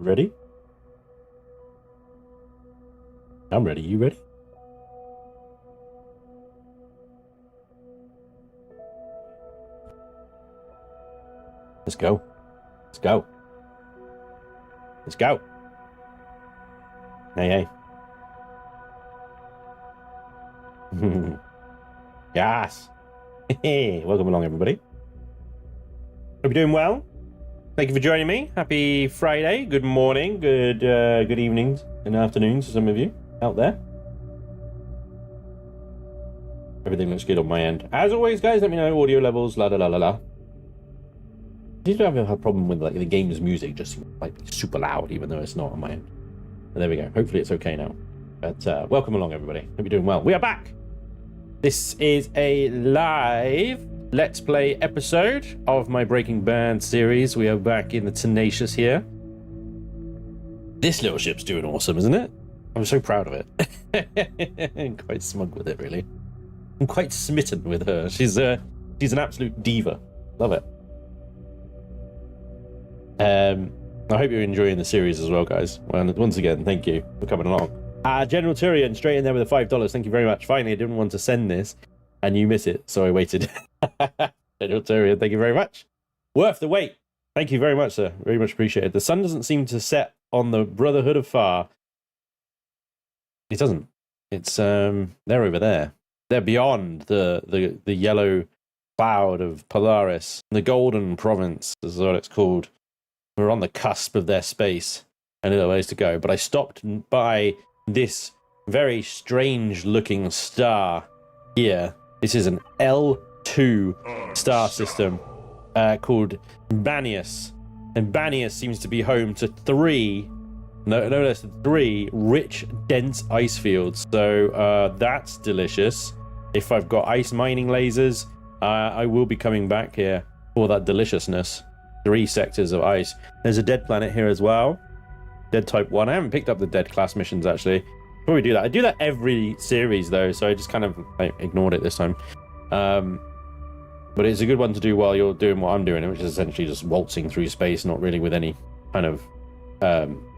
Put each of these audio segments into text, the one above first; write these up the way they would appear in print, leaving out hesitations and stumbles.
Ready? I'm ready. You ready? Let's go. Let's go. Let's go. Hey, hey. Yes. Hey, welcome along, everybody. Hope you're doing well. Thank you for joining me. Happy Friday. Good morning. Good evenings and afternoons to some of you out there. Everything looks good on my end. As always, guys, let me know audio levels. La la la la la. I seem to have a problem with like the game's music just like super loud, even though it's not on my end. But there we go. Hopefully it's okay now. But welcome along, everybody. Hope you're doing well. We are back. This is a live Let's Play episode of my Breaking Bad series. We are back in the Tenacious here. This little ship's doing awesome, isn't it? I'm so proud of it. I'm quite smug with it, really. I'm quite smitten with her. She's an absolute diva. Love it. I hope you're enjoying the series as well, guys. Well, once again, thank you for coming along. General Tyrion, straight in there with the $5. Thank you very much. Finally, I didn't want to send this, and you miss it, so I waited. General Tyrion, thank you very much. Worth the wait. Thank you very much, sir. Very much appreciated. The sun doesn't seem to set on the Brotherhood of Far. It doesn't. It's they're over there. They're beyond the yellow cloud of Polaris. The Golden Province is what it's called. We're on the cusp of their space. A little ways to go. But I stopped by this very strange looking star here. This is an L2 star system called Banas. And Banas seems to be home to no less than three rich, dense ice fields. So that's delicious. If I've got ice mining lasers, I will be coming back here for that deliciousness. 3 sectors of ice. There's a dead planet here as well. Dead type 1. I haven't picked up the dead class missions, actually. Probably do that. I do that every series, though, so I just kind of ignored it this time. But it's a good one to do while you're doing what I'm doing, which is essentially just waltzing through space, not really with any kind of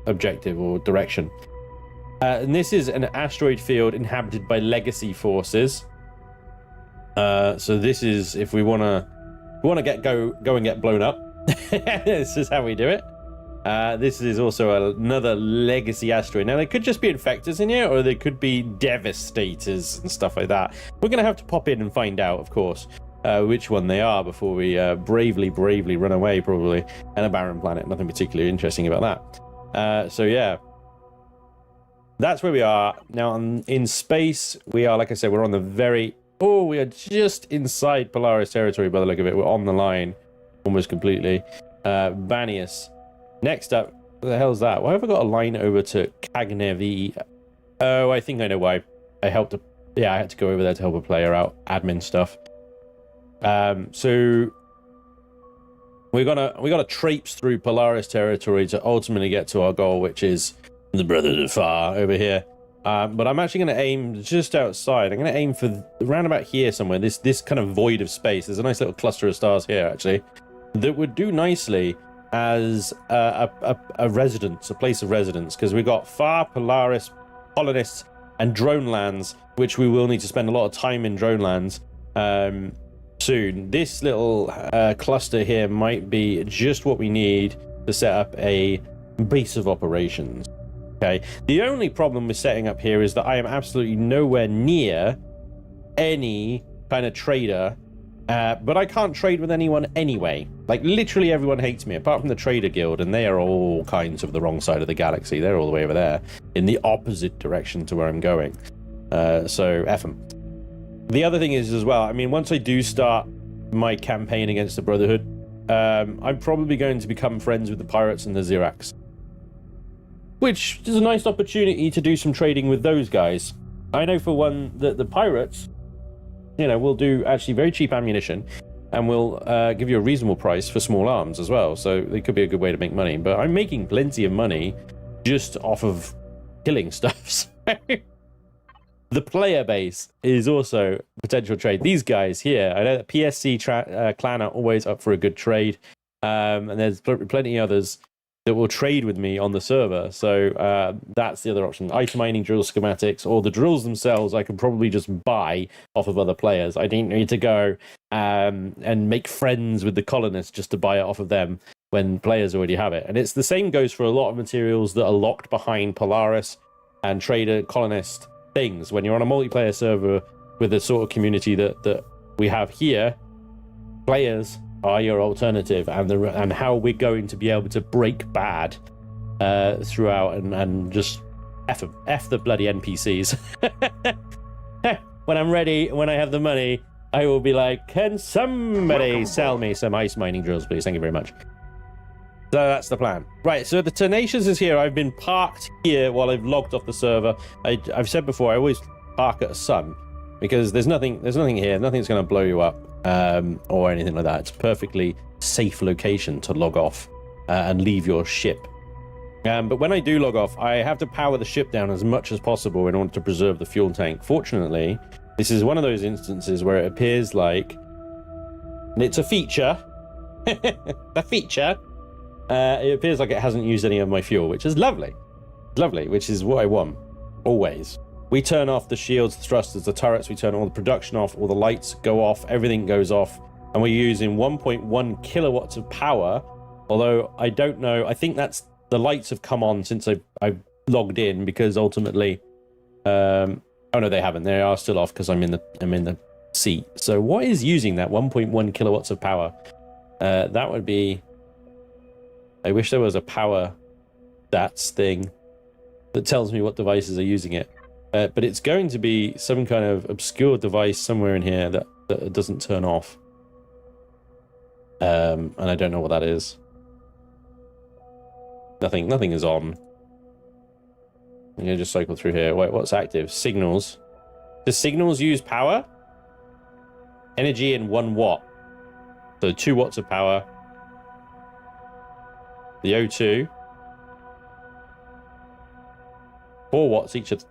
objective or direction. And this is an asteroid field inhabited by legacy forces. So this is, if we want to go and get blown up, this is how we do it. This is also another legacy asteroid. Now, there could just be infectors in here, or there could be devastators and stuff like that. We're going to have to pop in and find out, of course, which one they are before we bravely run away, probably. And a barren planet. Nothing particularly interesting about that. So, yeah. That's where we are. Now, in space, we are, like I said, we're on the very... Oh, we are just inside Polaris territory by the look of it. We're on the line almost completely. Banas. Next up, what the hell's that? Why have I got a line over to Cagnevi? Oh, I think I know why. I had to go over there to help a player out, admin stuff. So we gotta traipse through Polaris territory to ultimately get to our goal, which is the Brotherhood of Far over here. But I'm actually going to aim just outside. I'm going to aim for around about here somewhere. This kind of void of space. There's a nice little cluster of stars here, actually, that would do nicely as a residence, a place of residence, because we've got Far, Polaris, colonists, and drone lands, which we will need to spend a lot of time in drone lands soon. This little cluster here might be just what we need to set up a base of operations. Okay. The only problem with setting up here is that I am absolutely nowhere near any kind of trader, but I can't trade with anyone anyway. Like, literally everyone hates me, apart from the Trader Guild, and they are all kinds of the wrong side of the galaxy. They're all the way over there, in the opposite direction to where I'm going. So, F them. The other thing is, as well, I mean, once I do start my campaign against the Brotherhood, I'm probably going to become friends with the pirates and the Xerax, which is a nice opportunity to do some trading with those guys. I know for one that the pirates, will do actually very cheap ammunition, and will give you a reasonable price for small arms as well. So it could be a good way to make money. But I'm making plenty of money just off of killing stuff. So the player base is also potential trade. These guys here, I know that PSC clan are always up for a good trade, and there's plenty others. that will trade with me on the server. So that's the other option. Item mining drill schematics, or the drills themselves I can probably just buy off of other players. I don't need to go and make friends with the colonists just to buy it off of them when players already have it. And it's the same goes for a lot of materials that are locked behind Polaris and trader colonist things. When you're on a multiplayer server with the sort of community that we have here, players are your alternative, and how we're going to be able to break bad throughout and just F the bloody NPCs. When I'm ready, when I have the money, I will be like, can somebody sell me some ice mining drills, please? Thank you very much. So that's the plan. Right, so the Tenacious is here. I've been parked here while I've logged off the server. I've said before, I always park at a sun, because there's nothing here. Nothing's going to blow you up or anything like that. It's a perfectly safe location to log off and leave your ship. But when I do log off, I have to power the ship down as much as possible in order to preserve the fuel tank. Fortunately, this is one of those instances where it appears like, and it's a feature, a feature, it appears like it hasn't used any of my fuel, which is lovely. Lovely, which is what I want, always. We turn off the shields, the thrusters, the turrets, we turn all the production off, all the lights go off, everything goes off, and we're using 1.1 kilowatts of power, although I don't know, I think that's, the lights have come on since I've logged in, because ultimately, oh no, they haven't, they are still off because I'm in the seat. So what is using that 1.1 kilowatts of power? That would be, I wish there was a power stats thing that tells me what devices are using it. But it's going to be some kind of obscure device somewhere in here that doesn't turn off. And I don't know what that is. Nothing is on. I'm going to just cycle through here. Wait, what's active? Signals. Does signals use power? Energy in 1 watt. So 2 watts of power. The O2. 4 watts each of...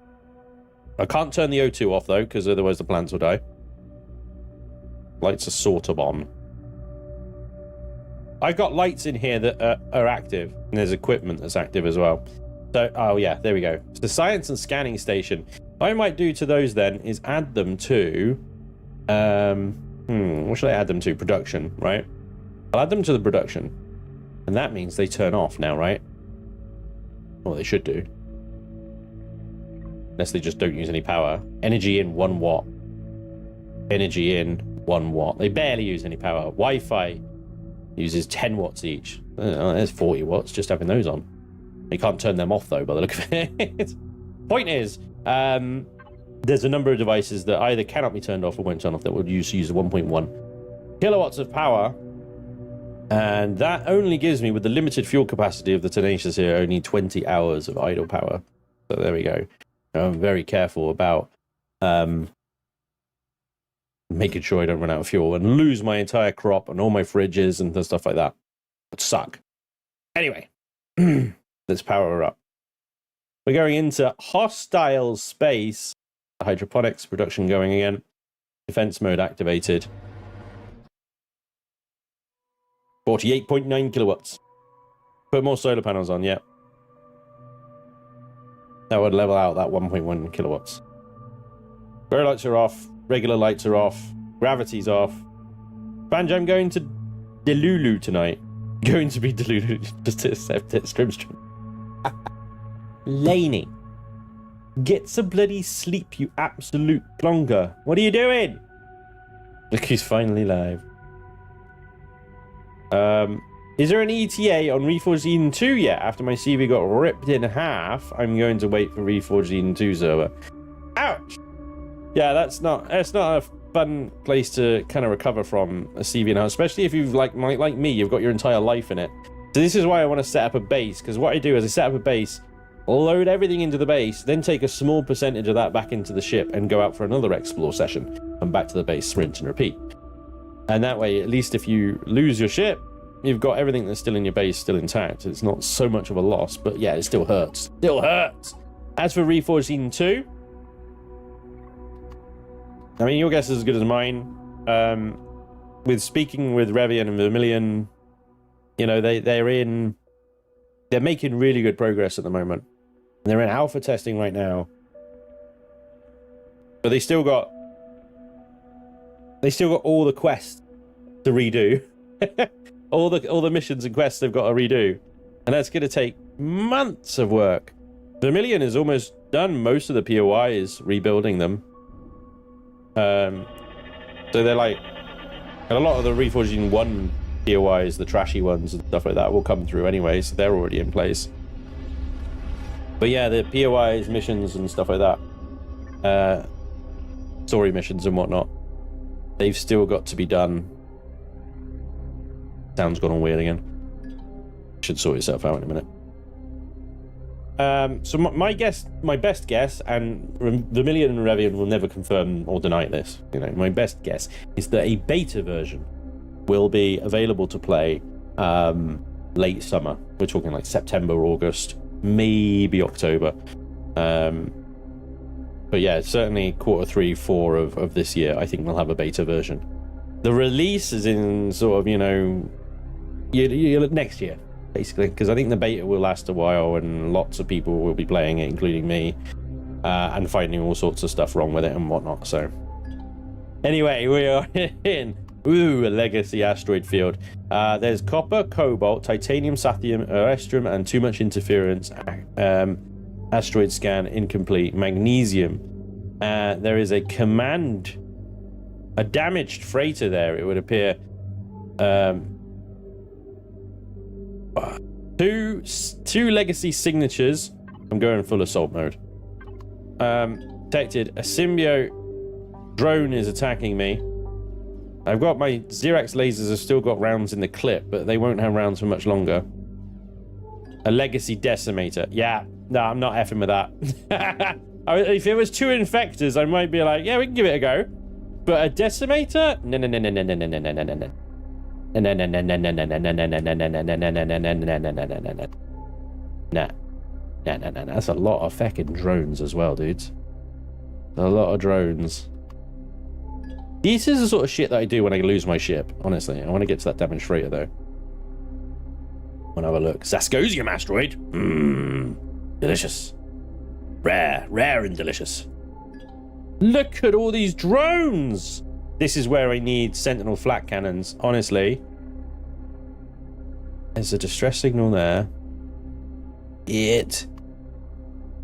I can't turn the O2 off, though, because otherwise the plants will die. Lights are sort of on. I've got lights in here that are active, and there's equipment that's active as well. So, oh yeah, there we go. It's the science and scanning station. What I might do to those, then, is add them to... what should I add them to? Production, right? I'll add them to the production. And that means they turn off now, right? Well, they should do. Unless they just don't use any power. Energy in 1 watt. Energy in 1 watt. They barely use any power. Wi-Fi uses 10 watts each. Oh, there's 40 watts just having those on. You can't turn them off, though, by the look of it. Point is, there's a number of devices that either cannot be turned off or won't turn off that would use 1.1 kilowatts of power. And that only gives me, with the limited fuel capacity of the Tenacious here, only 20 hours of idle power. So there we go. I'm very careful about making sure I don't run out of fuel and lose my entire crop and all my fridges and stuff like that. Would suck. Anyway, let's power her up. We're going into hostile space. Hydroponics production going again. Defense mode activated. 48.9 kilowatts. Put more solar panels on, yeah. That would level out that 1.1 kilowatts. Grow lights are off. Regular lights are off. Gravity's off. Spanj, I'm going to Delulu tonight. Going to be Delulu just to accept it. Stream. Laney. Get some bloody sleep, you absolute plonker. What are you doing? Look, he's finally live. Is there an ETA on Reforged Eden 2 yet? After my CV got ripped in half, I'm going to wait for Reforged Eden 2 server. Ouch! Yeah, that's not a fun place to kind of recover from a CV now, especially if you've like me, you've got your entire life in it. So this is why I want to set up a base, because what I do is I set up a base, load everything into the base, then take a small percentage of that back into the ship and go out for another explore session and back to the base, rinse and repeat. And that way, at least if you lose your ship, you've got everything that's still in your base still intact. It's not so much of a loss, but yeah, it still hurts. Still hurts. As for Reforged Eden 2, I mean, your guess is as good as mine. With speaking with Revian and Vermilion, you know, they're in they're making really good progress at the moment. They're in alpha testing right now. But they still got all the quests to redo. all the missions and quests they've got to redo. And that's going to take months of work. Vermilion has almost done most of the POIs, rebuilding them. So they're like, and a lot of the Reforged Eden 1 POIs, the trashy ones and stuff like that, will come through anyway, so they're already in place. But yeah, the POIs, missions and stuff like that, story missions and whatnot, they've still got to be done. Sound's gone all weird again. Should sort itself out in a minute. So my best guess, and Vermilion and Revian will never confirm or deny this, you know, my best guess is that a beta version will be available to play late summer. We're talking like September, August, maybe October. But yeah, certainly Q3, 4 of this year, I think we'll have a beta version. The release is in sort of, you know, next year, basically, because I think the beta will last a while and lots of people will be playing it, including me, and finding all sorts of stuff wrong with it and whatnot. So anyway, we are in a legacy asteroid field. There's copper, cobalt, titanium, sathium, erestrum, and too much interference. Asteroid scan incomplete. Magnesium. There is a damaged freighter there, it would appear. Two legacy signatures. I'm going full assault mode. Detected. A symbiote drone is attacking me. I've got my Xerax lasers have still got rounds in the clip, but they won't have rounds for much longer. A legacy decimator. Yeah, no, I'm not effing with that. If it was 2 infectors, I might be like, yeah, we can give it a go. But a decimator? No. That's a lot of fucking drones as well, dudes. A lot of drones. This is the sort of shit that I do when I lose my ship, honestly. I want to get to that damaged freighter, though. I want to have a look. Zascosium asteroid. Delicious. Rare and delicious. Look at all these drones. This is where I need sentinel flat cannons, honestly. There's a distress signal there.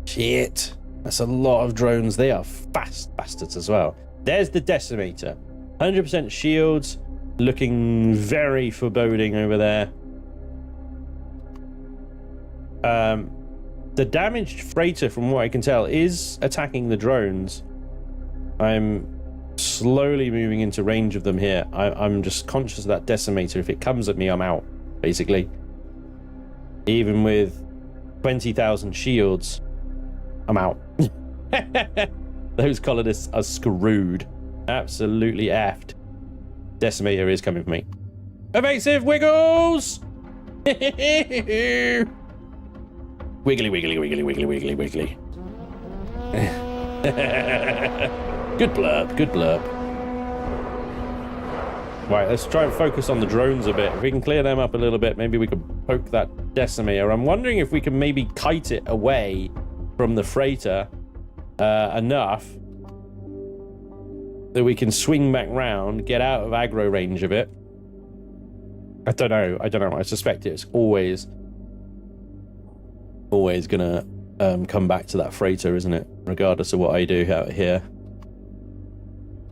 Shit. That's a lot of drones. They are fast bastards as well. There's the decimator. 100% shields. Looking very foreboding over there. The damaged freighter, from what I can tell, is attacking the drones. I'm slowly moving into range of them here. I'm just conscious of that decimator. If it comes at me, I'm out, basically. Even with 20,000 shields, I'm out. Those colonists are screwed. Absolutely effed. Decimator is coming for me. Evasive wiggles! Wiggly. Good blurb. Right, let's try and focus on the drones a bit. If we can clear them up a little bit, maybe we can poke that decimator. I'm wondering if we can maybe kite it away from the freighter enough that we can swing back round, get out of aggro range of it. I don't know. I suspect it's always gonna come back to that freighter, isn't it? Regardless of what I do out here.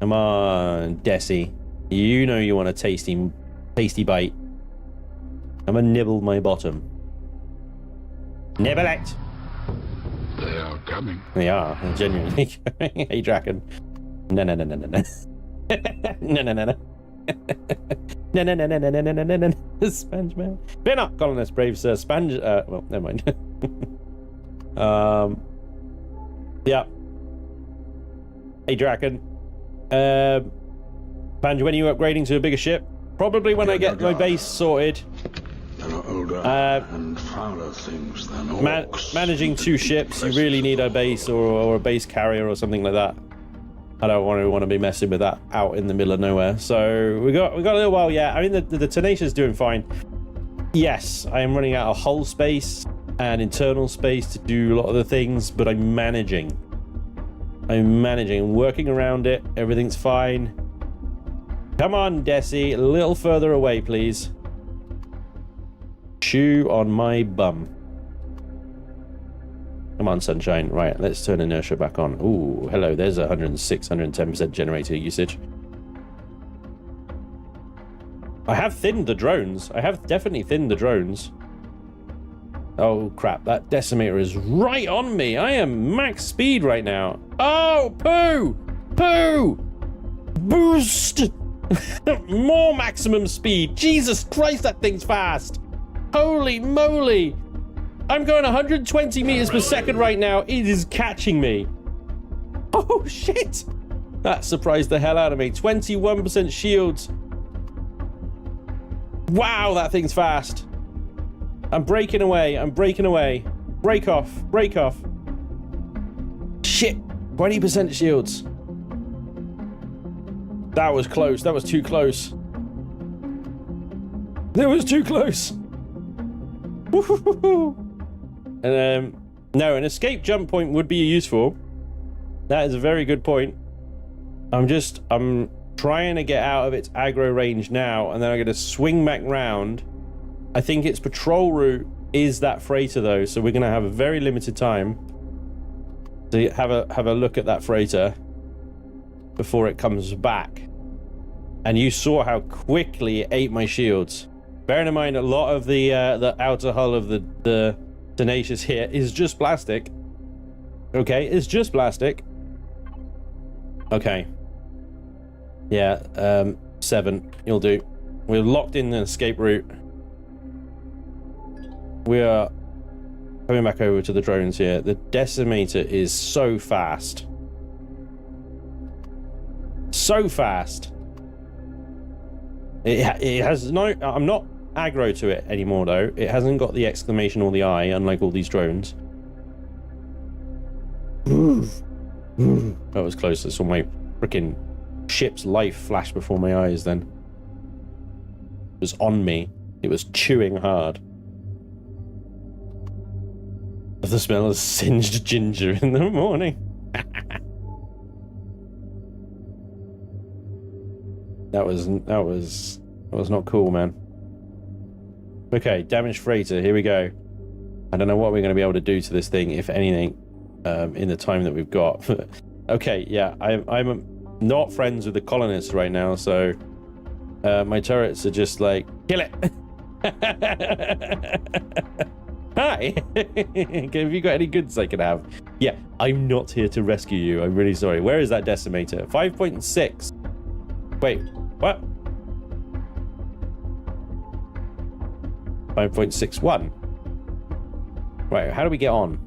Come on, Desi. You know you want a tasty bite. I'm gonna nibble my bottom. Nibble it! They are coming. They are, genuinely coming. Hey, Draken. No. No. Spanj man. Fear not, colonist, brave sir. Spanj. Well, never mind. Yeah. Hey, Draken. Spanj, when are you upgrading to a bigger ship? Probably when I get my base sorted. There are older and fouler things than orcs. Managing 2 ships, you really need a base or a base carrier or something like that. I don't want to be messing with that out in the middle of nowhere. So we got a little while yet. I mean, the Tenacious doing fine. Yes, I am running out of hull space and internal space to do a lot of the things, but I'm managing. I'm working around it. Everything's fine. Come on, Desi, a little further away, please. Chew on my bum. Come on, sunshine. Right, let's turn inertia back on. Ooh, hello, there's 106, 110% generator usage. I have thinned the drones. I have definitely thinned the drones. Oh, crap. That decimator is right on me. I am max speed right now. Oh, poo! Poo! Boost! More maximum speed. Jesus Christ, that thing's fast. Holy moly. I'm going 120 meters per second right now. It is catching me. Oh, shit. That surprised the hell out of me. 21% shields. Wow, that thing's fast. I'm breaking away. I'm breaking away. Break off. Break off. Shit. 20% shields. That was close. That was too close. That was too close. And no, an escape jump point would be useful. That is a very good point. I'm trying to get out of its aggro range now, and then I'm going to swing back round. I think its patrol route is that freighter though, so we're going to have a very limited time to have a look at that freighter before it comes back. And you saw how quickly it ate my shields. Bearing in mind, a lot of the outer hull of the Tenacious here is just plastic. Okay, it's just plastic. Okay. Yeah, 7. You'll do. We're locked in an escape route. We are coming back over to the drones here. The decimator is so fast. So fast. It has no... I'm not aggro to it anymore, though. It hasn't got the exclamation or the eye, unlike all these drones. That was close. I saw my freaking ship's life flash before my eyes then. It was on me. It was chewing hard. The smell of singed ginger in the morning. That was not cool, man. Okay, damaged freighter, here we go. I don't know what we're going to be able to do to this thing, if anything, in the time that we've got. Okay, yeah, I'm not friends with the colonists right now, so my turrets are just like, kill it. Hi. Have you got any goods I can have? Yeah, I'm not here to rescue you. I'm really sorry. Where is that decimator? 5.6. Wait, what? 5.61. Right, how do we get on?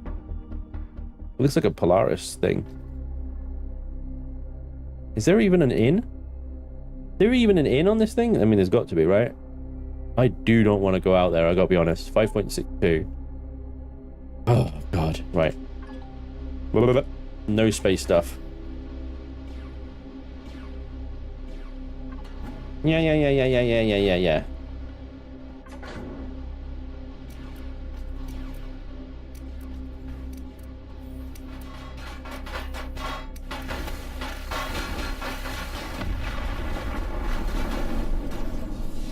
It looks like a Polaris thing. Is there even an inn? Is there even an inn on this thing? I mean, there's got to be, right? I do not want to go out there, I gotta be honest. 5.62. Oh, God. Right. No space stuff. Yeah.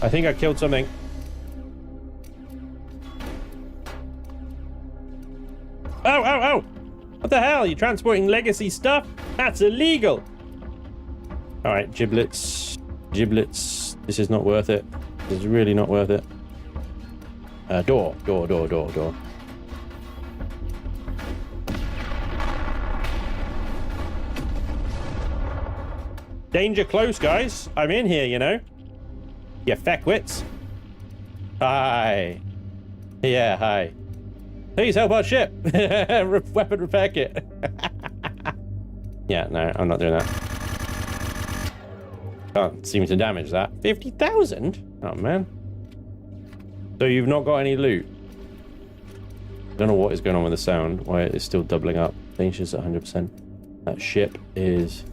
I think I killed something. Oh! What the hell? You're transporting legacy stuff? That's illegal! Alright, giblets. Giblets. This is not worth it. This is really not worth it. Door. Danger close, guys. I'm in here, you know. You feckwits. Hi. Yeah, hi. Please help our ship. Weapon repair kit. Yeah, no, I'm not doing that. Can't seem to damage that. 50,000? Oh, man. So you've not got any loot? Don't know what is going on with the sound. Why it's still doubling up. Danger's at 100%. That ship is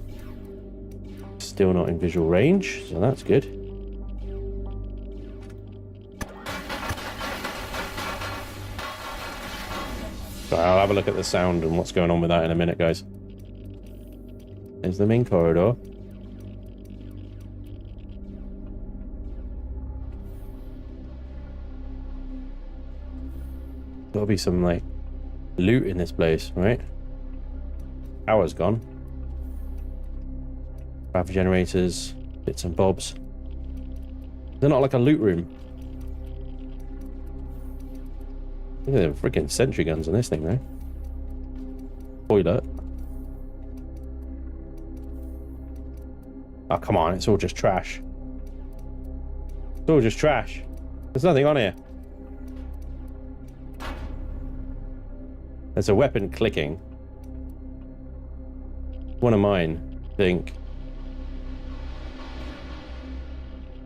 still not in visual range, so that's good. So I'll have a look at the sound and what's going on with that in a minute, guys. There's the main corridor. There'll be some, like, loot in this place, right? Power's gone. Power generators, bits and bobs. They're not like a loot room. Look at the freaking sentry guns on this thing, right? Toilet. Oh, come on, it's all just trash. It's all just trash. There's nothing on here. There's a weapon clicking. One of mine, I think.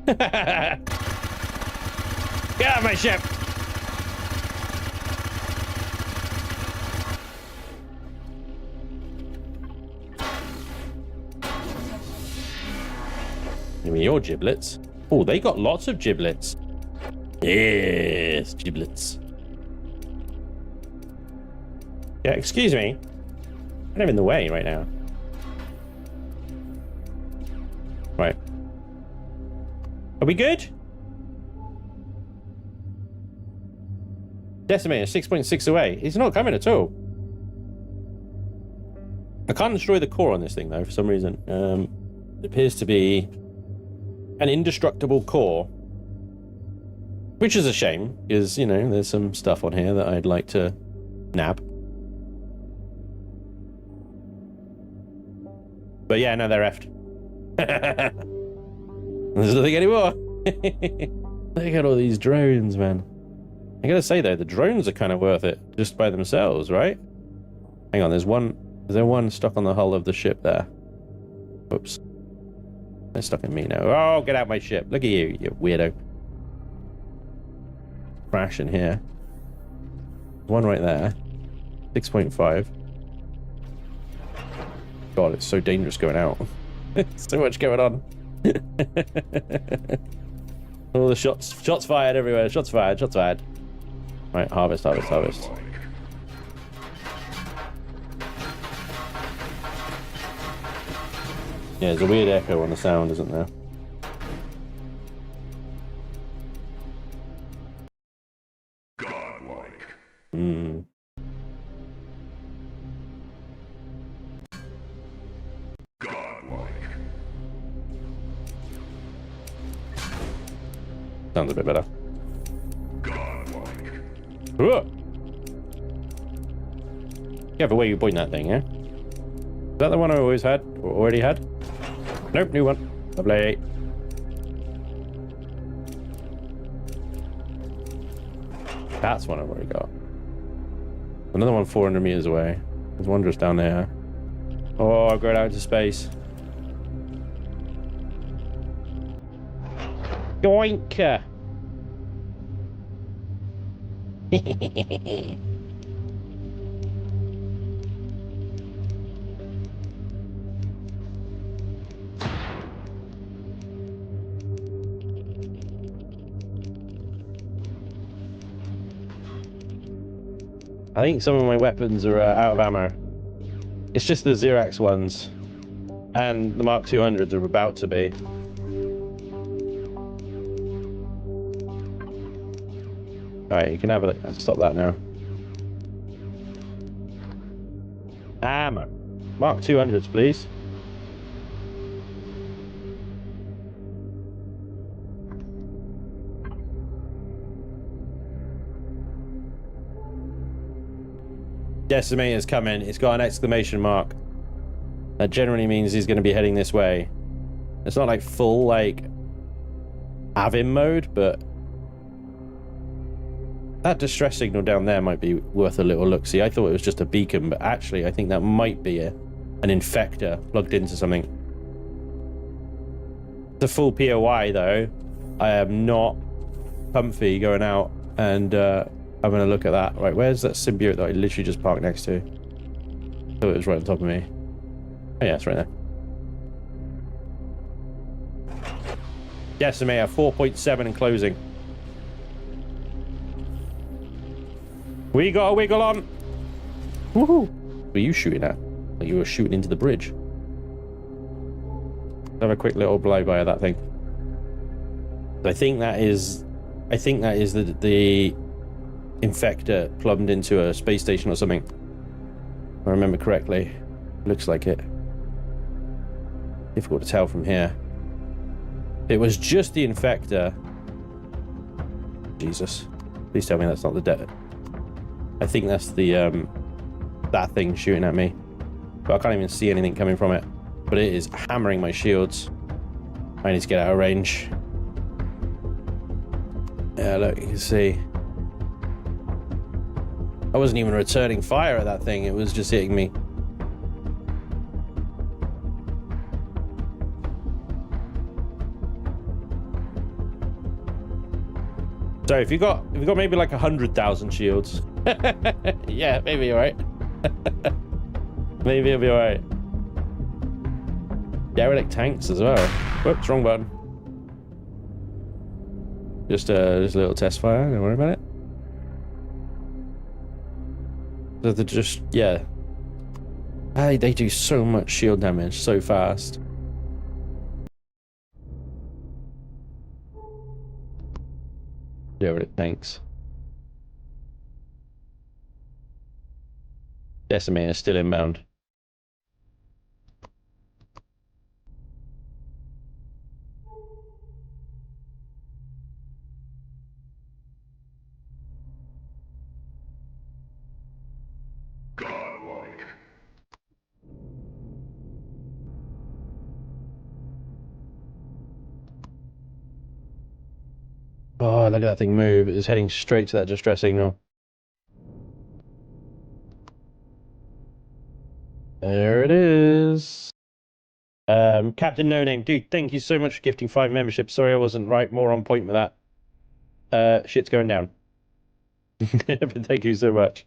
Get out of my ship! Give me your giblets. Oh, they got lots of giblets. Yes, giblets. Yeah, excuse me. I'm kind of in the way right now. Right. Are we good? Decimator 6.6 away. He's not coming at all. I can't destroy the core on this thing though for some reason. It appears to be an indestructible core, which is a shame because, you know, there's some stuff on here that I'd like to nab. But yeah, no, they're effed. There's nothing anymore. Look at all these drones, man. I gotta say though, the drones are kind of worth it just by themselves, right? Hang on, there's one. Is there one stuck on the hull of the ship there? Oops. They're stuck in me now. Oh, get out my ship. Look at you, you weirdo. Crash in here. One right there. 6.5. God, it's so dangerous going out. So much going on. All the shots fired everywhere. Shots fired, shots fired. Right, harvest, harvest, harvest. Yeah, there's a weird echo on the sound, isn't there? Godlike. Hmm. Godlike. Sounds a bit better. Godlike. Whoa. Careful where you point that thing, yeah? Is that the one I always had? Or already had? Nope, new one. Lovely. That's one I've already got. Another one 400 meters away. There's one just down there. Oh, I've got out into space. Yoink! I think some of my weapons are out of ammo. It's just the Xerax ones. And the Mark 200s are about to be. Alright, you can have a look. Stop that now. Ammo. Mark 200s, please. Decimator's coming. It's got an exclamation mark. That generally means he's going to be heading this way. It's not like full, like, have him mode, but that distress signal down there might be worth a little look. See, I thought it was just a beacon, but actually I think that might be an infector plugged into something. It's a full POI though. I am not comfy going out and I'm going to look at that. Right, where's that symbiote that I literally just parked next to? I thought it was right on top of me. Oh yeah, it's right there. Decimator 4.7 and closing. We got a wiggle on. Woohoo! What were you shooting at? Like you were shooting into the bridge. Have a quick little blow-by of that thing. I think that is the infector plumbed into a space station or something. If I remember correctly. Looks like it. Difficult to tell from here. It was just the infector. Jesus. Please tell me that's not the dead. I think that's the that thing shooting at me. But I can't even see anything coming from it. But it is hammering my shields. I need to get out of range. Yeah, look, you can see. I wasn't even returning fire at that thing. It was just hitting me. So if you got maybe like 100,000 shields, yeah, maybe you're right. Maybe it'll be alright. Derelict tanks as well. Whoops, wrong button. Just a little test fire. Don't worry about it. So they're just, yeah. They do so much shield damage so fast. Derelict tanks. Decimator still inbound. Godlike. Oh, look at that thing move. It's heading straight to that distress signal. There it is. Captain No Name. Dude, thank you so much for gifting 5 memberships. Sorry I wasn't more on point with that. Shit's going down. But thank you so much.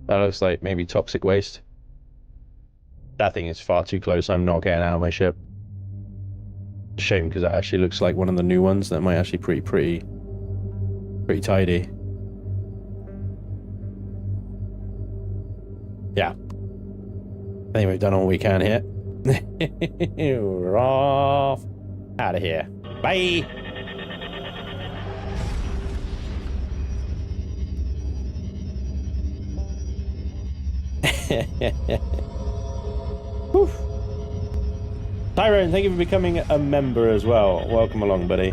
That looks like maybe toxic waste. That thing is far too close. I'm not getting out of my ship. Shame, because that actually looks like one of the new ones that might actually pretty tidy. Yeah. I think we've done all we can here. We're off out of here. Bye. Whew. Tyrone, thank you for becoming a member as well. Welcome along, buddy.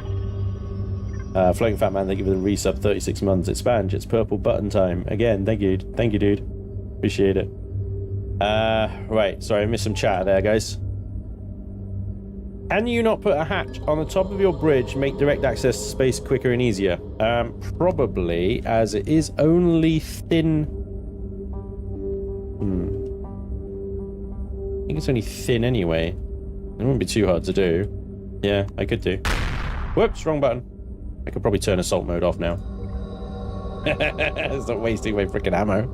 Floating Fat Man, thank you for the resub, 36 months. It's Spanj, it's purple button time. Again, thank you, dude. Appreciate it. Right, sorry, I missed some chat there, guys. Can you not put a hatch on the top of your bridge, make direct access to space quicker and easier? Probably, as it is only thin. I think it's only thin anyway. It wouldn't be too hard to do. Yeah, I could do. Whoops, wrong button. I could probably turn assault mode off now. It's not wasting my freaking ammo.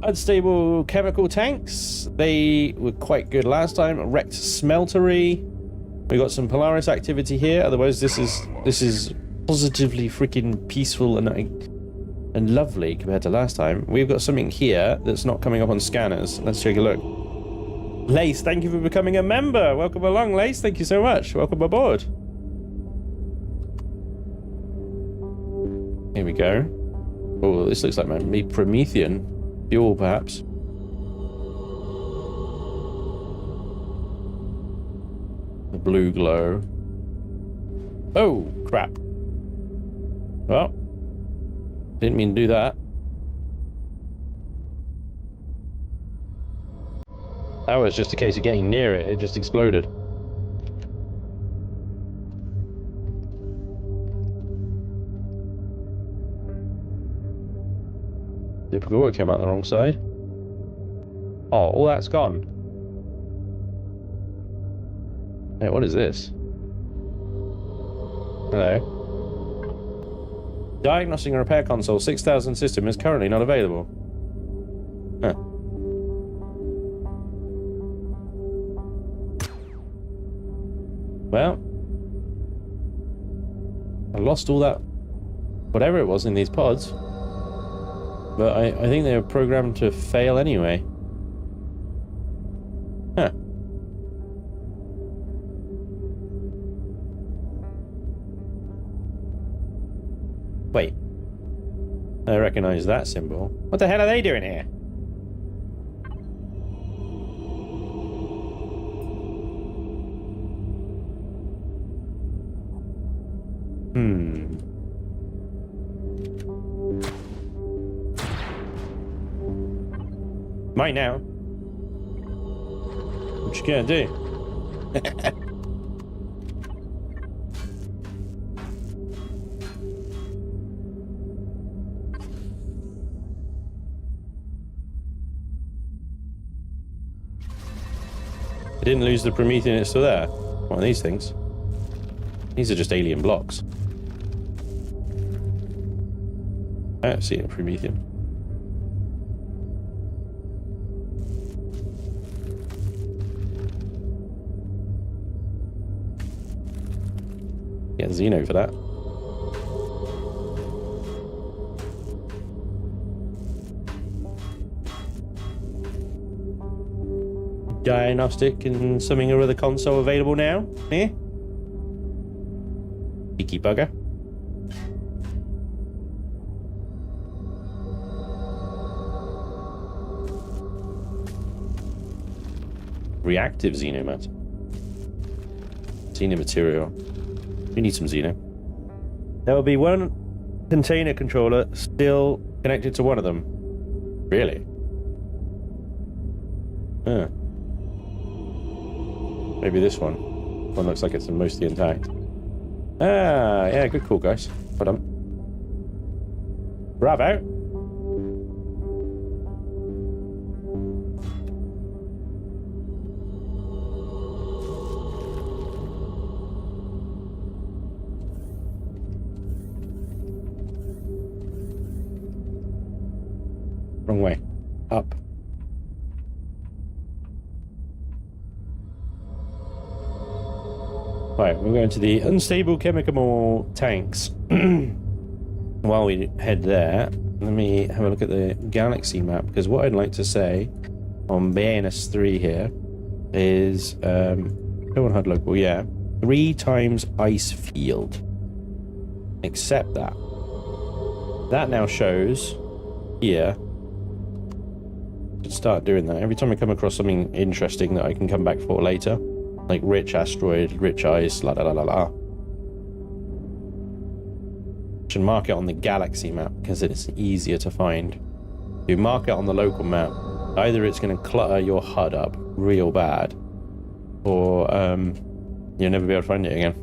Unstable chemical tanks. They were quite good last time. Wrecked smeltery. We got some Polaris activity here. Otherwise, this is positively freaking peaceful and lovely compared to last time. We've got something here that's not coming up on scanners. Let's take a look. Lace, thank you for becoming a member. Welcome along, Lace. Thank you so much. Welcome aboard. Here we go. Oh, this looks like maybe Promethean fuel, perhaps. The blue glow. Oh, crap. Well, didn't mean to do that. That was just a case of getting near it. It just exploded. Typical, it came out the wrong side. Oh, all that's gone. Hey, what is this? Hello. Diagnosing and repair console 6000 system is currently not available. Huh. Well. lost all that, whatever it was in these pods. But I think they were programmed to fail anyway. Huh. Wait. I recognize that symbol. What the hell are they doing here? Mine now. What you gonna do? I didn't lose the Promethean, it's still there. One of these things. These are just alien blocks. I don't see a Promethean. Get Xeno for that. Diagnostic and something or other console available now. Eh? Cheeky bugger. Reactive Xenomat. Xeno material. We need some Xeno. There will be one container controller still connected to one of them. Really? Huh. Maybe this one. One looks like it's mostly intact. Ah, yeah, good call, guys. Well done. Bravo. Wrong way. Up. Right, we're going to the unstable chemical tanks. While we head there, let me have a look at the galaxy map, because what I'd like to say on Banas 3 here is go on HUD local, yeah. 3 times ice field. Accept that. That now shows here. Should start doing that. Every time I come across something interesting that I can come back for later. Like rich asteroid, rich ice, la la la la la. Should mark it on the galaxy map because it's easier to find. If you mark it on the local map, either it's going to clutter your HUD up real bad, or you'll never be able to find it again.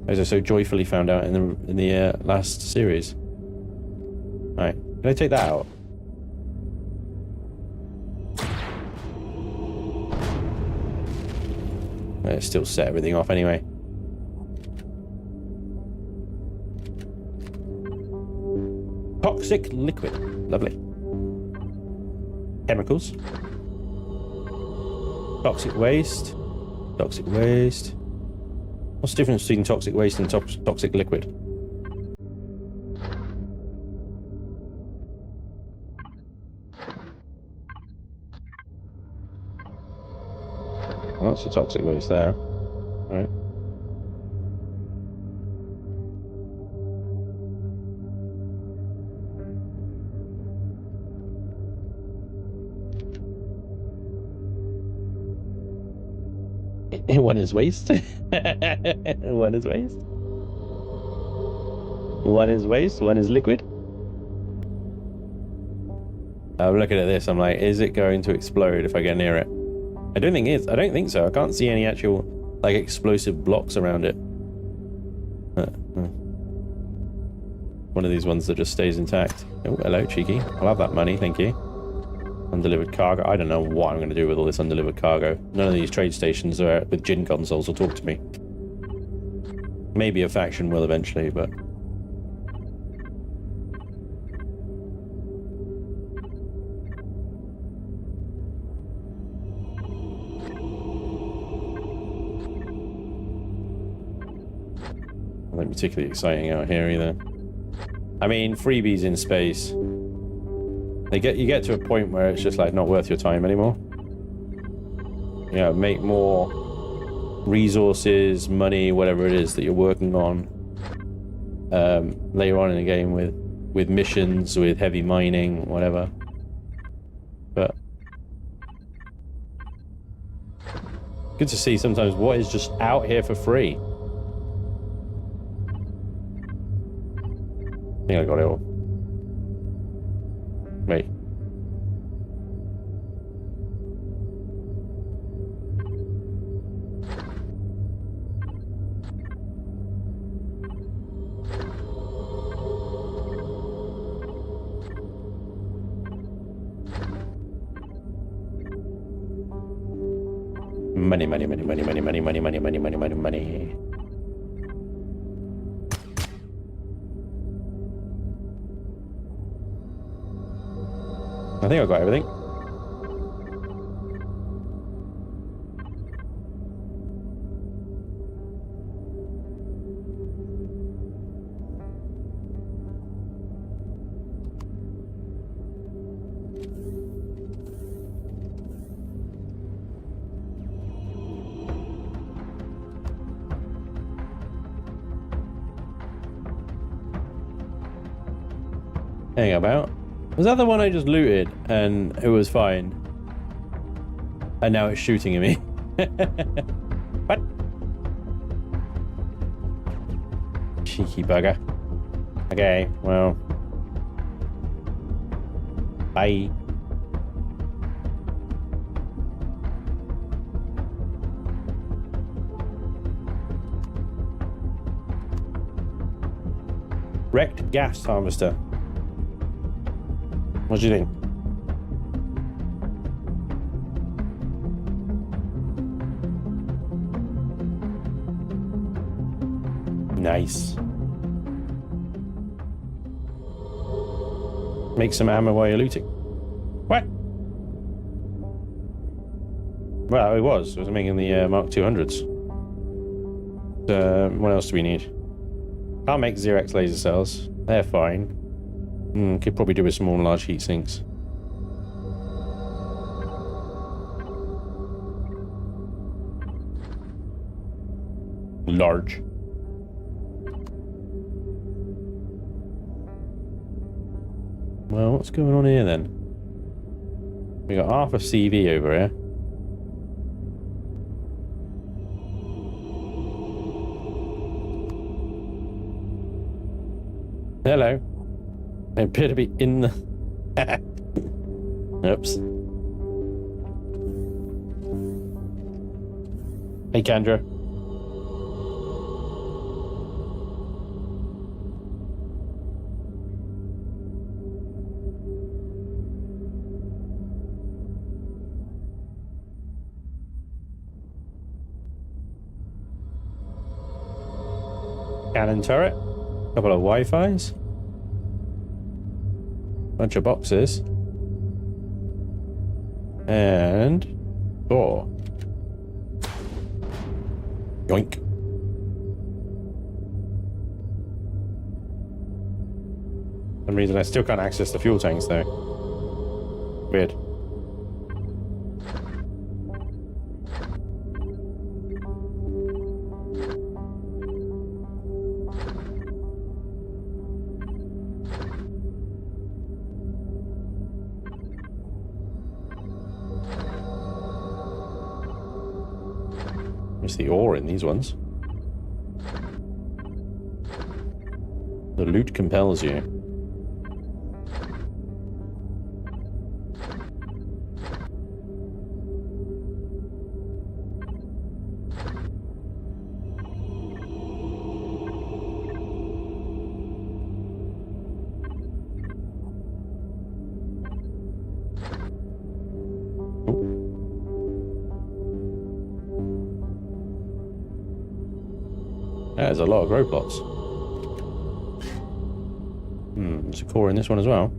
As I so joyfully found out in the last series. Right, can I take that out? Let's still set everything off anyway. Toxic liquid. Lovely. Chemicals. Toxic waste. Toxic waste. What's the difference between toxic waste and toxic liquid? Well, that's the toxic waste there. Right. One is waste. One is waste. One is waste. One is liquid. I'm looking at this. I'm like, is it going to explode if I get near it? I don't think it is. I don't think so. I can't see any actual like explosive blocks around it. One of these ones that just stays intact. Oh, hello, cheeky. I'll have that money, thank you. Undelivered cargo. I don't know what I'm going to do with all this undelivered cargo. None of these trade stations are with gin consoles will talk to me. Maybe a faction will eventually, but... nothing particularly exciting out here either. I mean, freebies in space. You get to a point where it's just like not worth your time anymore. You know, make more resources, money, whatever it is that you're working on later on in the game with missions, with heavy mining, whatever. But good to see sometimes what is just out here for free. I think I got it all. Wait. Money, money, money, money, money, money, money, money, money, money, money, money. I think I got everything. Hang about. Was that the one I just looted and it was fine? And now it's shooting at me. What? Cheeky bugger. Okay, well. Bye. Wrecked gas harvester. What do you think? Nice. Make some ammo while you're looting. What? Well, it was making the Mark 200s. What else do we need? Can't make 0x laser cells. They're fine. Could probably do with some more large heat sinks. Large. Well, what's going on here then? We got half a CV over here. Hello. I appear to be in the... Oops. Hey, Kendra. Cannon turret. Couple of Wi-Fis. Bunch of boxes. And door. Yoink. For some reason I still can't access the fuel tanks though. Weird. There's the ore in these ones. The loot compels you. There's a lot of grow plots. There's a core in this one as well.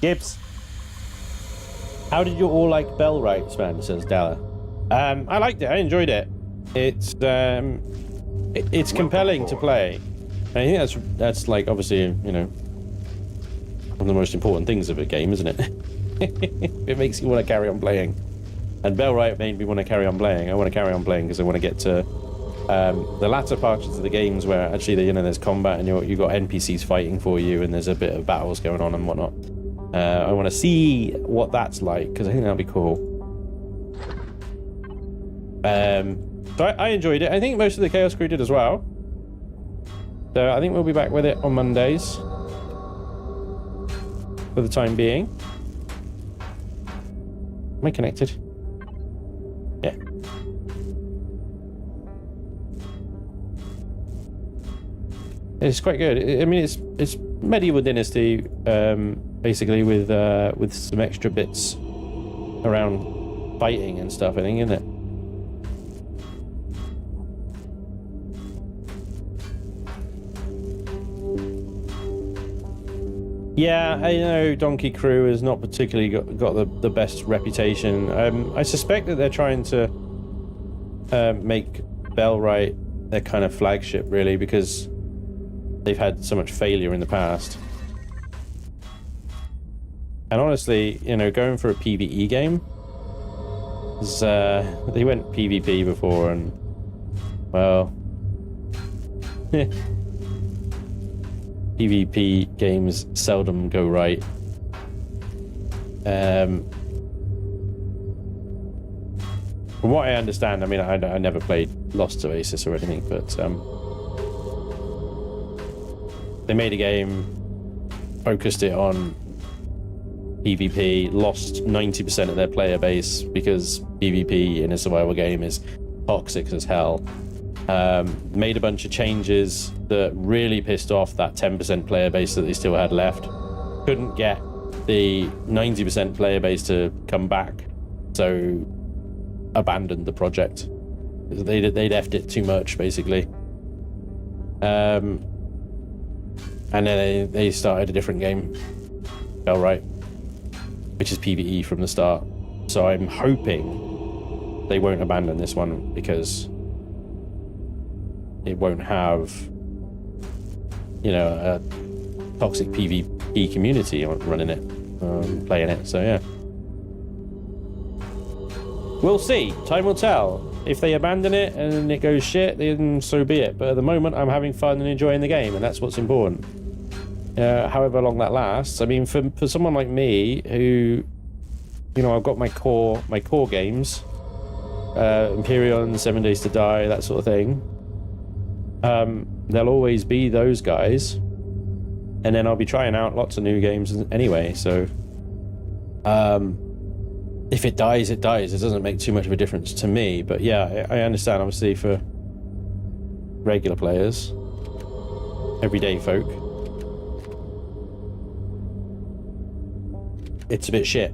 Gibbs. How did you all like Bellwright, Spanj, says Dalla. I liked it. I enjoyed it. It's compelling to play. I think that's like obviously, you know, one of the most important things of a game, isn't it? It makes you want to carry on playing. And Bellwright made me want to carry on playing. I want to carry on playing because I want to get to the latter parts of the games where actually, you know, there's combat and you've got NPCs fighting for you and there's a bit of battles going on and whatnot. I want to see what that's like because I think that'll be cool. So I enjoyed it. I think most of the Chaos Crew did as well. So I think we'll be back with it on Mondays for the time being. Am I connected? Yeah. It's quite good. I mean, it's medieval dynasty, basically with some extra bits around fighting and stuff. I think, isn't it? Yeah, I know Donkey Crew has not particularly got the best reputation. I suspect that they're trying to make Bellwright their kind of flagship, really, because they've had so much failure in the past. And honestly, you know, going for a PvE game, is, they went PvP before and, well... PvP games seldom go right. From what I understand, I mean, I never played Lost Oasis or anything, but they made a game, focused it on PvP, lost 90% of their player base because PvP in a survival game is toxic as hell. Made a bunch of changes that really pissed off that 10% player base that they still had left. Couldn't get the 90% player base to come back, so abandoned the project. They'd effed it too much, basically. And then they started a different game, Bellwright, which is PvE from the start. So I'm hoping they won't abandon this one because it won't have, you know, a toxic PvP community running it, playing it. So yeah, we'll see. Time will tell. If they abandon it and it goes shit, then so be it. But at the moment, I'm having fun and enjoying the game, and that's what's important. However long that lasts. I mean, for someone like me who, you know, I've got my core games, Empyrion, 7 Days to Die, that sort of thing. There'll always be those guys, and then I'll be trying out lots of new games anyway, so if it dies, it dies. It doesn't make too much of a difference to me, but yeah, I understand, obviously, for regular players, everyday folk, it's a bit shit.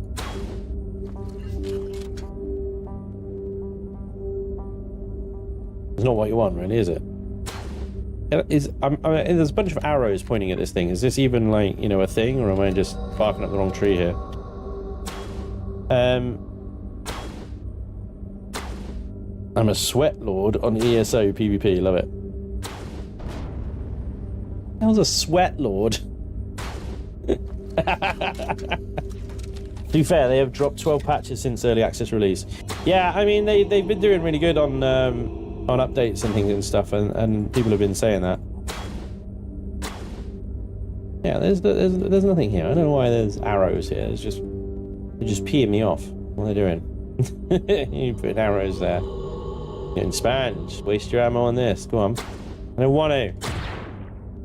It's not what you want, really, is it? I mean, there's a bunch of arrows pointing at this thing. Is this even, like, you know, a thing, or am I just barking up the wrong tree here? I'm a sweat lord on ESO PvP. Love it. That was a sweat lord. To be fair, they have dropped 12 patches since early access release. Yeah, I mean, they've been doing really good on updates and things and stuff, and people have been saying that. Yeah, there's nothing here. I don't know why there's arrows here. They're just peeing me off. What are they doing? You put arrows there. Getting Spanj. Waste your ammo on this. Go on. I don't want to. I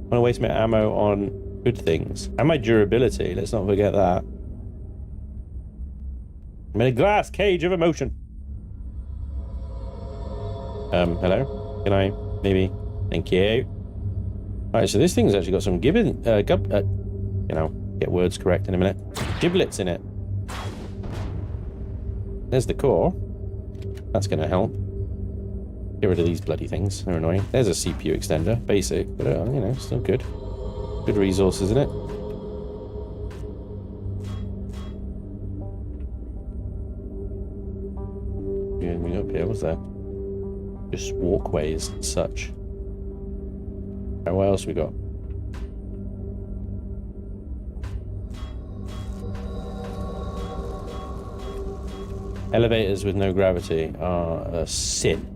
want to waste my ammo on good things. And my durability. Let's not forget that. I'm in a glass cage of emotion. Hello? Can I? Maybe? Thank you. Alright, so this thing's actually got some you know, get words correct in a minute. Giblets in it. There's the core. That's gonna help. Get rid of these bloody things. They're annoying. There's a CPU extender. Basic, but you know, still good. Good resources in it. anything up here, was there? Just walkways and such. And what else we got? Elevators with no gravity are a sin.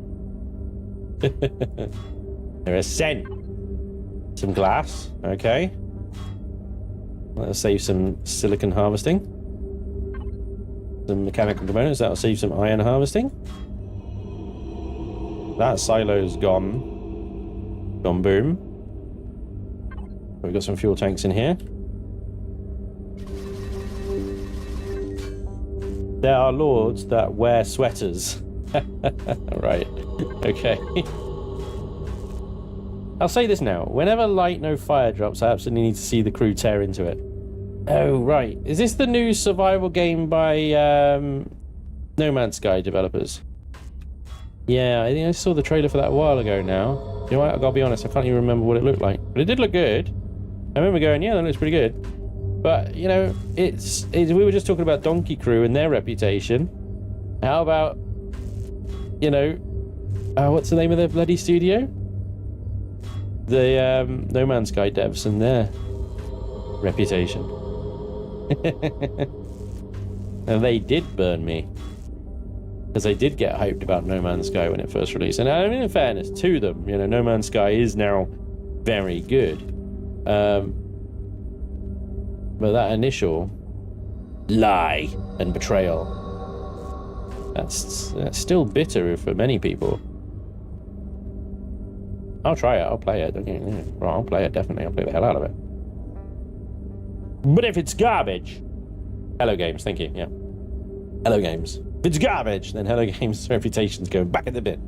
They're a sin. Some glass, okay. That'll save some silicon harvesting. Some mechanical components, that'll save some iron harvesting. That silo's gone. Gone boom. We've got some fuel tanks in here. There are lords that wear sweaters. Right. Okay. I'll say this now. Whenever light, no fire drops, I absolutely need to see the crew tear into it. Oh, right. Is this the new survival game by No Man's Sky developers? Yeah, I think I saw the trailer for that a while ago now. You know what? I've got to be honest, I can't even remember what it looked like. But it did look good. I remember going, yeah, that looks pretty good. But, you know, it's we were just talking about Donkey Crew and their reputation. How about, you know, what's the name of their bloody studio? The No Man's Sky devs and their reputation. And they did burn me. Because they did get hyped about No Man's Sky when it first released. And I mean, in fairness to them, you know, No Man's Sky is now very good. But that initial lie and betrayal, that's still bitter for many people. I'll try it, I'll play it. Well, I'll play it, definitely. I'll play the hell out of it. But if it's garbage... Hello Games, thank you, yeah. Hello Games. If it's garbage, then Hello Games' reputation's going back in the bin.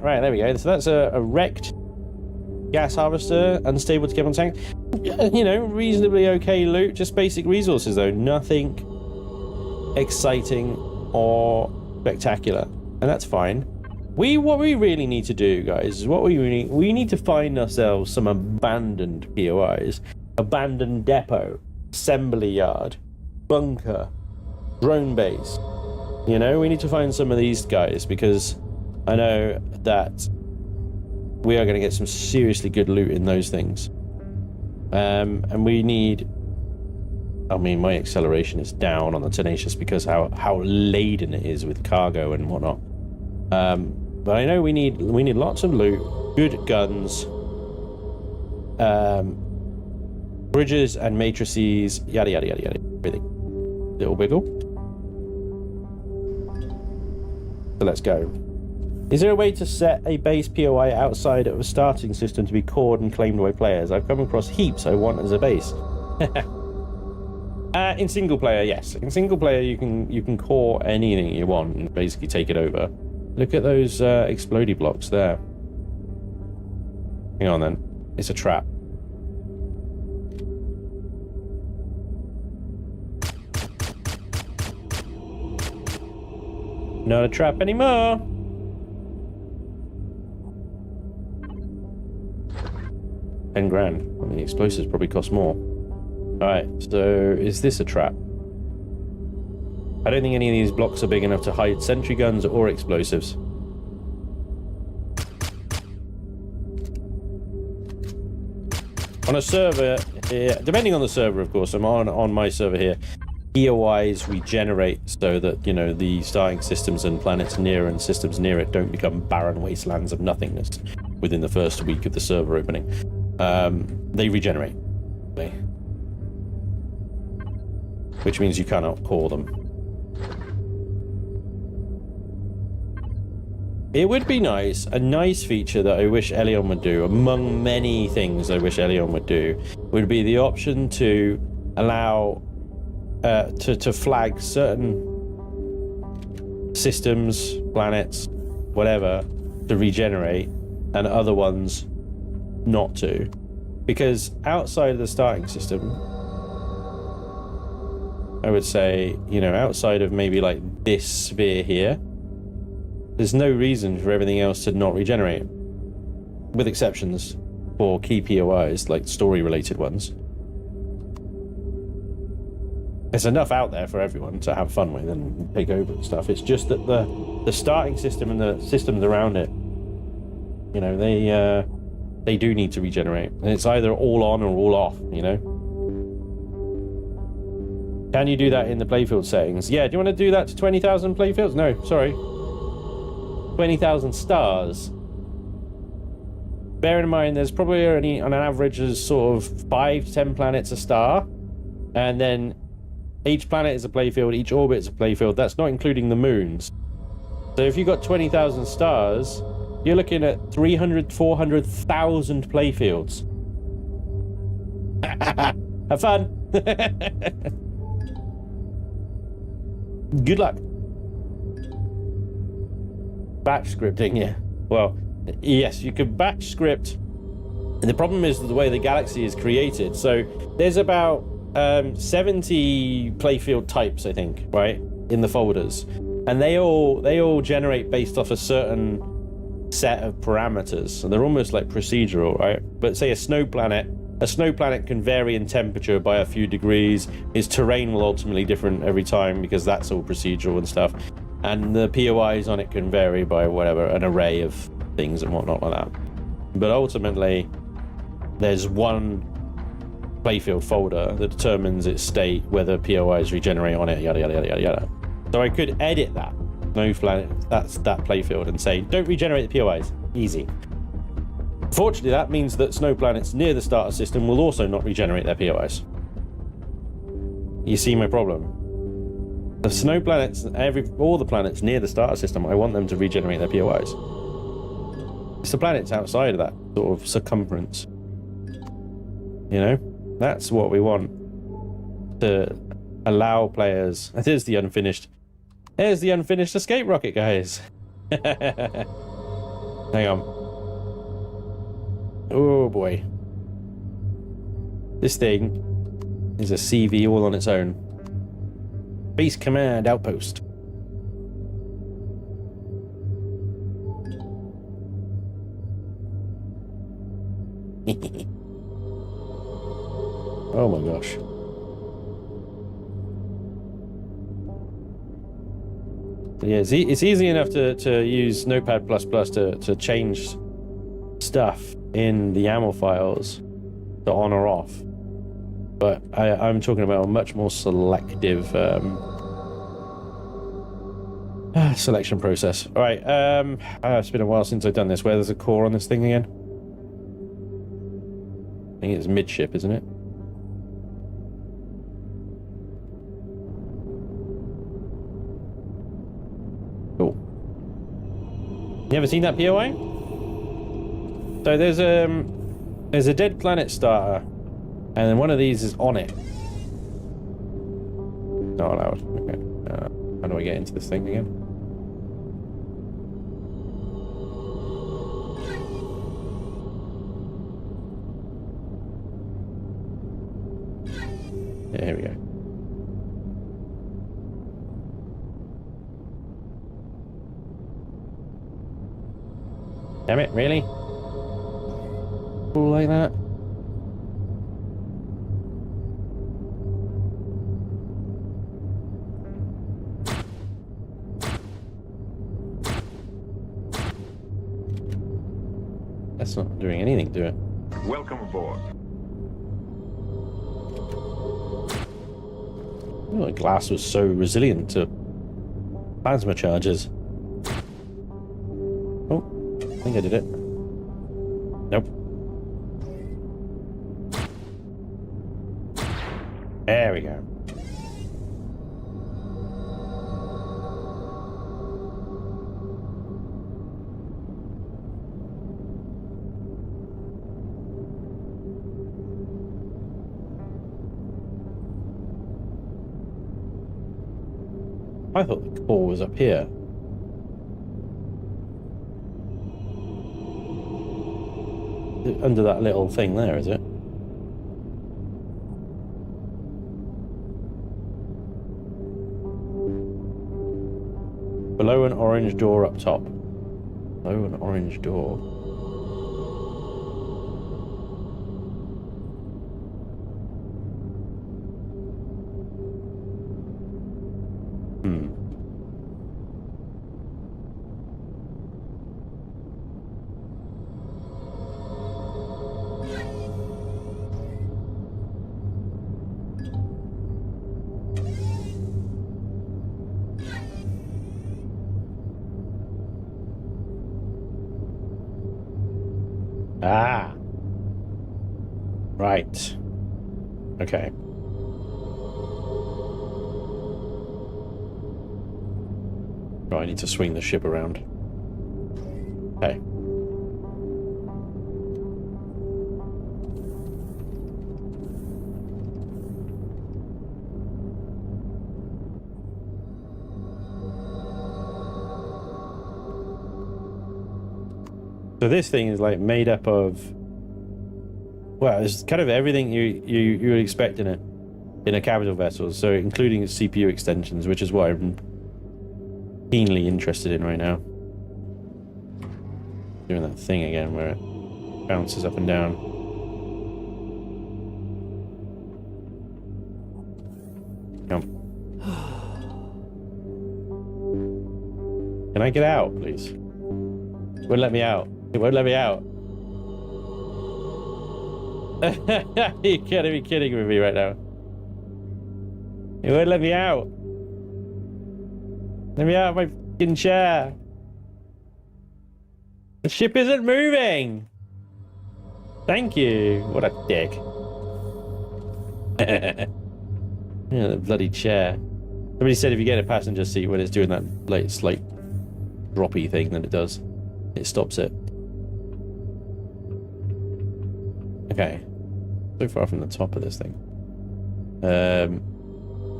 Right, there we go. So that's a wrecked gas harvester, unstable to keep on tank. You know, reasonably okay loot, just basic resources though. Nothing exciting or spectacular, and that's fine. What we really need to do, guys, is we need to find ourselves some abandoned POIs, abandoned depot, assembly yard, bunker, drone base. You know, we need to find some of these guys, because I know that we are going to get some seriously good loot in those things. And we need... I mean, my acceleration is down on the Tenacious because how laden it is with cargo and whatnot. But I know we need lots of loot, good guns, bridges and matrices, yada yada yada yada. Really, little wiggle. So let's go. Is there a way to set a base POI outside of a starting system to be cored and claimed by players? I've come across heaps I want as a base. In single player, yes. In single player, you can core anything you want and basically take it over. Look at those explodey blocks there. Hang on then. It's a trap. Not a trap anymore. $10 grand. I mean, the explosives probably cost more. Alright, so is this a trap? I don't think any of these blocks are big enough to hide sentry guns or explosives. On a server, depending on the server, of course, I'm on my server here, POIs regenerate so that, you know, the starting systems and planets near and systems near it don't become barren wastelands of nothingness within the first week of the server opening. They regenerate. Which means you cannot core them. It would be nice, a nice feature that I wish Elyon would do, among many things I wish Elyon would do, would be the option to allow to flag certain systems, planets, whatever, to regenerate, and other ones not to. Because outside of the starting system, I would say, you know, outside of maybe like this sphere here, there's no reason for everything else to not regenerate. With exceptions for key POIs, like story-related ones. there's enough out there for everyone to have fun with and take over and stuff. It's just that the starting system and the systems around it, you know, they do need to regenerate, and it's either all on or all off, you know. Can you do that in the playfield settings? Yeah, do you want to do that to 20,000 playfields? No, sorry. 20,000 stars. Bear in mind, there's probably only, on an average, is sort of 5 to 10 planets a star. And then each planet is a playfield, each orbit is a playfield. That's not including the moons. So if you've got 20,000 stars, you're looking at 300, 400,000 playfields. Have fun. Good luck. Batch scripting, yeah. Well, yes, you could batch script. And the problem is the way the galaxy is created. So there's about 70 playfield types, I think, right, in the folders. And they all generate based off a certain set of parameters. So they're almost like procedural, right? But say a snow planet can vary in temperature by a few degrees. Its terrain will ultimately different every time because that's all procedural and stuff. And the POIs on it can vary by whatever, an array of things and whatnot like that. But ultimately, there's one playfield folder that determines its state, whether POIs regenerate on it, yada, yada, yada, yada, yada. So I could edit that. No planet, that's that playfield, and say, don't regenerate the POIs. Easy. Fortunately, that means that snow planets near the starter system will also not regenerate their POIs. You see my problem? The snow planets, all the planets near the starter system, I want them to regenerate their POIs. It's the planets outside of that sort of circumference. You know? That's what we want. To allow players... There's the unfinished escape rocket, guys. Hang on. Oh boy. This thing is a CV all on its own. Base Command Outpost. Oh my gosh. Yeah, it's easy enough to use Notepad++ to change stuff in the YAML files to on or off. But I'm talking about a much more selective selection process. All right, it's been a while since I've done this. Where there's a core on this thing again? I think it's midship, isn't it? Cool. You ever seen that POI? So there's a dead planet starter, and then one of these is on it. Not allowed. Okay. How do I get into this thing again? Yeah, here we go. Damn it, really? All like that? That's not doing anything to it. Welcome aboard. Oh, the glass was so resilient to plasma charges. Oh, I think I did it. Nope. There we go. I thought the core was up here. Under that little thing there, is it? Below an orange door up top. Below an orange door. Ah. Right. Okay. Right, I need to swing the ship around. Okay. So this thing is like made up of, well, it's kind of everything you would expect in a capital vessel. So including its CPU extensions, which is what I'm keenly interested in right now. Doing that thing again where it bounces up and down. Come. Can I get out, please? It won't let me out. It won't let me out. You gotta be kidding with me right now. It won't let me out. Let me out of my fucking chair. The ship isn't moving. Thank you. What a dick. Yeah, the bloody chair. Somebody said if you get a passenger seat when it's doing that like slight droppy thing that it does, it stops it. Okay. So far from the top of this thing.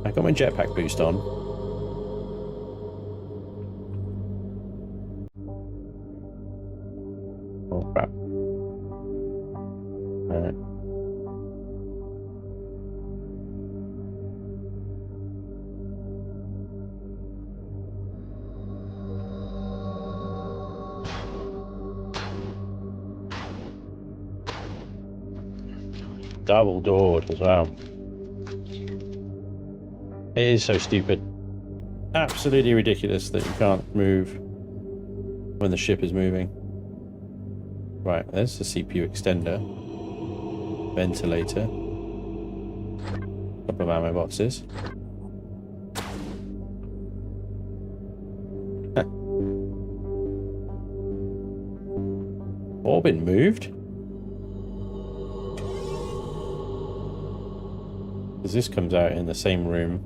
I got my jetpack boost on. Oh crap. Alright. Double doored as well. It is so stupid. Absolutely ridiculous that you can't move when the ship is moving. Right, there's the CPU extender. Ventilator. Couple of ammo boxes. All been moved? Because this comes out in the same room.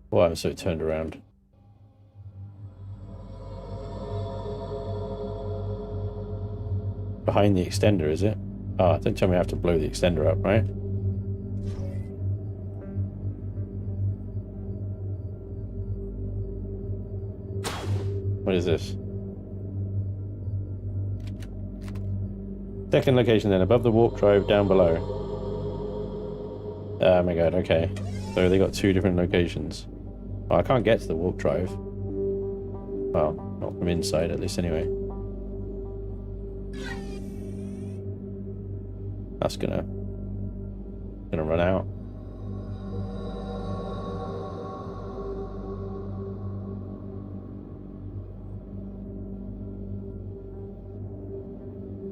Wow, so it turned around. Behind the extender, is it? Oh, don't tell me I have to blow the extender up, right? What is this? Second location then, above the warp drive, down below. Oh my god, okay. So they got two different locations. Oh, I can't get to the warp drive. Well, not from inside at least anyway. That's gonna run out.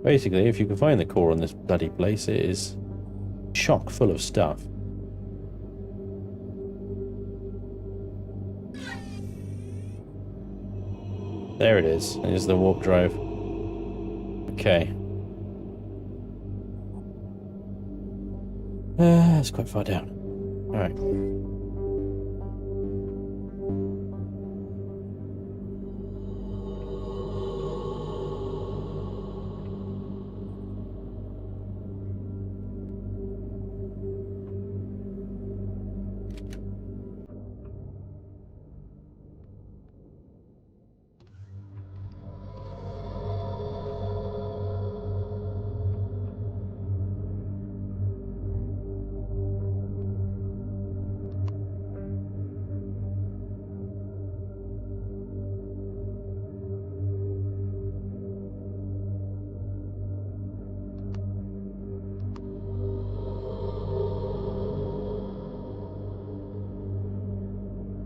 Basically, if you can find the core on this bloody place, it is chock full of stuff. There it is. There's the warp drive. Okay. It's quite far down. Alright.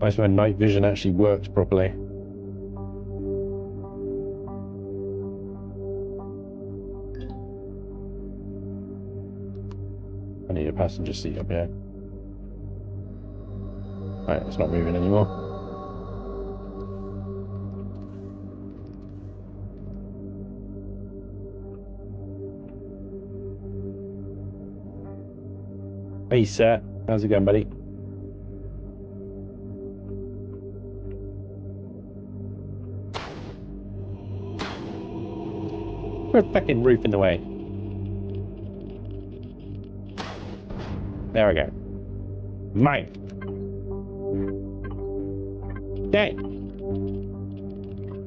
That's when night vision actually works properly. I need a passenger seat up here. Right, it's not moving anymore. Hey, sir. How's it going, buddy? Put a fucking roof in the way. There we go. Mine. Okay.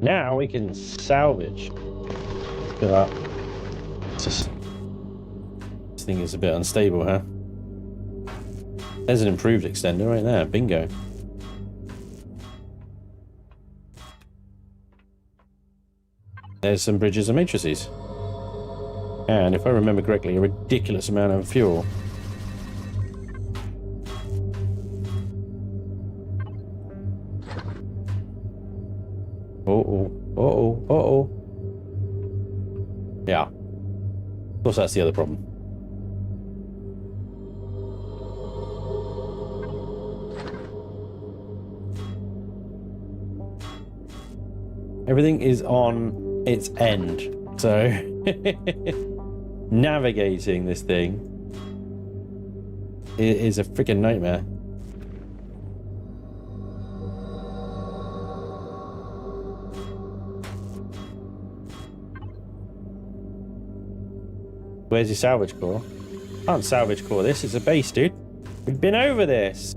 Now we can salvage. Look at that. This thing is a bit unstable, huh? There's an improved extender right there. Bingo. There's some bridges and matrices. And if I remember correctly, a ridiculous amount of fuel. Uh-oh. Uh-oh. Uh-oh. Yeah. Of course, that's the other problem. Everything is on its end, so navigating this thing is a freaking nightmare. Where's your salvage core? Can't salvage core this, it's a base, dude. We've been over this.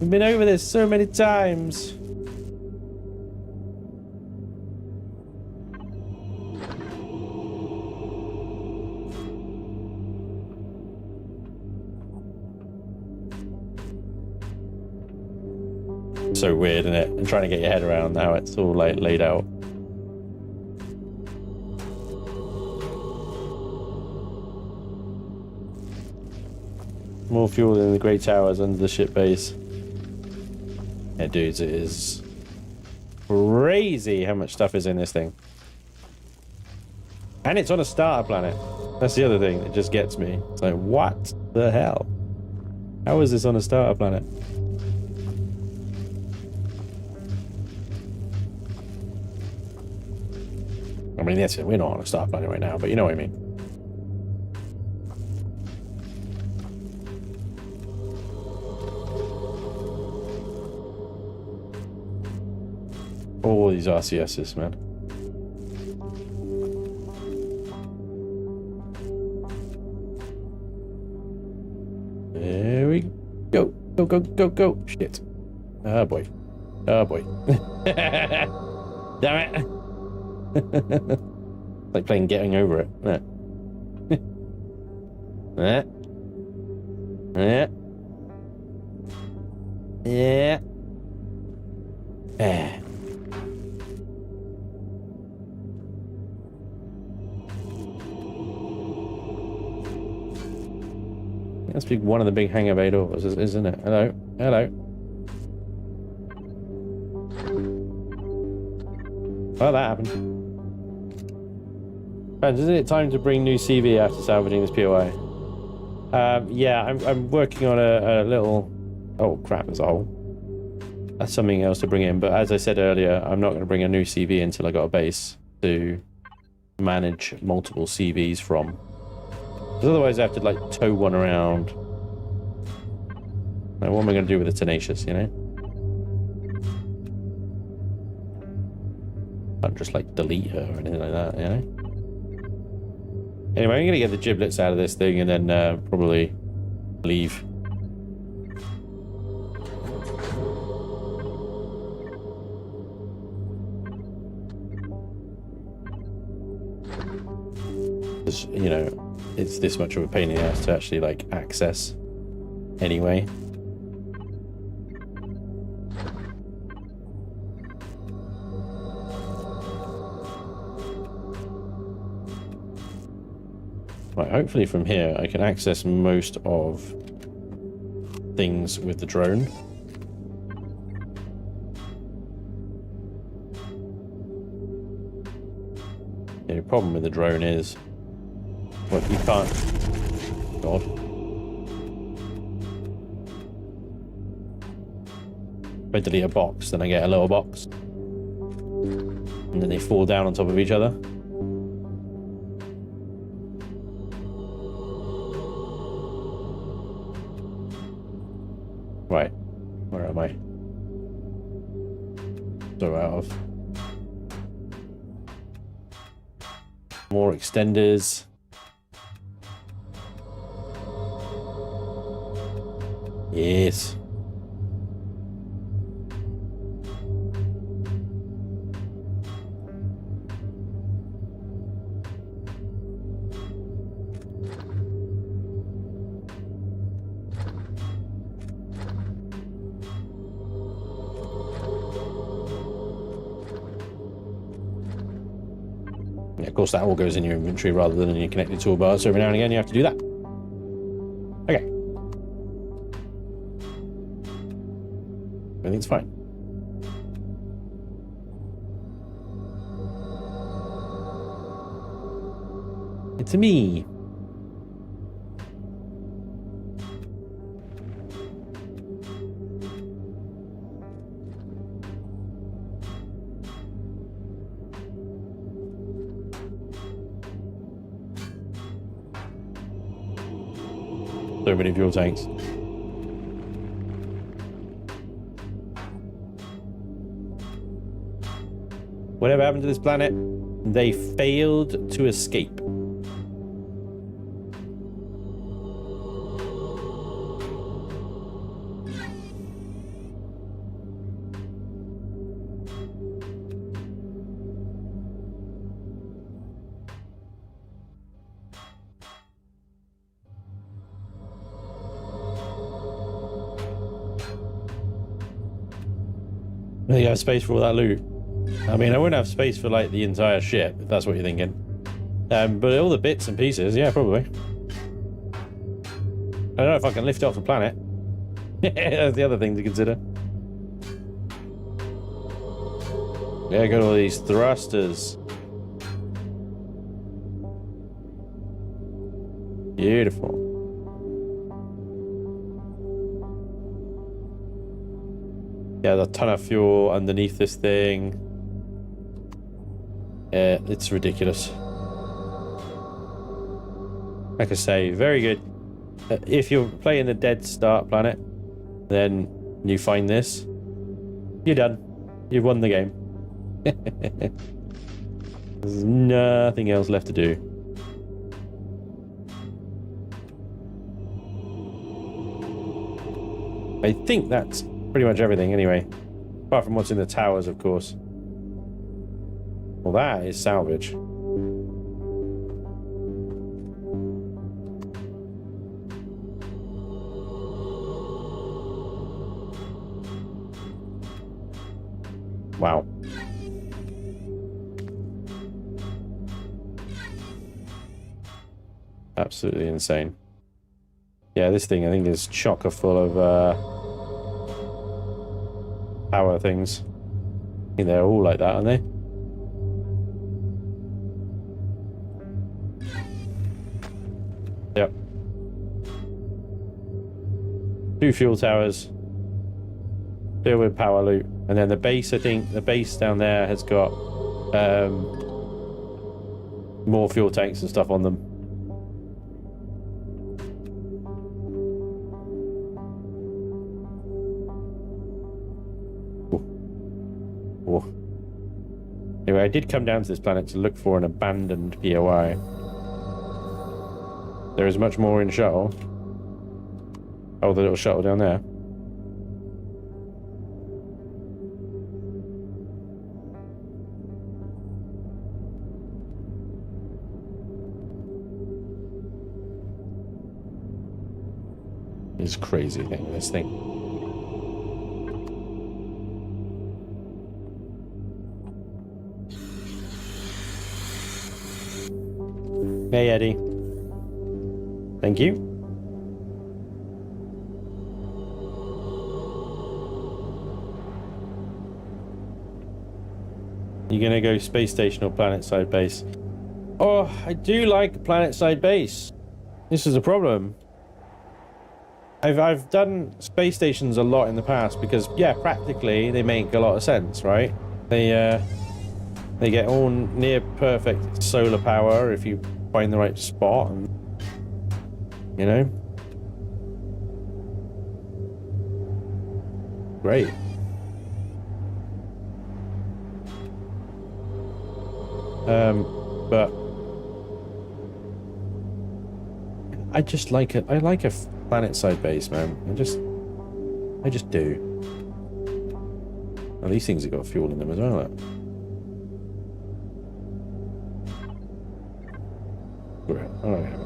We've been over this so many times. So weird, isn't it? And trying to get your head around how it's all like laid out. More fuel than the Great Towers under the ship base. Yeah, dudes, it is crazy how much stuff is in this thing. And it's on a starter planet. That's the other thing that just gets me. It's like, what the hell? How is this on a starter planet? I mean, yes, we're not on a starter planet right now, but you know what I mean. All these RCSs, man. There we go. Go, go, go, go. Shit. Oh, boy. Oh, boy. Damn it. Like playing Getting Over It. Yeah. Yeah. Yeah. Yeah. That's one of the big hangar bay doors, isn't it? Hello, hello. Well, that happened. Friends, isn't it time to bring new CV after salvaging this POI? Yeah, I'm working on a little... Oh, crap, as a whole. That's something else to bring in, but as I said earlier, I'm not going to bring a new CV until I got a base to manage multiple CVs from. Because otherwise I have to, like, tow one around. Now, what am I going to do with the Tenacious, you know? Can't just, like, delete her or anything like that, you know? Anyway, I'm going to get the giblets out of this thing and then probably leave. Because, you know, it's this much of a pain in the ass to actually, like, access anyway. Right, hopefully from here I can access most of things with the drone. The only problem with the drone is, well, you can't... God. If I delete a box, then I get a little box. And then they fall down on top of each other. More extenders. Yes. Yeah, of course, that all goes in your inventory rather than in your connected toolbar, so every now and again you have to do that. Okay. Everything's fine. It's me. So many fuel tanks. Whatever happened to this planet? They failed to escape. You have space for all that loot. I mean, I wouldn't have space for like the entire ship, if that's what you're thinking. But all the bits and pieces, yeah, probably. I don't know if I can lift off the planet. That's the other thing to consider. Yeah, got all these thrusters. Beautiful. Yeah, there's a ton of fuel underneath this thing. It's ridiculous. Like I say, very good. If you're playing the Dead Start planet, then you find this, you're done. You've won the game. There's nothing else left to do. I think that's pretty much everything anyway. Apart from what's in the towers, of course. Well, that is salvage. Wow. Absolutely insane. Yeah, this thing I think is chocker full of power things. I think they're all like that, aren't they? Yep. 2 fuel towers. Filled with power loot. And then the base, I think, the base down there has got more fuel tanks and stuff on them. Oh. Anyway, I did come down to this planet to look for an abandoned POI. There is much more in the shuttle. Oh, the little shuttle down there. It's crazy thing, this thing. Hey, Eddie. Thank you. You're gonna go space station or planet-side base? Oh, I do like planet-side base. This is a problem. I've done space stations a lot in the past because, yeah, practically they make a lot of sense, right? They get all near perfect solar power if you find the right spot, and you know, great. But I just like it. I like a planet-side base, man. I just do. Oh, these things have got fuel in them as well. Look.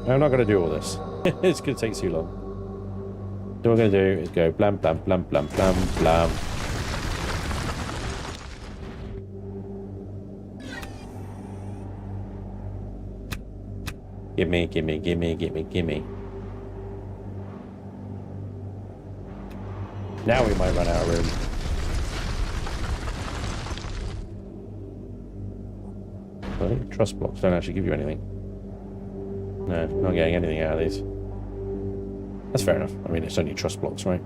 I'm not going to do all this. It's going to take too long. So what we're going to do is go blam, blam, blam, blam, blam, blam. Gimme, gimme, gimme, gimme, gimme. Now we might run out of room. I think truss blocks don't actually give you anything. No, not getting anything out of these. That's fair enough. I mean, it's only truss blocks, right?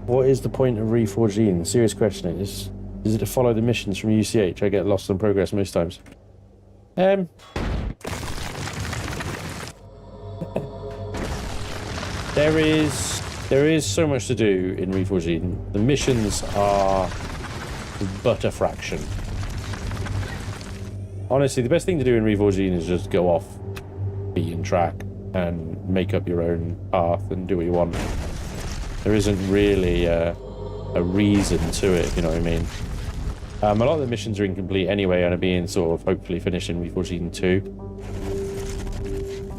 What is the point of Reforged Eden? Serious question. Is it to follow the missions from UCH? I get lost in progress most times. There is so much to do in Reforged Eden. The missions are but a fraction. Honestly, the best thing to do in Reforged Eden is just go off beaten track and make up your own path and do what you want. There isn't really a reason to it, if you know what I mean. A lot of the missions are incomplete anyway and are being sort of hopefully finished in Reforged Eden 2.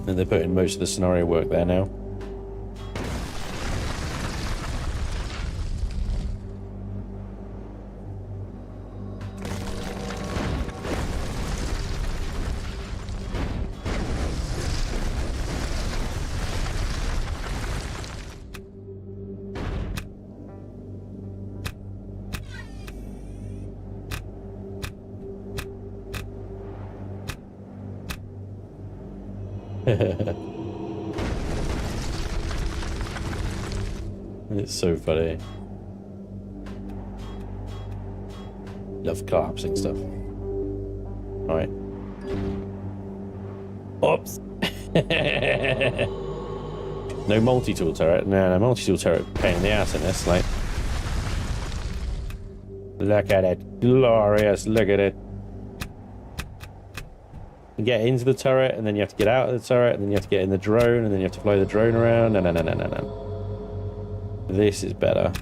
And they're putting most of the scenario work there now. It's so funny. Love collapsing stuff. Alright. Oops. No multi-tool turret. No, multi-tool turret pain in the ass in this, like. Look at it. Glorious. Look at it. You get into the turret, and then you have to get out of the turret, and then you have to get in the drone, and then you have to fly the drone around. No, no, no, no, no, no. This is better.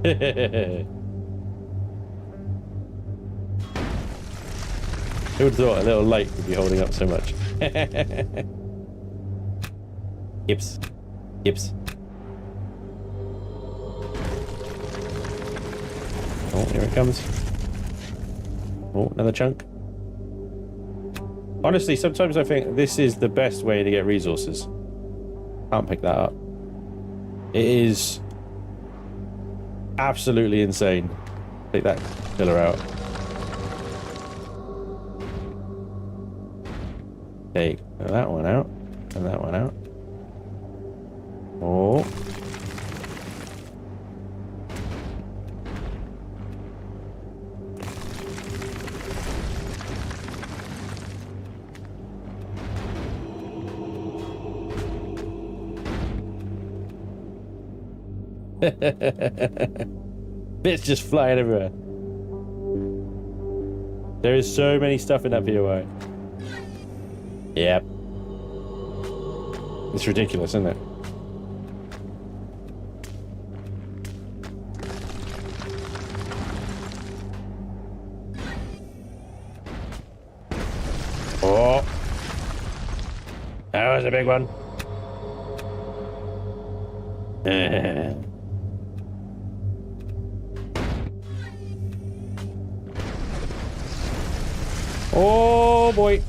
Who would have thought a little light would be holding up so much? Yips. Yips. Oh, here it comes. Oh, another chunk. Honestly, sometimes I think this is the best way to get resources. Can't pick that up. It is absolutely insane. Take that pillar out. Take that one out. And that one out. Oh. Bits just flying everywhere. There is so many stuff in that POI. Yep. It's ridiculous, isn't it? Oh. That was a big one. Oh boy.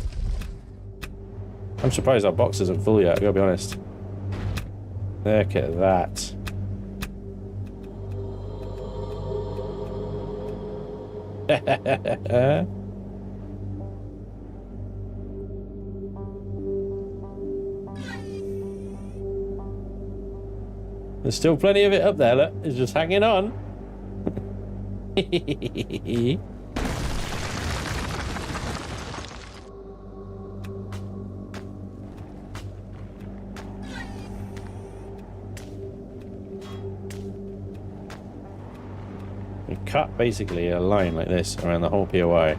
I'm surprised our box isn't full yet, I gotta be honest. Look at that. There's still plenty of it up there, look. It's just hanging on. We cut basically a line like this around the whole POI.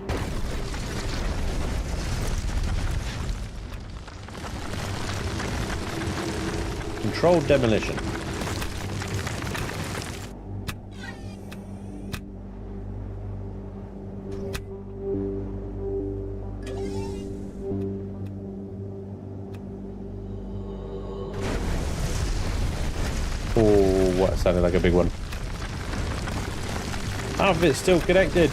Controlled demolition. Oh, what sounded like a big one. Half of it's still connected.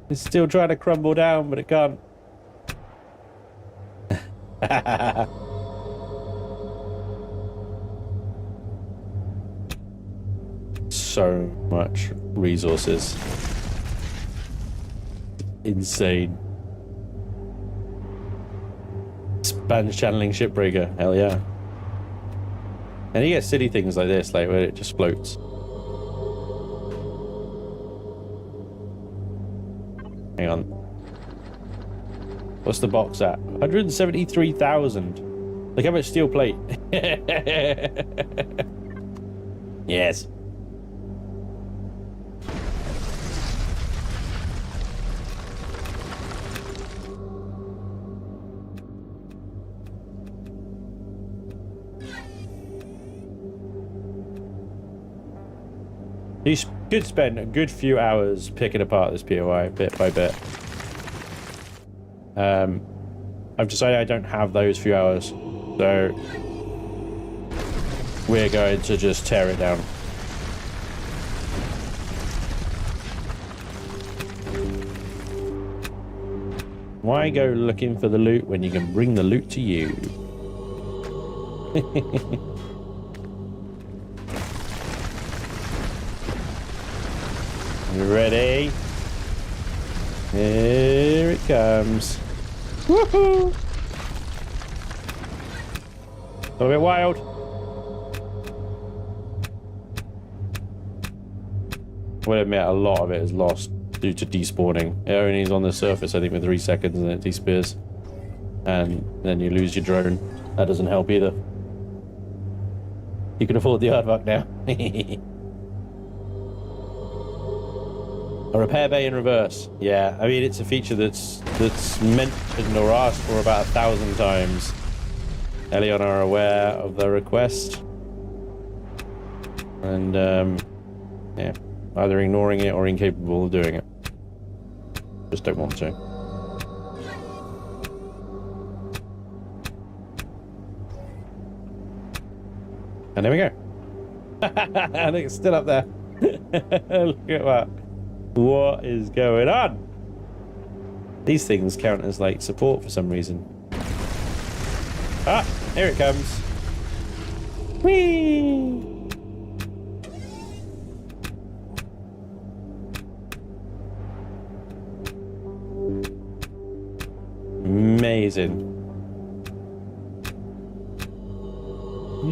It's still trying to crumble down, but it can't. So much resources. Insane. Spanj channeling shipbreaker. Hell yeah. And you get silly things like this, like where it just floats. Hang on. What's the box at? 173,000. Look how much steel plate. Yes. You could spend a good few hours picking apart this POI bit by bit. I've decided I don't have those few hours, so we're going to just tear it down. Why go looking for the loot when you can bring the loot to you? You ready? Here it comes. Woohoo! A bit wild. I will admit a lot of it is lost due to despawning. It only is on the surface, I think, for 3 seconds and then it despears. And then you lose your drone. That doesn't help either. You can afford the aardvark now. A repair bay in reverse. Yeah, I mean, it's a feature that's mentioned or asked for about 1,000 times. Elion are aware of the request. And, yeah, either ignoring it or incapable of doing it. Just don't want to. And there we go. I think it's still up there. Look at that. What is going on? These things count as like support for some reason. Ah, here it comes. Whee! Amazing.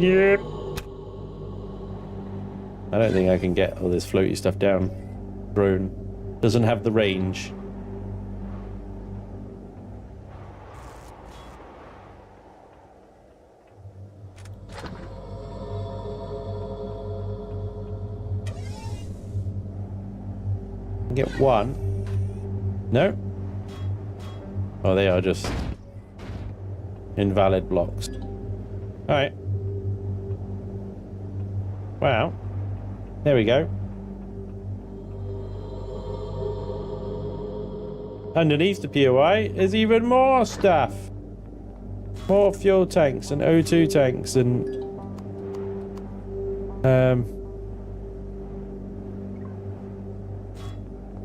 Yep. I don't think I can get all this floaty stuff down. Drone doesn't have the range. Get one. No. Oh, they are just invalid blocks. All right. Wow. There we go. Underneath the POI is even more stuff. More fuel tanks and O2 tanks and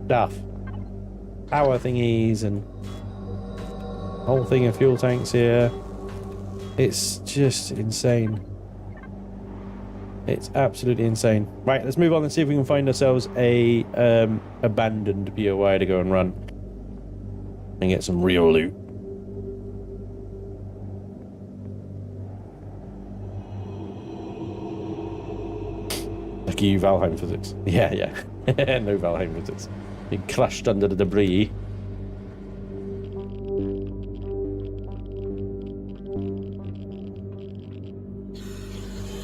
stuff. Power thingies and whole thing of fuel tanks here. It's just insane. It's absolutely insane. Right, let's move on and see if we can find ourselves a abandoned POI to go and run. And get some real loot. Lucky you, Valheim physics. Yeah, yeah. No Valheim physics. Being crushed under the debris.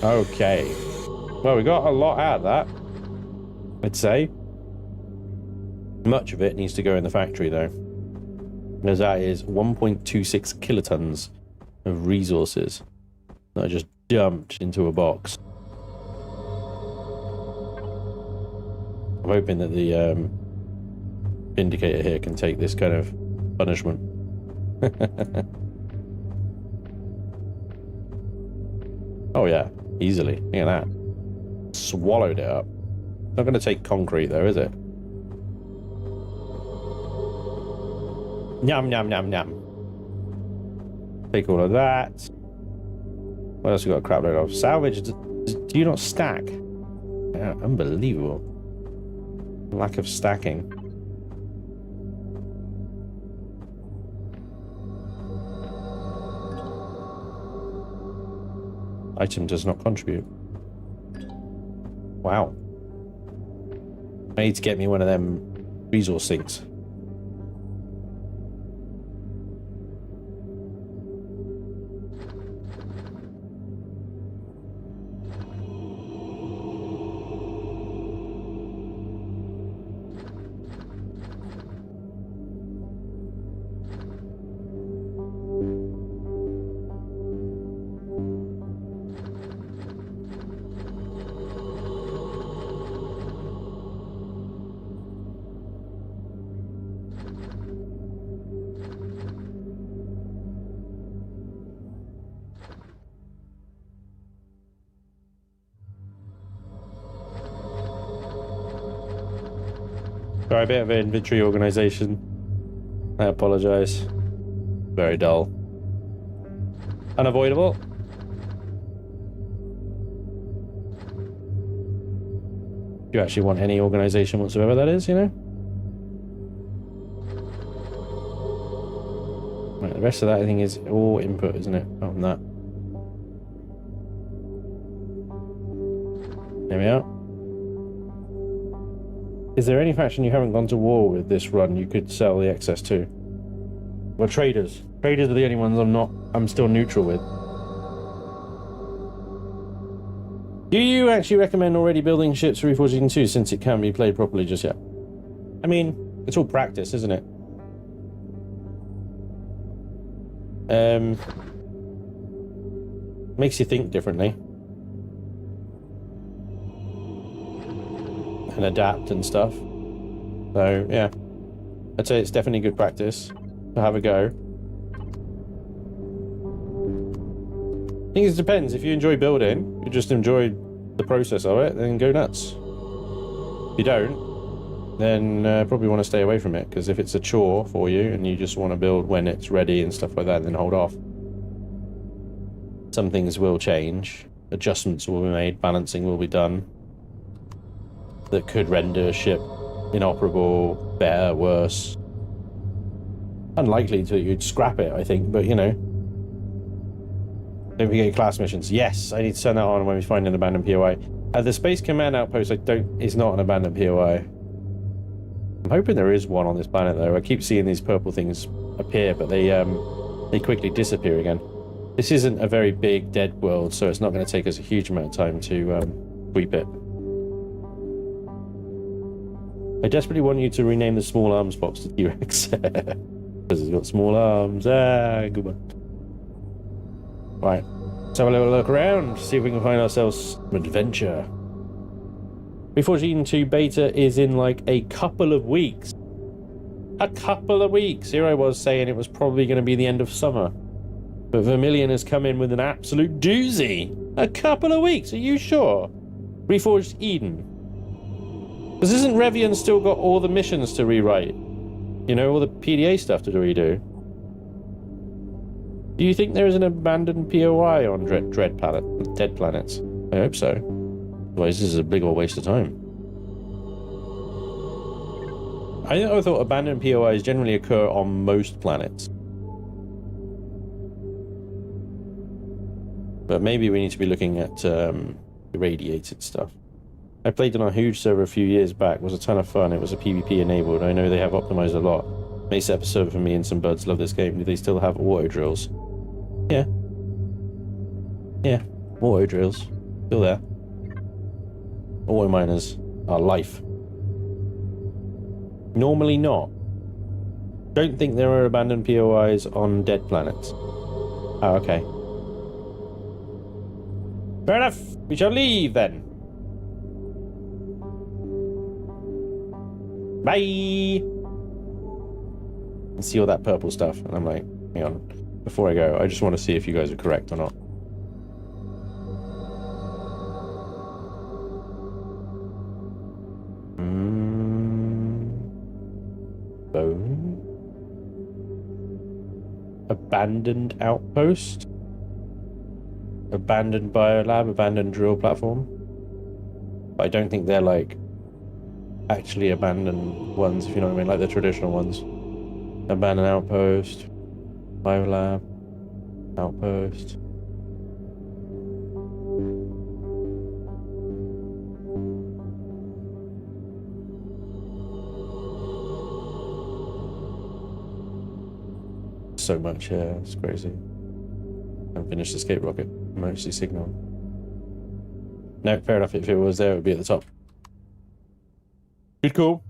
Okay. Well, we got a lot out of that, I'd say. Much of it needs to go in the factory, though. Because that is 1.26 kilotons of resources that are just dumped into a box. I'm hoping that the indicator here can take this kind of punishment. Oh yeah, easily. Look at that. Swallowed it up. Not going to take concrete though, is it? Yum, yum, yum, yum. Take all of that. What else we got a crap load of? Salvage. Do you not stack? Yeah, unbelievable. Lack of stacking. Item does not contribute. Wow. I need to get me one of them resource sinks. Sorry, a bit of inventory organization. I apologize. Very dull. Unavoidable. Do you actually want any organization whatsoever, that is, you know? Right, the rest of that I think is all input, isn't it? On that. There we are. Is there any faction you haven't gone to war with this run you could sell the excess to? Well, traders. Traders are the only ones I'm still neutral with. Do you actually recommend already building ships for Reforged Eden 2 since it can't be played properly just yet? I mean, it's all practice, isn't it? Makes you think differently. And adapt and stuff. So, yeah. I'd say it's definitely good practice to have a go. I think it depends. If you enjoy building, you just enjoy the process of it, then go nuts. If you don't, then probably want to stay away from it, because if it's a chore for you and you just want to build when it's ready and stuff like that, then hold off. Some things will change. Adjustments will be made. Balancing will be done. That could render a ship inoperable, better, worse. Unlikely you'd scrap it, I think, but you know. Don't forget class missions. Yes, I need to turn that on when we find an abandoned POI. The Space Command Outpost is not an abandoned POI. I'm hoping there is one on this planet though. I keep seeing these purple things appear, but they quickly disappear again. This isn't a very big dead world, so it's not going to take us a huge amount of time to sweep it. I desperately want you to rename the small arms box to T-Rex. Because it's got small arms. Ah, good one. Right. Let's have a little look around. See if we can find ourselves some adventure. Reforged Eden 2 beta is in like a couple of weeks. A couple of weeks. Here I was saying it was probably going to be the end of summer. But Vermilion has come in with an absolute doozy. A couple of weeks. Are you sure? Reforged Eden. Because isn't Revian still got all the missions to rewrite? You know, all the PDA stuff to redo. Do you think there is an abandoned POI on Dead Planets? I hope so. Otherwise, this is a big old waste of time. I thought abandoned POIs generally occur on most planets. But maybe we need to be looking at irradiated stuff. I played on a huge server a few years back. It was a ton of fun. It was a PvP enabled. I know they have optimized a lot. May set up a server for me and some buds. Love this game. Do they still have auto drills? Yeah. Yeah. Auto drills. Still there. auto miners are life. Normally not. Don't think there are abandoned POIs on dead planets. Oh, okay. Fair enough. We shall leave then. Bye. And see all that purple stuff. And I'm like, hang on. Before I go, I just want to see if you guys are correct or not. Bone. Abandoned outpost. Abandoned biolab, abandoned drill platform. But I don't think they're like actually abandoned ones, if you know what I mean, like the traditional ones. Abandoned outpost, biolab, outpost. So much, yeah, it's crazy. Unfinished escape rocket, emergency signal. No, fair enough. If it was there, it would be at the top. Good call.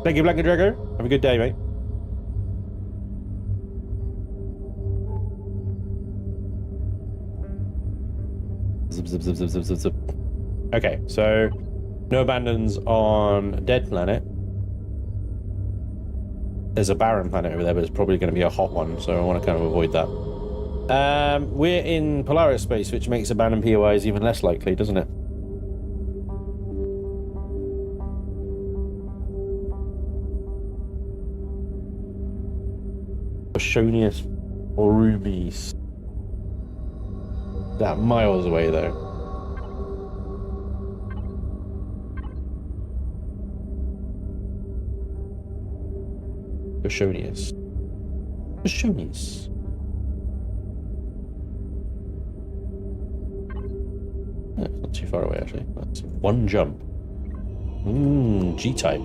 Thank you, Black and Drago. Have a good day, mate. Zip, zip, zip, zip, zip, zip, zip. Okay, so no abandons on dead planet. There's a barren planet over there, but it's probably going to be a hot one, so I want to kind of avoid that. We're in Polaris space, which makes abandoned POIs even less likely, doesn't it? Oceanius or rubies. That miles away though. Oceanius. Oceanius. Yeah, it's not too far away actually. That's one jump. G-type.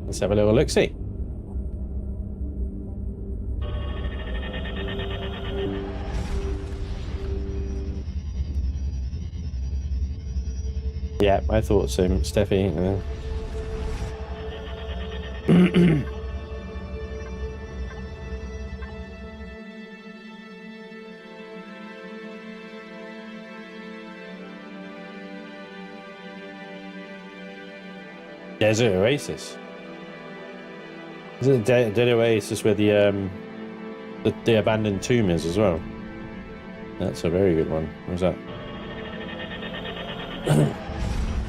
Let's have a little look-see. Yeah, I thought so, Steffi. Desert Oasis. Is it Dead Oasis where the abandoned tomb is as well? That's a very good one. What was that?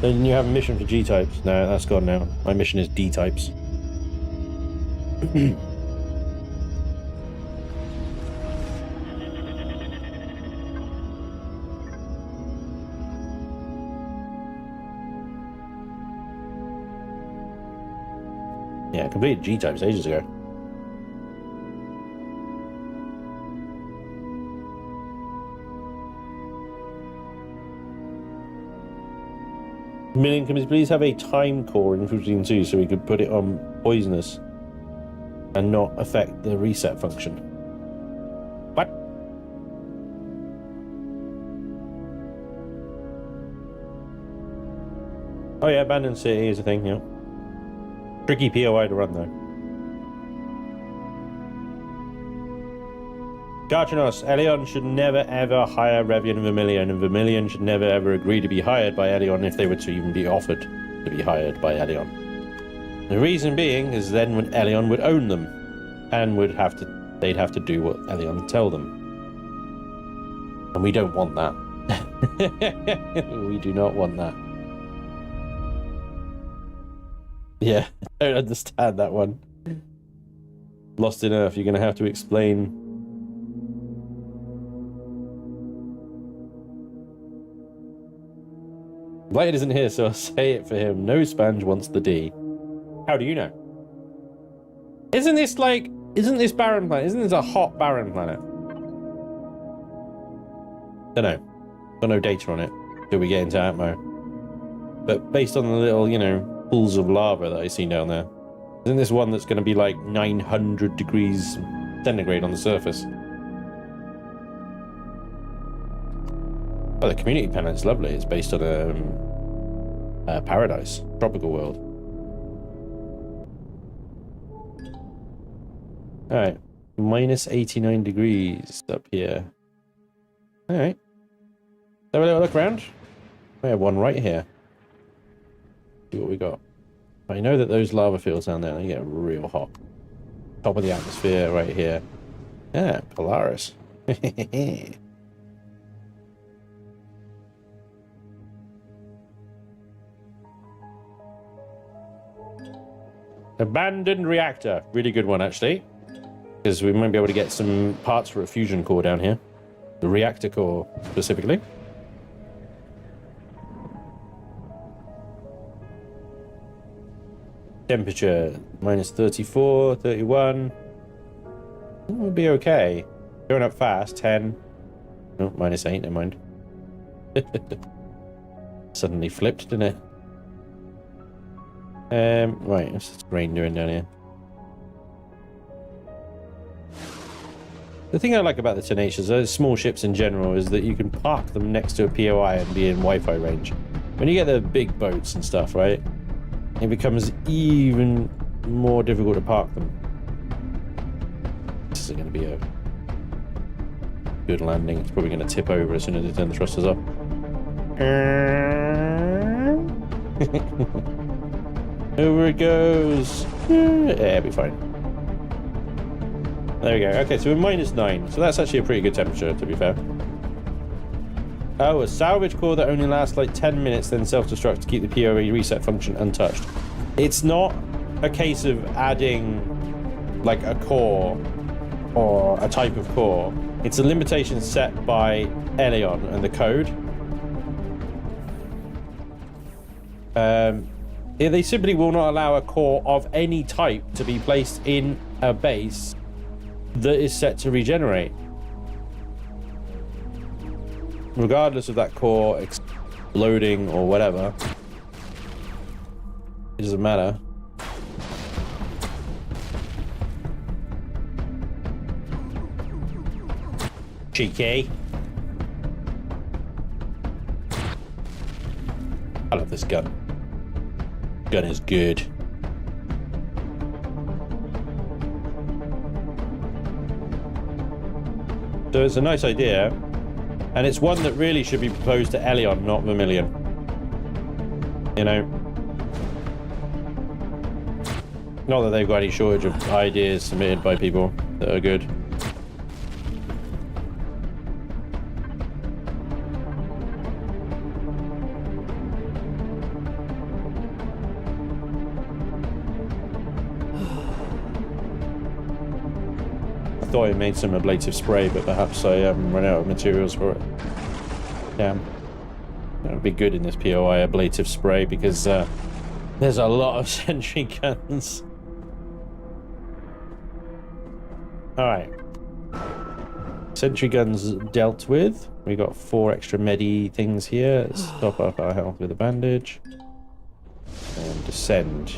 Then you have a mission for G-types. No, that's gone now. My mission is D-types. Yeah, I completed G-types ages ago. Million, can we please have a time core in 15.2 so we could put it on poisonous and not affect the reset function? What? Oh yeah, abandoned city is a thing, yeah. Tricky POI to run though. Garchinos, Elion should never ever hire Revian and Vermilion, and Vermilion should never ever agree to be hired by Elion if they were to even be offered to be hired by Elion. The reason being is then when Elion would own them, and they'd have to do what Elion tell them. And we don't want that. We do not want that. Yeah, I don't understand that one. Lost in Earth, you're going to have to explain. Blighted isn't here, so I'll say it for him. No Spanj wants the D. How do you know? Isn't this barren planet? Isn't this a hot barren planet? Don't know. Got no data on it till we get into Atmo. But based on the little, pools of lava that I see down there, isn't this one that's going to be like 900 degrees centigrade on the surface? Oh, the community planet's lovely. It's based on paradise, tropical world. All right, minus 89 degrees up here. All right, have a little look around. We have one right here. See what we got. I know that those lava fields down there, they get real hot. Top of the atmosphere right here. Yeah, Polaris. Abandoned reactor. Really good one, actually. Because we might be able to get some parts for a fusion core down here. The reactor core, specifically. Temperature, minus 34, 31. We'll be okay. Going up fast, 10. Oh, minus 8, never mind. Suddenly flipped, didn't it? Right, what's this rain doing down here? The thing I like about the Tenacious, those small ships in general, is that you can park them next to a POI and be in Wi-Fi range. When you get the big boats and stuff, right? It becomes even more difficult to park them. This isn't going to be a good landing. It's probably going to tip over as soon as they turn the thrusters off. Over it goes. Yeah, it'll be fine. There we go. Okay, so we're minus 9. So that's actually a pretty good temperature, to be fair. Oh, a salvage core that only lasts like 10 minutes, then self-destructs to keep the PoE reset function untouched. It's not a case of adding like a core or a type of core. It's a limitation set by Elion and the code. They simply will not allow a core of any type to be placed in a base that is set to regenerate. Regardless of that core exploding or whatever. It doesn't matter. Cheeky. I love this gun. Gun is good. So it's a nice idea, and it's one that really should be proposed to Elion, not Vermilion. You know? Not that they've got any shortage of ideas submitted by people that are good. I thought I made some ablative spray, but perhaps I run out of materials for it. Damn. That would be good in this POI, ablative spray, because there's a lot of sentry guns. Alright. Sentry guns dealt with. We got 4 extra medi things here. Let's top up our health with a bandage. And descend.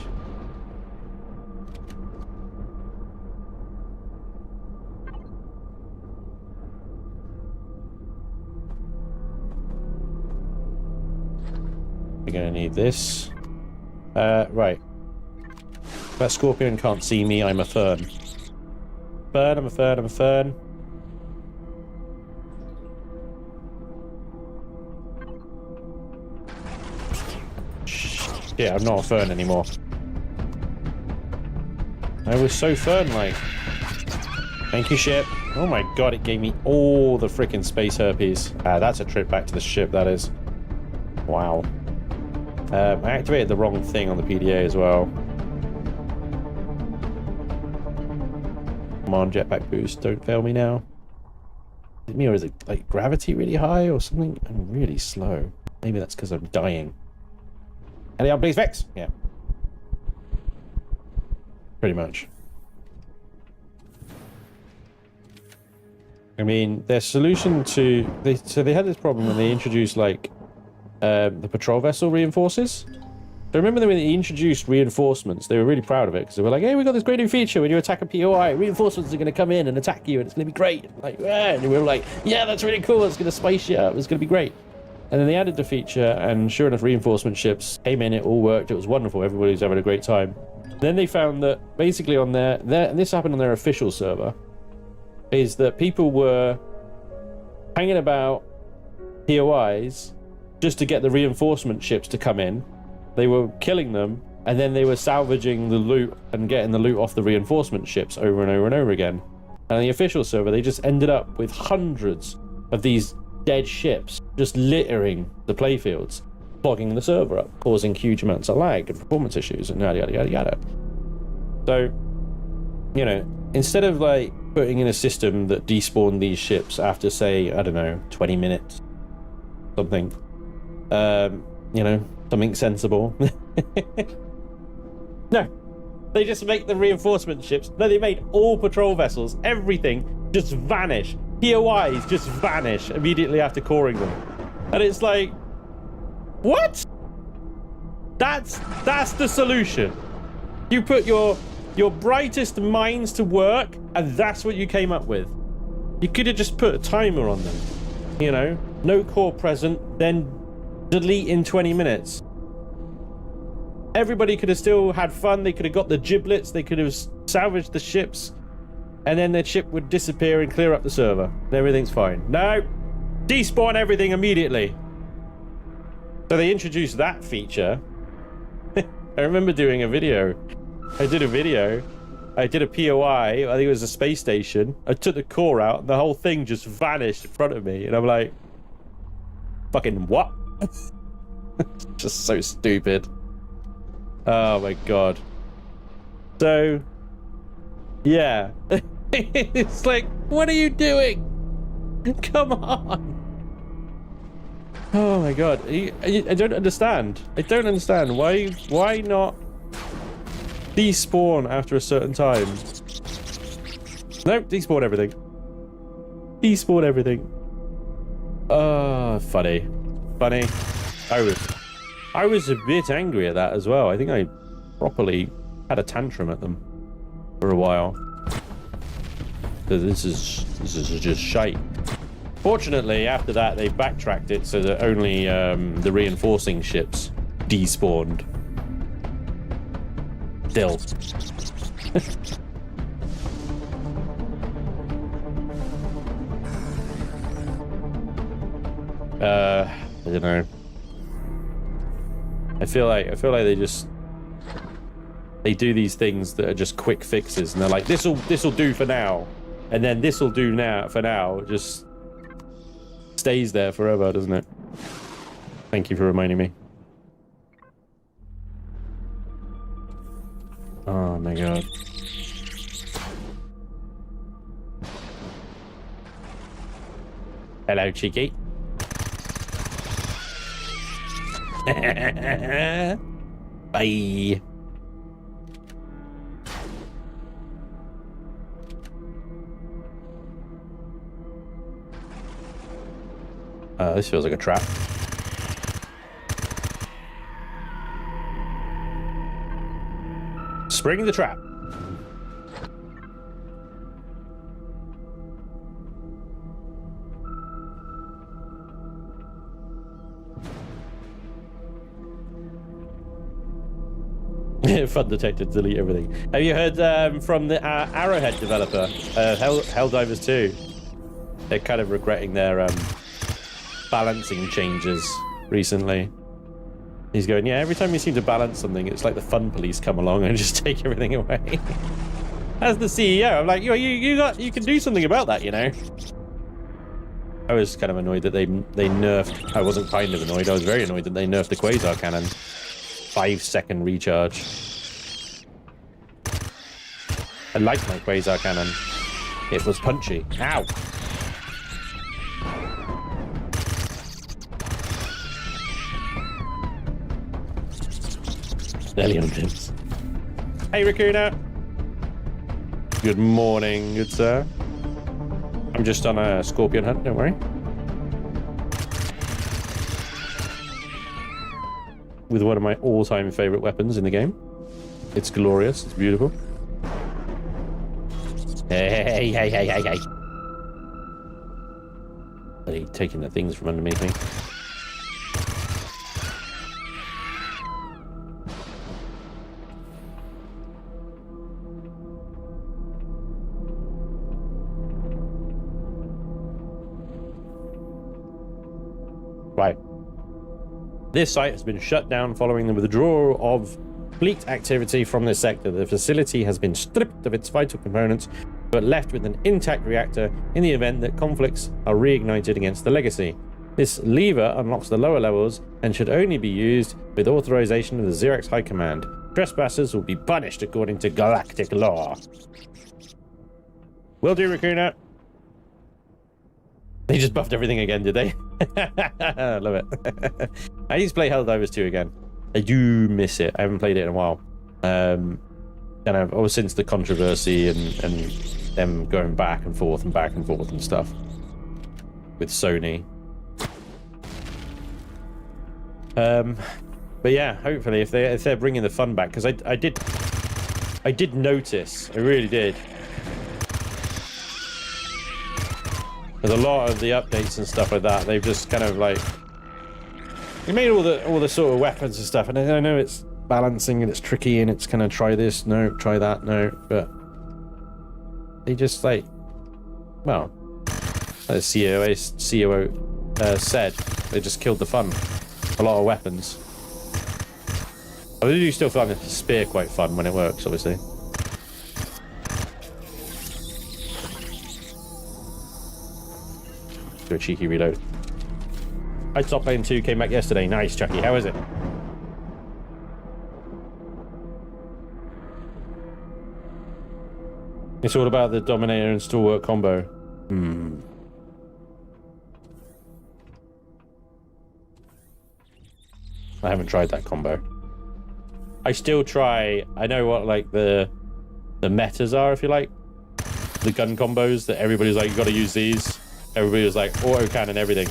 We're gonna need this. Right. That scorpion can't see me, I'm a fern. I'm a fern. Yeah, I'm not a fern anymore. I was so fern-like. Thank you, ship. Oh my god, it gave me all the frickin' space herpes. That's a trip back to the ship, that is. Wow. I activated the wrong thing on the PDA as well. Come on, jetpack boost, don't fail me now. Is it me, or is it like gravity really high or something? I'm really slow. Maybe that's because I'm dying. Elion, please fix! Yeah. Pretty much. I mean, their solution to... So they had this problem when they introduced, like, the patrol vessel reinforces. So remember when they introduced reinforcements, they were really proud of it, because they were like, hey, we got this great new feature. When you attack a POI, reinforcements are going to come in and attack you, and it's going to be great. Like, yeah. And we were like, yeah, that's really cool. It's going to spice you up. It's going to be great. And then they added the feature, and sure enough, reinforcement ships came in, it all worked, it was wonderful, everybody was having a great time. Then they found that basically on their and this happened on their official server, is that people were hanging about POIs just to get the reinforcement ships to come in. They were killing them, and then they were salvaging the loot and getting the loot off the reinforcement ships over and over and over again. And on the official server, they just ended up with hundreds of these dead ships just littering the playfields, clogging the server up, causing huge amounts of lag and performance issues and yada yada yada yada. So, you know, instead of like putting in a system that despawned these ships after, say, I don't know, 20 minutes, something, you know, something sensible. No, they just make the reinforcement ships. No, they made all patrol vessels, everything just vanish. POIs just vanish immediately after coring them. And it's like, what? That's the solution. You put your brightest minds to work, and that's what you came up with. You could have just put a timer on them. You know, no core present, then delete in 20 minutes. Everybody could have still had fun. They could have got the giblets. They could have salvaged the ships. And then their ship would disappear and clear up the server. And everything's fine. No! Despawn everything immediately. So they introduced that feature. I remember doing a video. I did a POI. I think it was a space station. I took the core out, and the whole thing just vanished in front of me. And I'm like, fucking what? Just so stupid. Oh my god. So, yeah. It's like, what are you doing? Come on. Oh my god. I don't understand. I don't understand. Why not despawn after a certain time? No, despawn everything. Despawn everything. Oh, funny. Funny. I was a bit angry at that as well. I think I properly had a tantrum at them for a while. This is just shite. Fortunately, after that, they backtracked it so that only the reinforcing ships despawned. Still. I don't know. I feel like they do these things that are just quick fixes, and they're like, this'll do for now, and then this'll do now for now. It just stays there forever, doesn't it? Thank you for reminding me. Oh my god. Hello, cheeky. Bye. This feels like a trap. Spring the trap. Fun detector to delete everything. Have you heard from the Arrowhead developer, Helldivers 2? They're kind of regretting their balancing changes recently. He's going, yeah, every time you seem to balance something, it's like the fun police come along and just take everything away. As the CEO, I'm like, you can do something about that, you know. I was kind of annoyed that they nerfed. I wasn't kind of annoyed. I was very annoyed that they nerfed the quasar cannon. 5-second recharge. I liked my quasar cannon. It was punchy. Ow! Alien pins. Hey, Raccoona. Good morning, good sir. I'm just on a scorpion hunt, don't worry. With one of my all-time favorite weapons in the game. It's glorious, it's beautiful. Hey. Are they taking the things from underneath me? Right. This site has been shut down following the withdrawal of fleet activity from this sector. The facility has been stripped of its vital components, but left with an intact reactor in the event that conflicts are reignited against the Legacy. This lever unlocks the lower levels and should only be used with authorization of the Xerox High Command. Trespassers will be punished according to Galactic law. Will do, Raccoona. They just buffed everything again, did they? I love it. I need to play Helldivers 2 again. I do miss it. I haven't played it in a while. And ever since the controversy and them going back and forth and stuff with Sony. But yeah, hopefully if they're bringing the fun back, because I did notice, I really did. There's a lot of the updates and stuff like that. They've just kind of like they made all the sort of weapons and stuff, and I know it's balancing and it's tricky and it's kind of try this, no, try that, no, but they just like, well, as COO said, they just killed the fun. A lot of weapons. I do still find the spear quite fun when it works, obviously. Do a cheeky reload. I stopped playing 2, came back yesterday. Nice, Chucky. How is it? It's all about the Dominator and Stalwart combo. I haven't tried that combo. I still try. I know what like the metas are, if you like. The gun combos that everybody's like, you got to use these. Everybody was like auto cannon everything.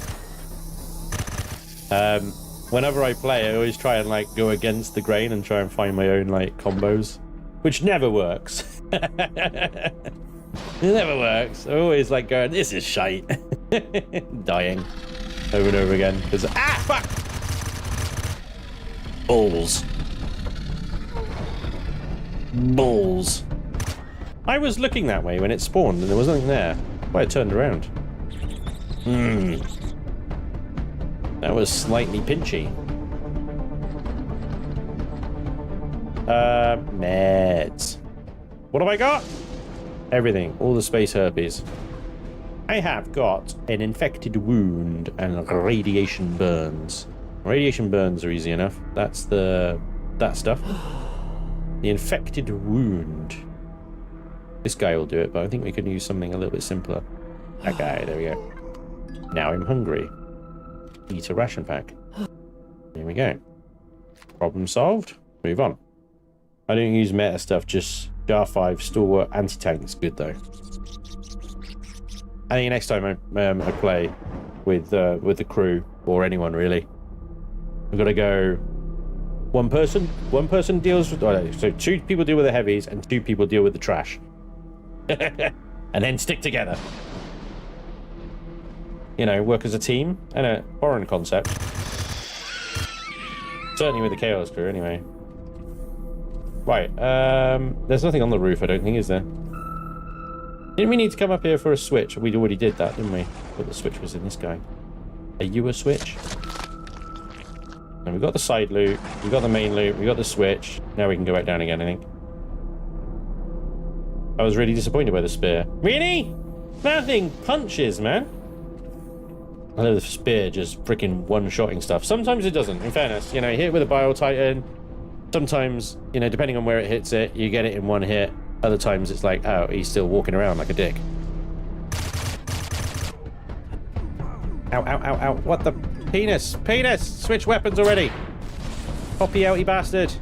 Whenever I play, I always try and like go against the grain and try and find my own like combos, which never works. It never works. I'm always like going, this is shite. Dying over and over again because fuck. Balls. I was looking that way when it spawned and there was nothing there. Why I turned around. That was slightly pinchy. Meds. What have I got? Everything. All the space herpes. I have got an infected wound and radiation burns. Radiation burns are easy enough. That's that stuff. The infected wound. This guy will do it, but I think we can use something a little bit simpler. That guy, there we go. Now I'm hungry. Eat a ration pack. There we go. Problem solved. Move on. I don't use meta stuff, just Jar 5 Stalwart anti-tank is good though. I think next time I play with the crew or anyone really, we've got to go. One person deals with. Oh no, so 2 people deal with the heavies and 2 people deal with the trash, and then stick together. You know, work as a team. And a foreign concept. Certainly with the Chaos crew, anyway. Right, there's nothing on the roof, I don't think, is there? Didn't we need to come up here for a switch? We already did that, didn't we? But the switch was in this guy. Are you a switch? And we've got the side loot, we've got the main loot, we've got the switch. Now we can go back down again, I think. I was really disappointed by the spear. Really? That thing punches, man. I know the spear just freaking one-shotting stuff. Sometimes it doesn't, in fairness. You know, you hit it with a Bio-Titan. Sometimes, you know, depending on where it hits it, you get it in one hit. Other times it's like, oh, he's still walking around like a dick. Ow, ow, ow, ow. What the? Penis! Penis! Switch weapons already! Poppy out, you bastard!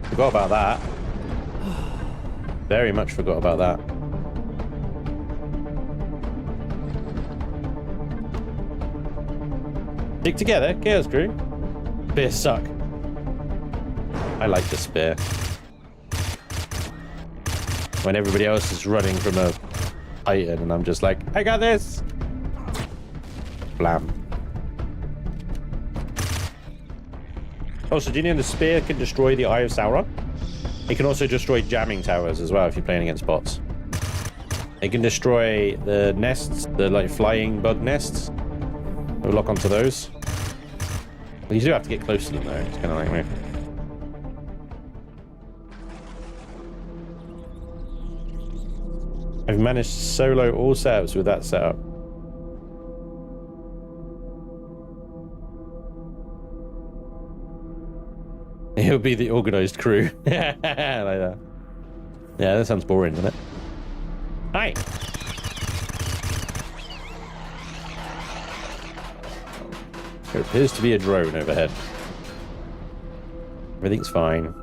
Forgot about that. Very much forgot about that. Stick together, Chaos Crew. Spears suck. I like the spear. When everybody else is running from a Titan and I'm just like, I got this! Blam. Also, do you know the spear can destroy the Eye of Sauron? It can also destroy jamming towers as well if you're playing against bots. They can destroy the nests, the like flying bug nests. We'll lock onto those. You do have to get close to them though. It's kind of like me. I've managed to solo all setups with that setup. It'll be the organized crew. Like that. Yeah, that sounds boring, doesn't it? Hi. There appears to be a drone overhead. Everything's fine.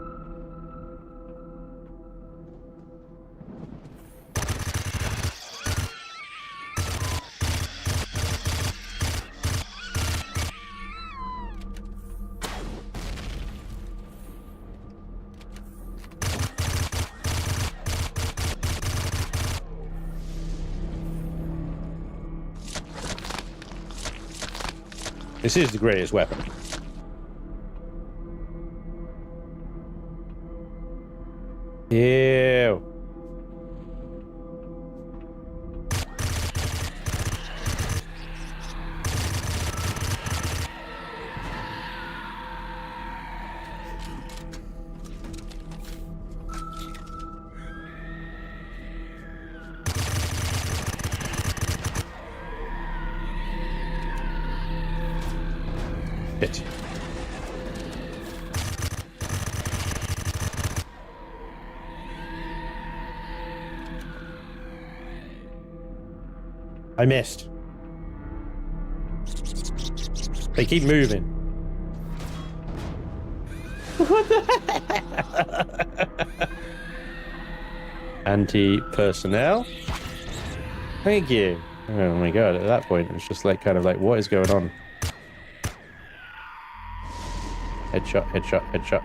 This is the greatest weapon. Ew. Shit. I missed. They keep moving. What the heck? Anti-personnel. Thank you. Oh my god, at that point it's just like kind of like, what is going on? Headshot, headshot, headshot.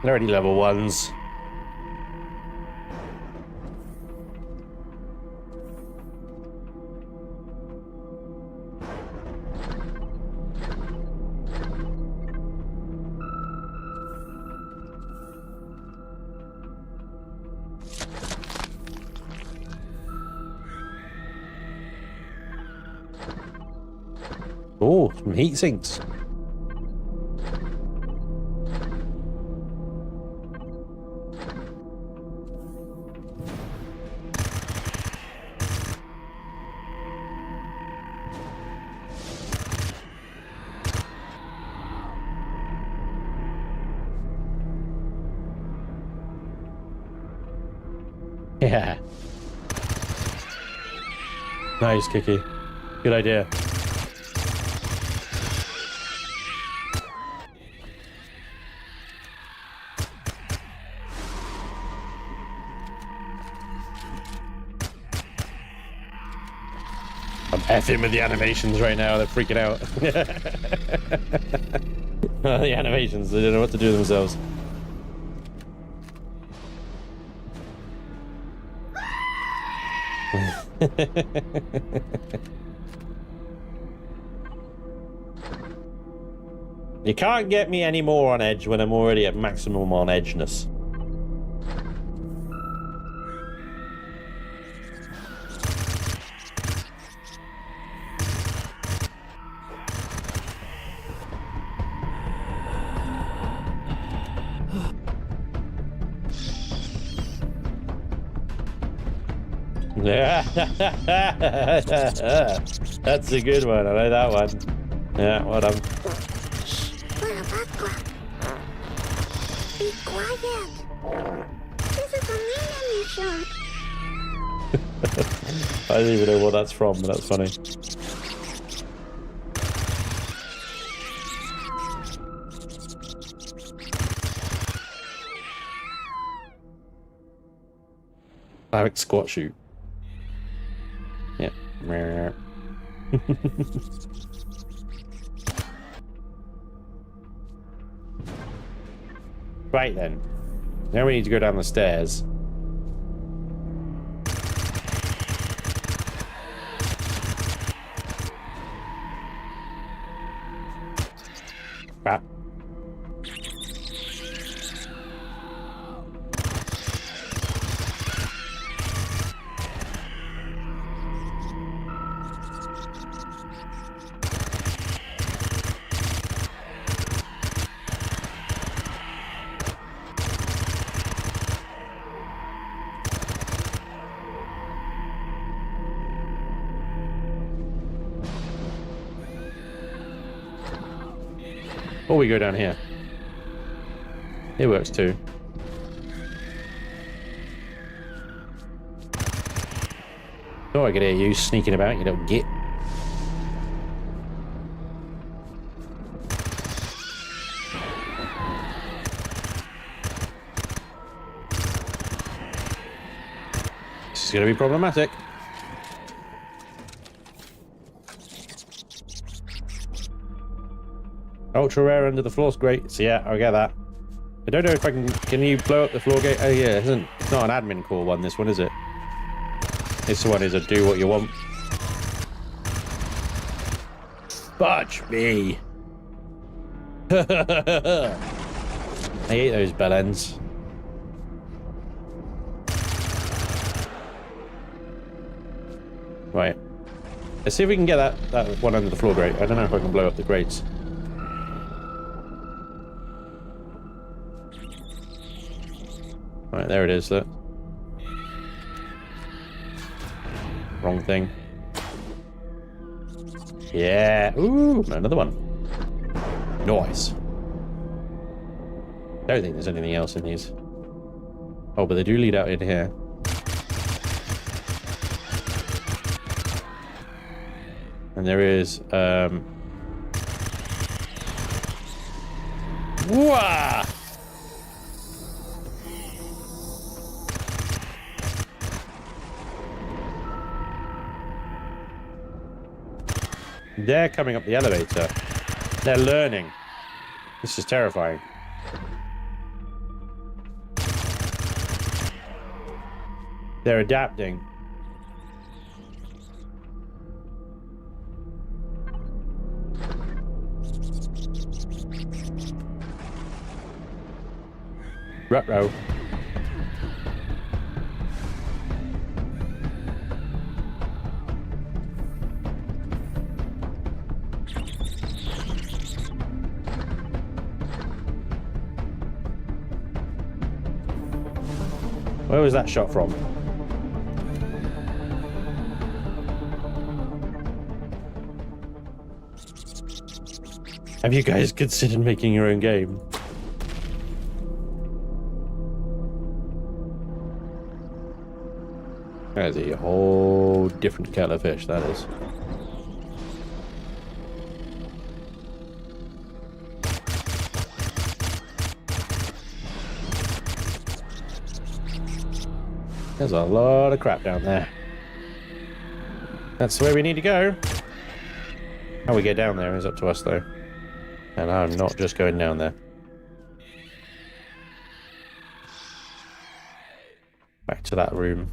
They're already level 1s. Oh, some heat sinks. Yeah. Nice, Kiki. Good idea. I'm effing with the animations right now. They're freaking out. The animations, they don't know what to do themselves. You can't get me any more on edge when I'm already at maximum on edgeness. That's a good one. I like that one. Yeah, well done. Be quiet. This is a mini mission. I don't even know what that's from, but that's funny. Havoc squat shoot. Yeah. Right then. Now we need to go down the stairs. Or we go down here. It works too. Oh, I can hear you sneaking about, you little git. This is going to be problematic. Ultra rare under the floor's great. So yeah, I'll get that. I don't know if I can you blow up the floor gate? Oh yeah, it's not an admin core one, this one, is it? This one is a do what you want. Fudge me. I hate those bell ends. Right. Let's see if we can get that one under the floor grate. I don't know if I can blow up the grates. Right, there it is, look. Wrong thing. Yeah. Ooh, another one. Nice. Don't think there's anything else in these. Oh, but they do lead out in here. And there is, Wah! They're coming up the elevator. They're learning. This is terrifying. They're adapting. Ruh-roh. Where was that shot from? Have you guys considered making your own game? That is a whole different kettle of fish, that is. There's a lot of crap down there. That's where we need to go. How we get down there is up to us, though. And I'm not just going down there. Back to that room.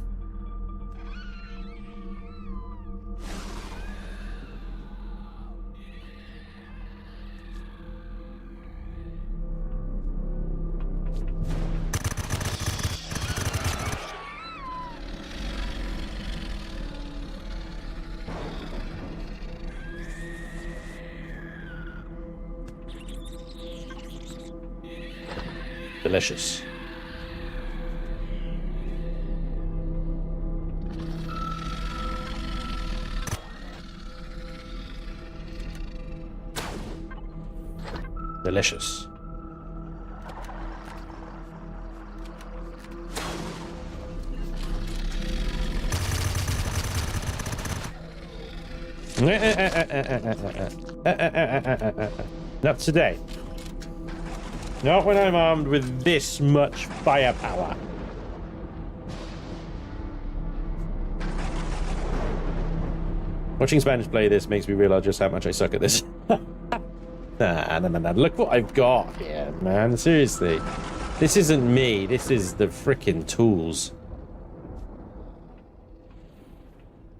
Delicious. Delicious. Not today. Not when I'm armed with this much firepower. Watching Spanj play this makes me realize just how much I suck at this. Nah. Look what I've got here, man. Seriously. This isn't me. This is the frickin' tools.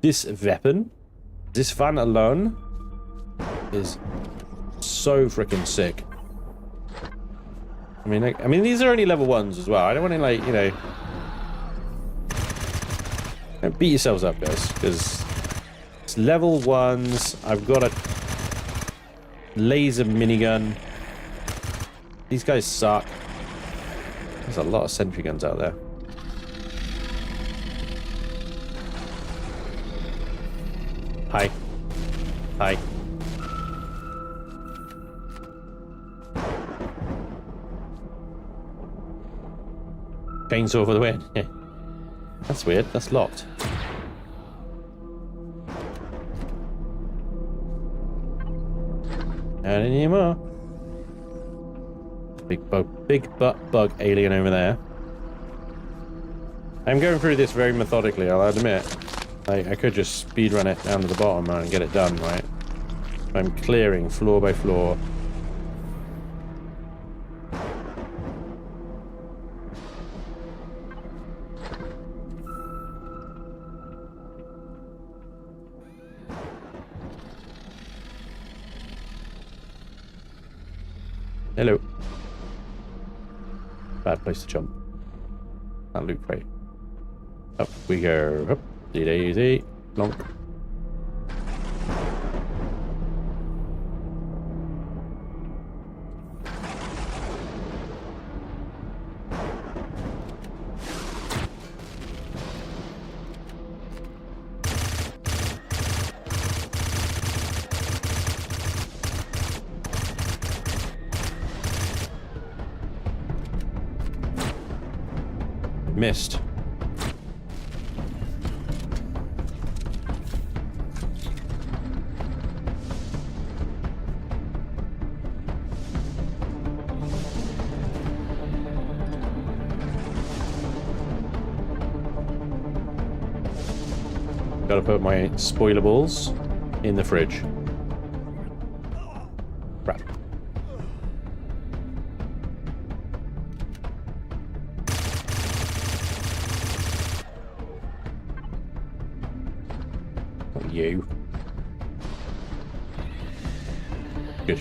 This weapon, this fan alone, is so frickin' sick. I mean, these are only level 1s as well. I don't want to, like, you know... Don't beat yourselves up, guys, because it's level 1s. I've got a laser minigun. These guys suck. There's a lot of sentry guns out there. Hi. Hi. Chainsaw for the win. That's weird. That's locked. Not anymore. Big butt bug alien over there. I'm going through this very methodically, I'll admit. I could just speedrun it down to the bottom and get it done, right? I'm clearing floor by floor. Hello. Bad place to jump. That loot crate. Up we go. Up. Easy. Lonk. Missed. Gotta put my spoilables in the fridge. Crap. Not you. Good.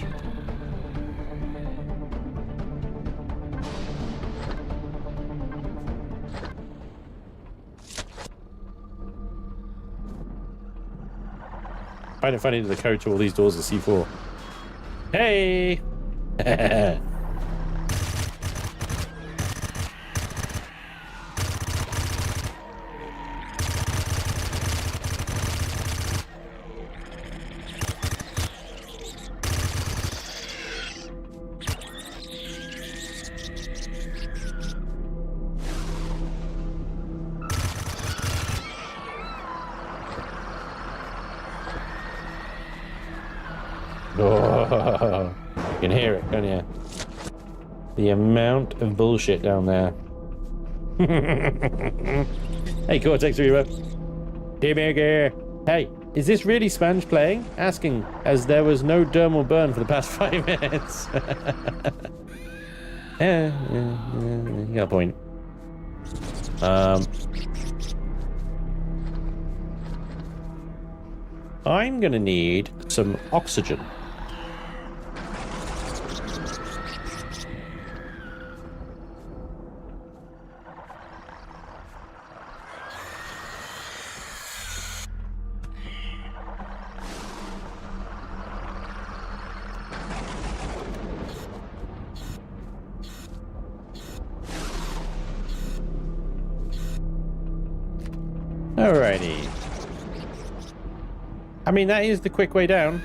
I find it funny that the code to all these doors is C4. Hey! Oh, you can hear it, can't you? The amount of bullshit down there. Hey, Cortex Reaver. Hey, is this really Spanj playing? Asking, as there was no dermal burn for the past 5 minutes. Yeah, you got a point. I'm gonna need some oxygen. Alrighty. I mean, that is the quick way down.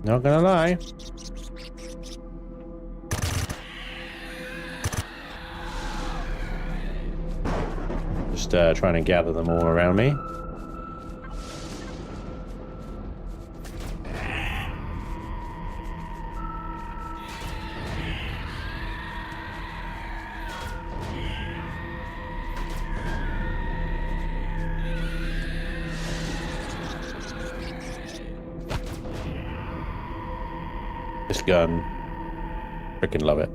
Not gonna lie. Just trying to gather them all around me. This gun. Freaking love it.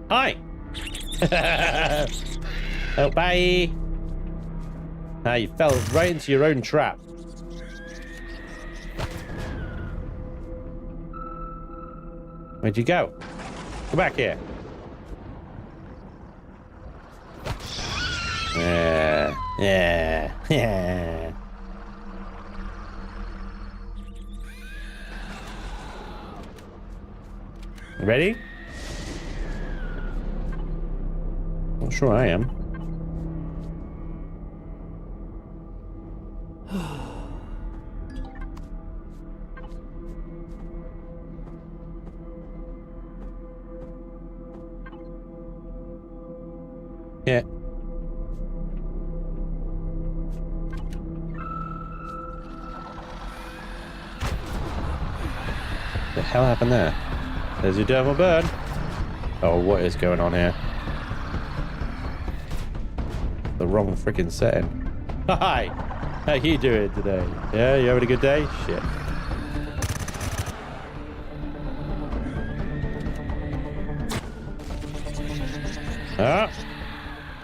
Hi! Oh, bye! Ah, you fell right into your own trap. Where'd you go? Come back here. Yeah. Ready? Not sure I am. Yeah. The hell happened there? There's your devil bird. Oh, what is going on here? The wrong freaking setting. Hi! How you doing today? Yeah, you having a good day? Shit. Ah!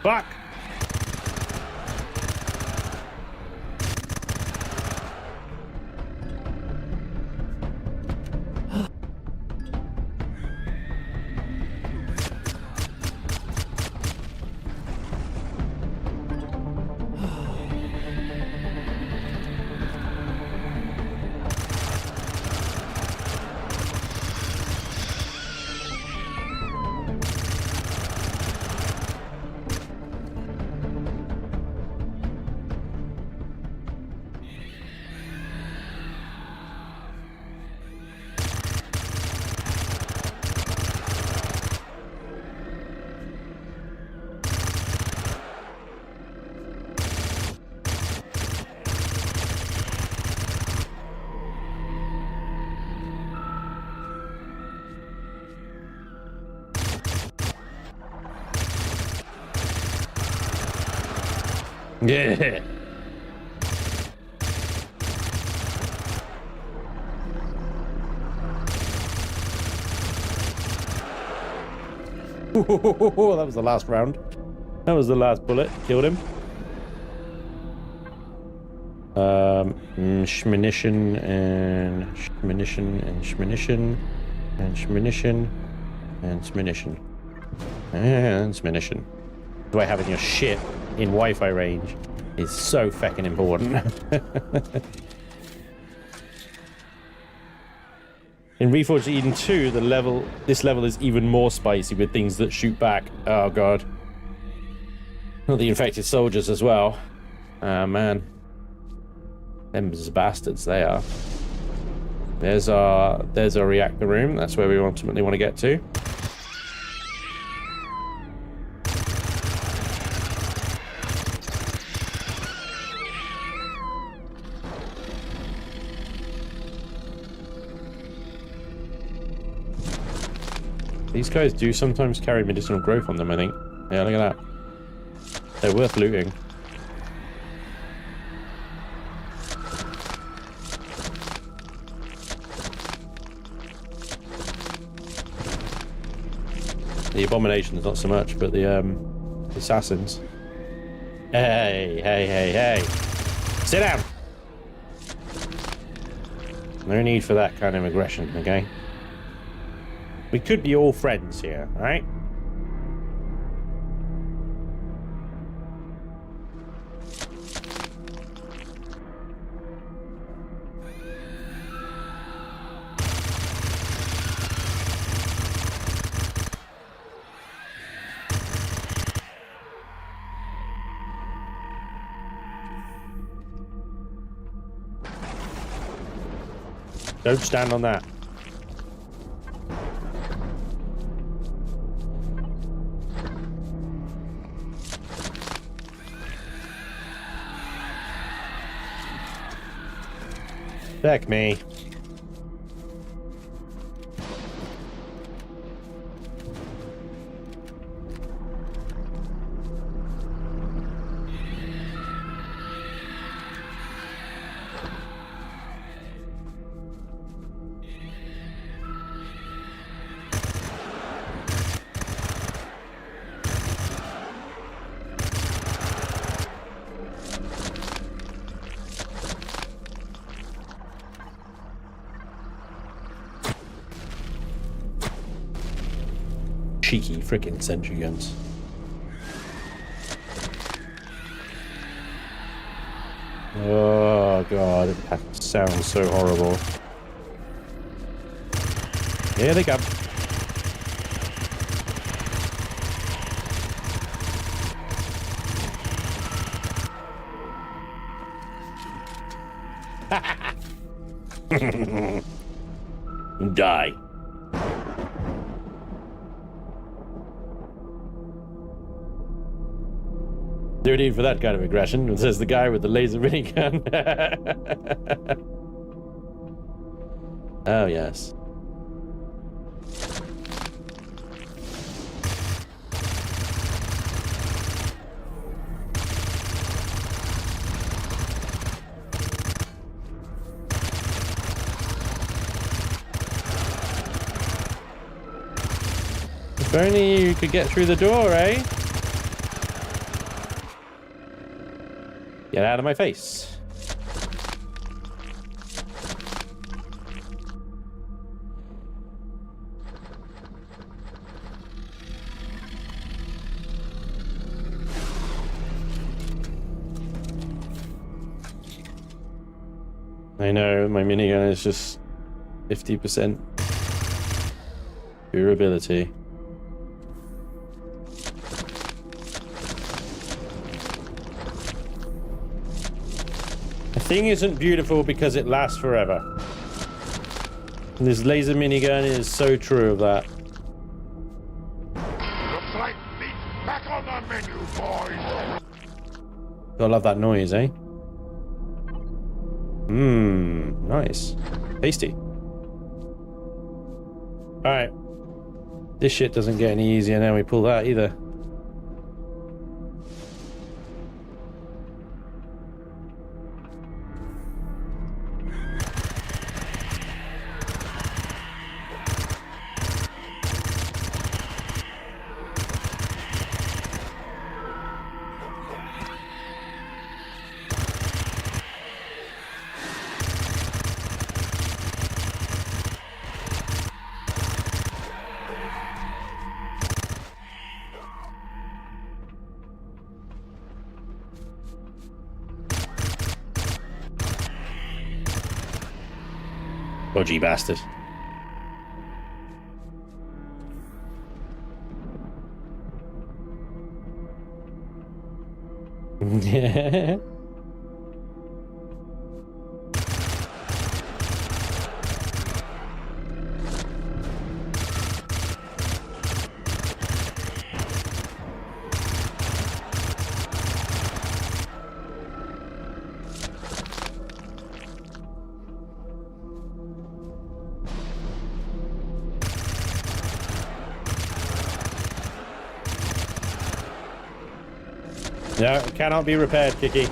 Fuck! Yeah. That was the last round. That was the last bullet. Killed him. Shmunition and shmunition and shmunition and shmunition and shmunition and shmunition. Do I have in your ship in Wi-Fi range is so fucking important. In Reforged Eden 2, this level is even more spicy with things that shoot back. Oh god. Not the infected soldiers as well. Ah man. Them's bastards, they are. There's our reactor room. That's where we ultimately want to get to. These guys do sometimes carry medicinal growth on them, I think. Yeah, look at that. They're worth looting. The abominations, not so much, but the assassins. Hey, hey, hey, hey. Sit down! No need for that kind of aggression, okay? We could be all friends here, alright? Don't stand on that. Heck me. Cheeky freaking sentry guns. Oh god, that sounds so horrible. Here they come. Die. No need for that kind of aggression, says the guy with the laser minigun. Oh, yes. If only you could get through the door, eh? Get out of my face. I know, my minigun is just 50% durability. The thing isn't beautiful because it lasts forever. And this laser minigun is so true of that. Looks like meat back on the menu, boys. Gotta love that noise, eh? Mmm, nice. Tasty. Alright. This shit doesn't get any easier now we pull that either. Dodgy bastard. Yeah. No, it cannot be repaired, Kiki.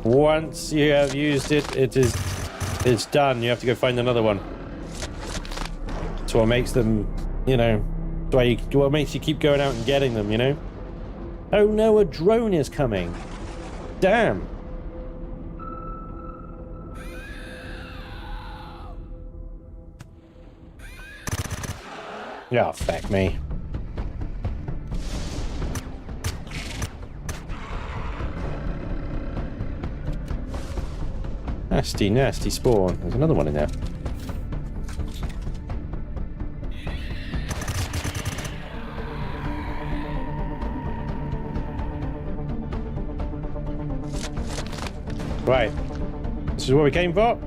Once you have used it, it's done. You have to go find another one. That's what makes them, you know, what makes you keep going out and getting them, you know? Oh no, a drone is coming. Damn. Oh, fuck me. Nasty, nasty spawn. There's another one in there. Right. This is what we came for?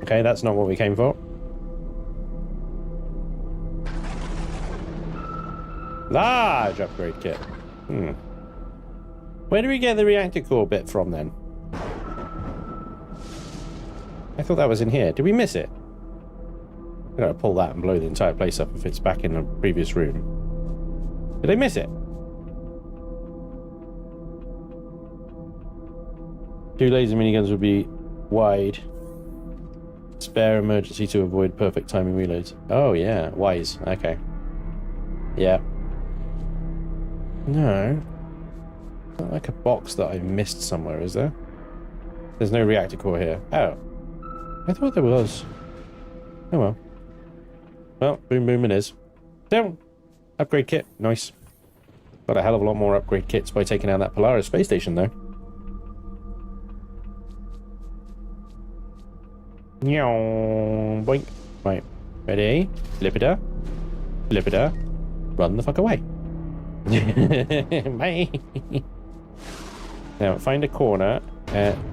Okay, that's not what we came for. Large upgrade kit. Where do we get the reactor core bit from, then? I thought that was in here. Did we miss it? I'm gonna pull that and blow the entire place up if it's back in the previous room. Did I miss it? 2 laser miniguns would be wide. Spare emergency to avoid perfect timing reloads. Oh, yeah. Wise. Okay. Yeah. No. Not like a box that I missed somewhere, is there? There's no reactor core here. Oh. I thought there was. Oh well. Well, boom boom it is. Down. Upgrade kit. Nice. Got a hell of a lot more upgrade kits by taking out that Polaris space station, though. Boink. Right. Ready? Flip-it-a. Flip-it-a. Run the fuck away. Bye. Now, find a corner,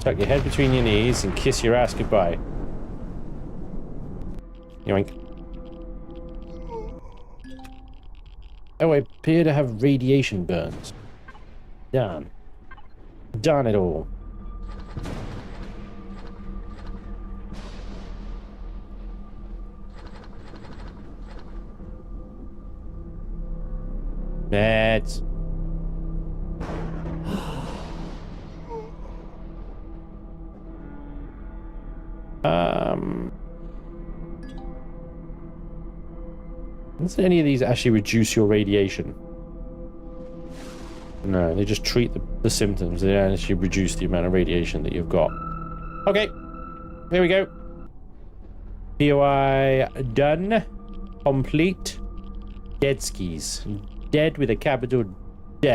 tuck your head between your knees, and kiss your ass goodbye. Yoink. Oh, I appear to have radiation burns. Darn. Darn it all. Meds. Does any of these actually reduce your radiation? No, they just treat the symptoms. They don't actually reduce the amount of radiation that you've got. Okay, here we go. POI done. Complete. Dead skis. Dead with a capital D.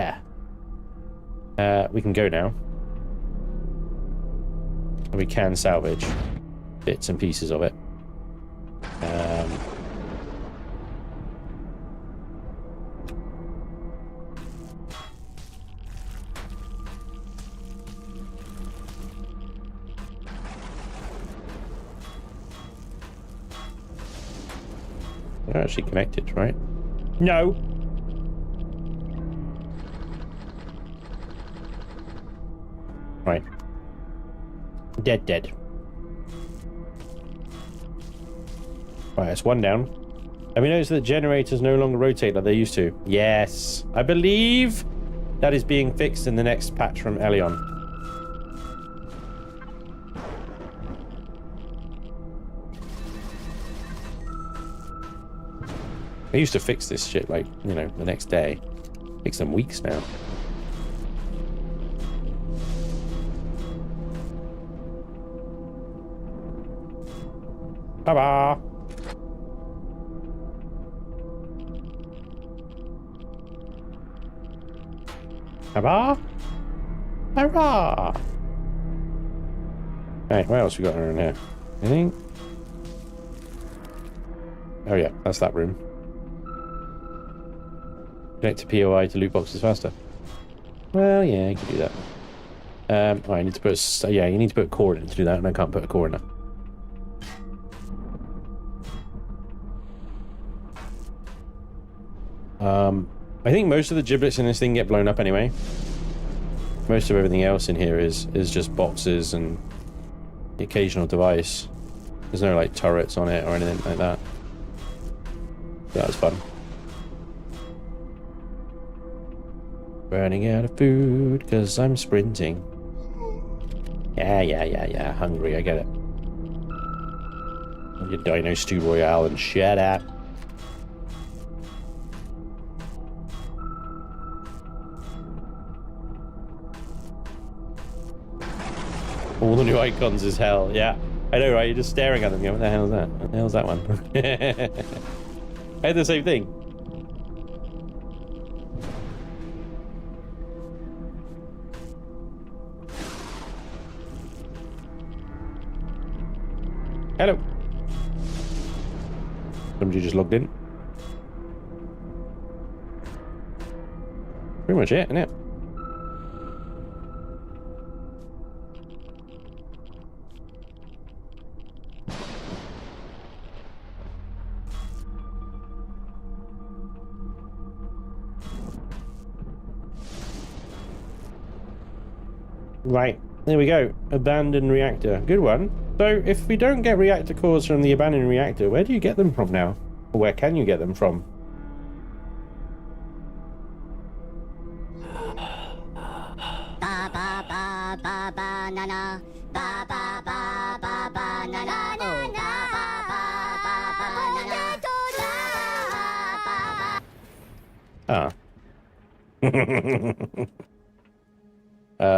We can go now. We can salvage bits and pieces of it. They're actually connected, right? No. Right. Dead. Right, that's one down. Have we noticed that generators no longer rotate like they used to? Yes. I believe that is being fixed in the next patch from Elion. They used to fix this shit like, you know, the next day. Takes them weeks now. Bye-bye. Bye-bye. Hurrah! Hey, what else we got around here? Anything? Oh yeah, that's that room. Connect to POI to loot boxes faster. Well, yeah, you can do that. Oh, I need to put yeah, you need to put a core in to do that, and I can't put a core in there. I think most of the giblets in this thing get blown up anyway. Most of everything else in here is just boxes and the occasional device. There's no like turrets on it or anything like that. That was fun. Running out of food because I'm sprinting. Yeah. Hungry, I get it. Your Dino Stew Royale and shut up. All the new icons is hell. Yeah, I know, right? You're just staring at them. What the hell is that? What the hell's that one? I had the same thing. Hello. Somebody just logged in. Pretty much it, isn't it? Right, there we go. Abandoned reactor. Good one. So, if we don't get reactor cores from the abandoned reactor, where do you get them from now? Or where can you get them from? Ah.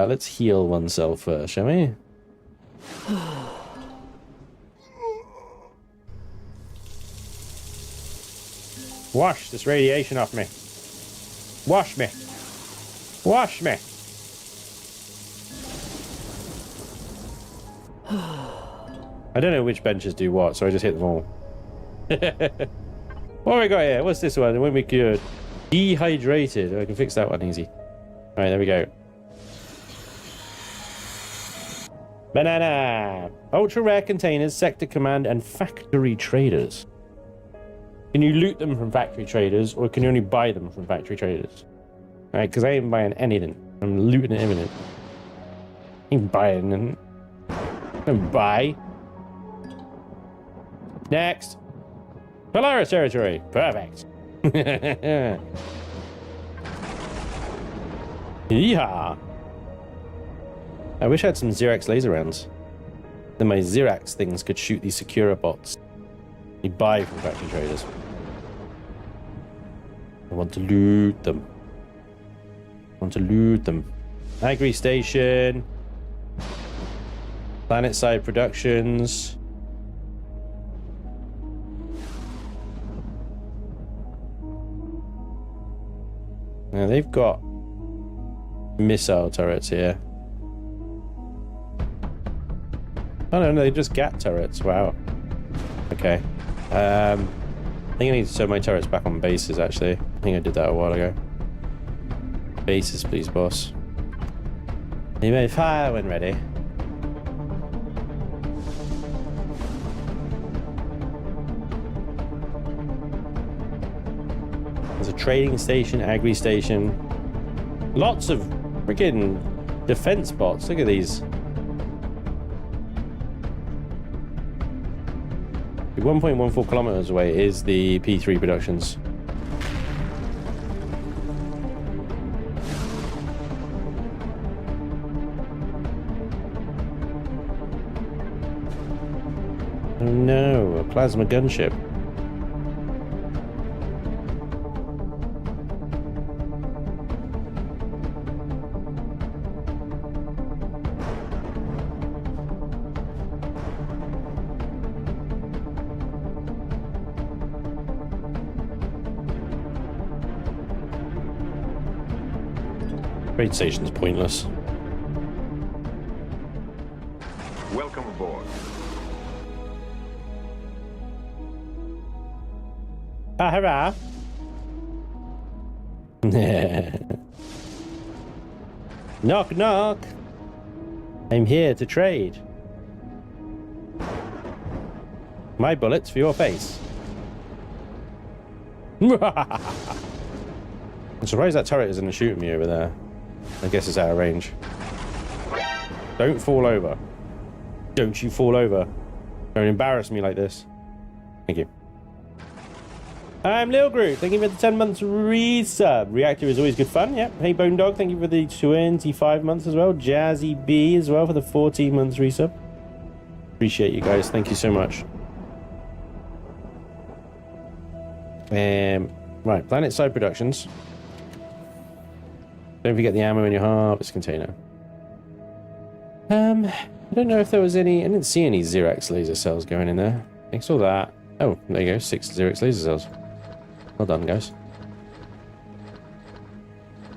Let's heal oneself first, shall we? Wash this radiation off me. Wash me. Wash me. I don't know which benches do what, so I just hit them all. What have we got here? What's this one? When we cured. Dehydrated. Oh, I can fix that one easy. Alright, there we go. Banana! Ultra rare containers, sector command, and factory traders. Can you loot them from factory traders, or can you only buy them from factory traders? Right, because I ain't buying anything. I'm looting it everything. I ain't buying anything. I don't buy. Next. Polaris territory. Perfect. Yeehaw. I wish I had some Xerax laser rounds. Then my Xerax things could shoot these Secura bots. You buy from factory traders. I want to loot them. I want to loot them. Agri station. Planet side productions. Now they've got missile turrets here. Oh no, they just GAT turrets. Wow. Okay. I think I need to turn my turrets back on bases, actually. I think I did that a while ago. Bases, please, boss. You may fire when ready. There's a trading station, agri station. Lots of freaking defense bots. Look at these. 1.14 kilometers away is the P3 Productions. Oh no, a plasma gunship. Trade station's pointless. Welcome aboard. Ah, hurrah! Knock, knock! I'm here to trade. My bullets for your face. I'm surprised that turret isn't shooting me over there. I guess it's out of range. Don't fall over. Don't you fall over. Don't embarrass me like this. Thank you. I'm Lil Groot. Thank you for the 10 months resub. Reactor is always good fun. Yep. Hey Bone Dog, thank you for the 25 months as well. Jazzy B as well for the 14 months resub. Appreciate you guys. Thank you so much. Right, Planet Side Productions. Don't forget the ammo in your harvest container. I don't know if there was any... I didn't see any Xerax laser cells going in there. I saw that. Oh, there you go. 6 Xerax laser cells. Well done, guys.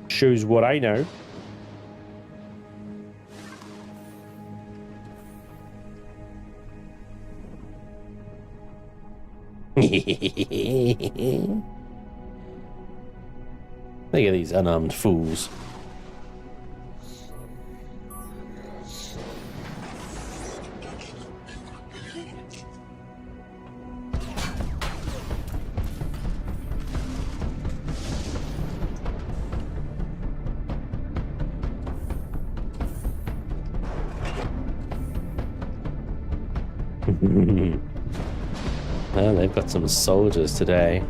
Shows what I know. Look at these unarmed fools. Well, they've got some soldiers today.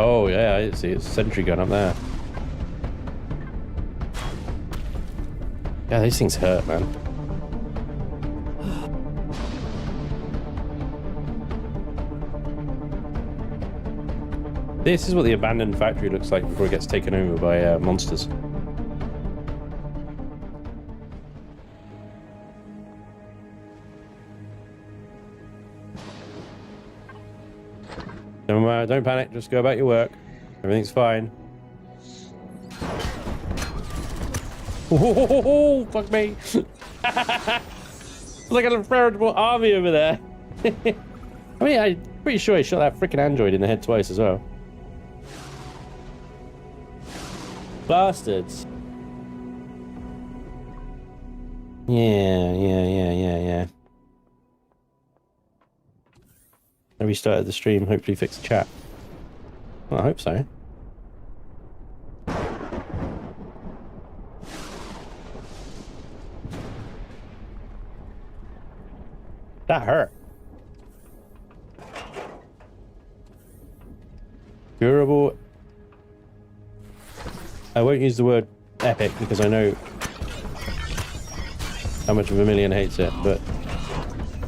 Oh yeah, I see. It's a sentry gun up there. Yeah, these things hurt, man. This is what the abandoned factory looks like before it gets taken over by monsters. Don't panic. Just go about your work. Everything's fine. Oh, fuck me. It's like a veritable army over there. I mean, I'm pretty sure he shot that freaking android in the head twice as well. Bastards. Yeah. I restarted the stream, hopefully fix the chat. Well, I hope so. That hurt. Durable. I won't use the word epic because I know how much Vermilion hates it, but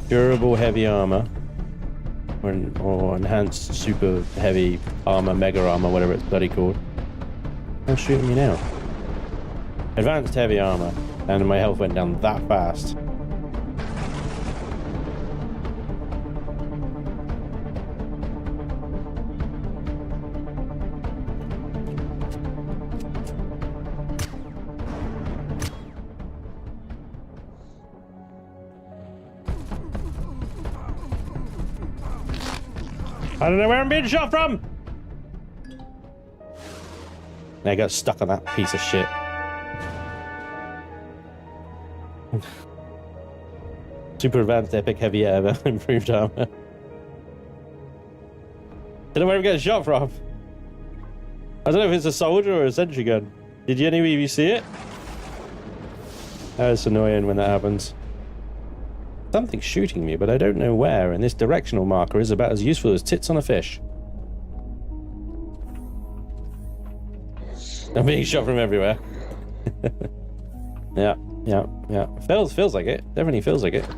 durable heavy armor or enhanced super heavy armor, mega armor, whatever it's bloody called. What's shooting me now? Advanced heavy armor, and my health went down that fast. I don't know where I'm being shot from! I got stuck on that piece of shit. Super advanced, epic, heavy ever, improved armor. Don't know where I'm getting shot from. I don't know if it's a soldier or a sentry gun. Did any of you see it? That's annoying when that happens. Something's shooting me, but I don't know where, and this directional marker is about as useful as tits on a fish. I'm being shot from everywhere. Yeah. Feels like it. Definitely feels like it.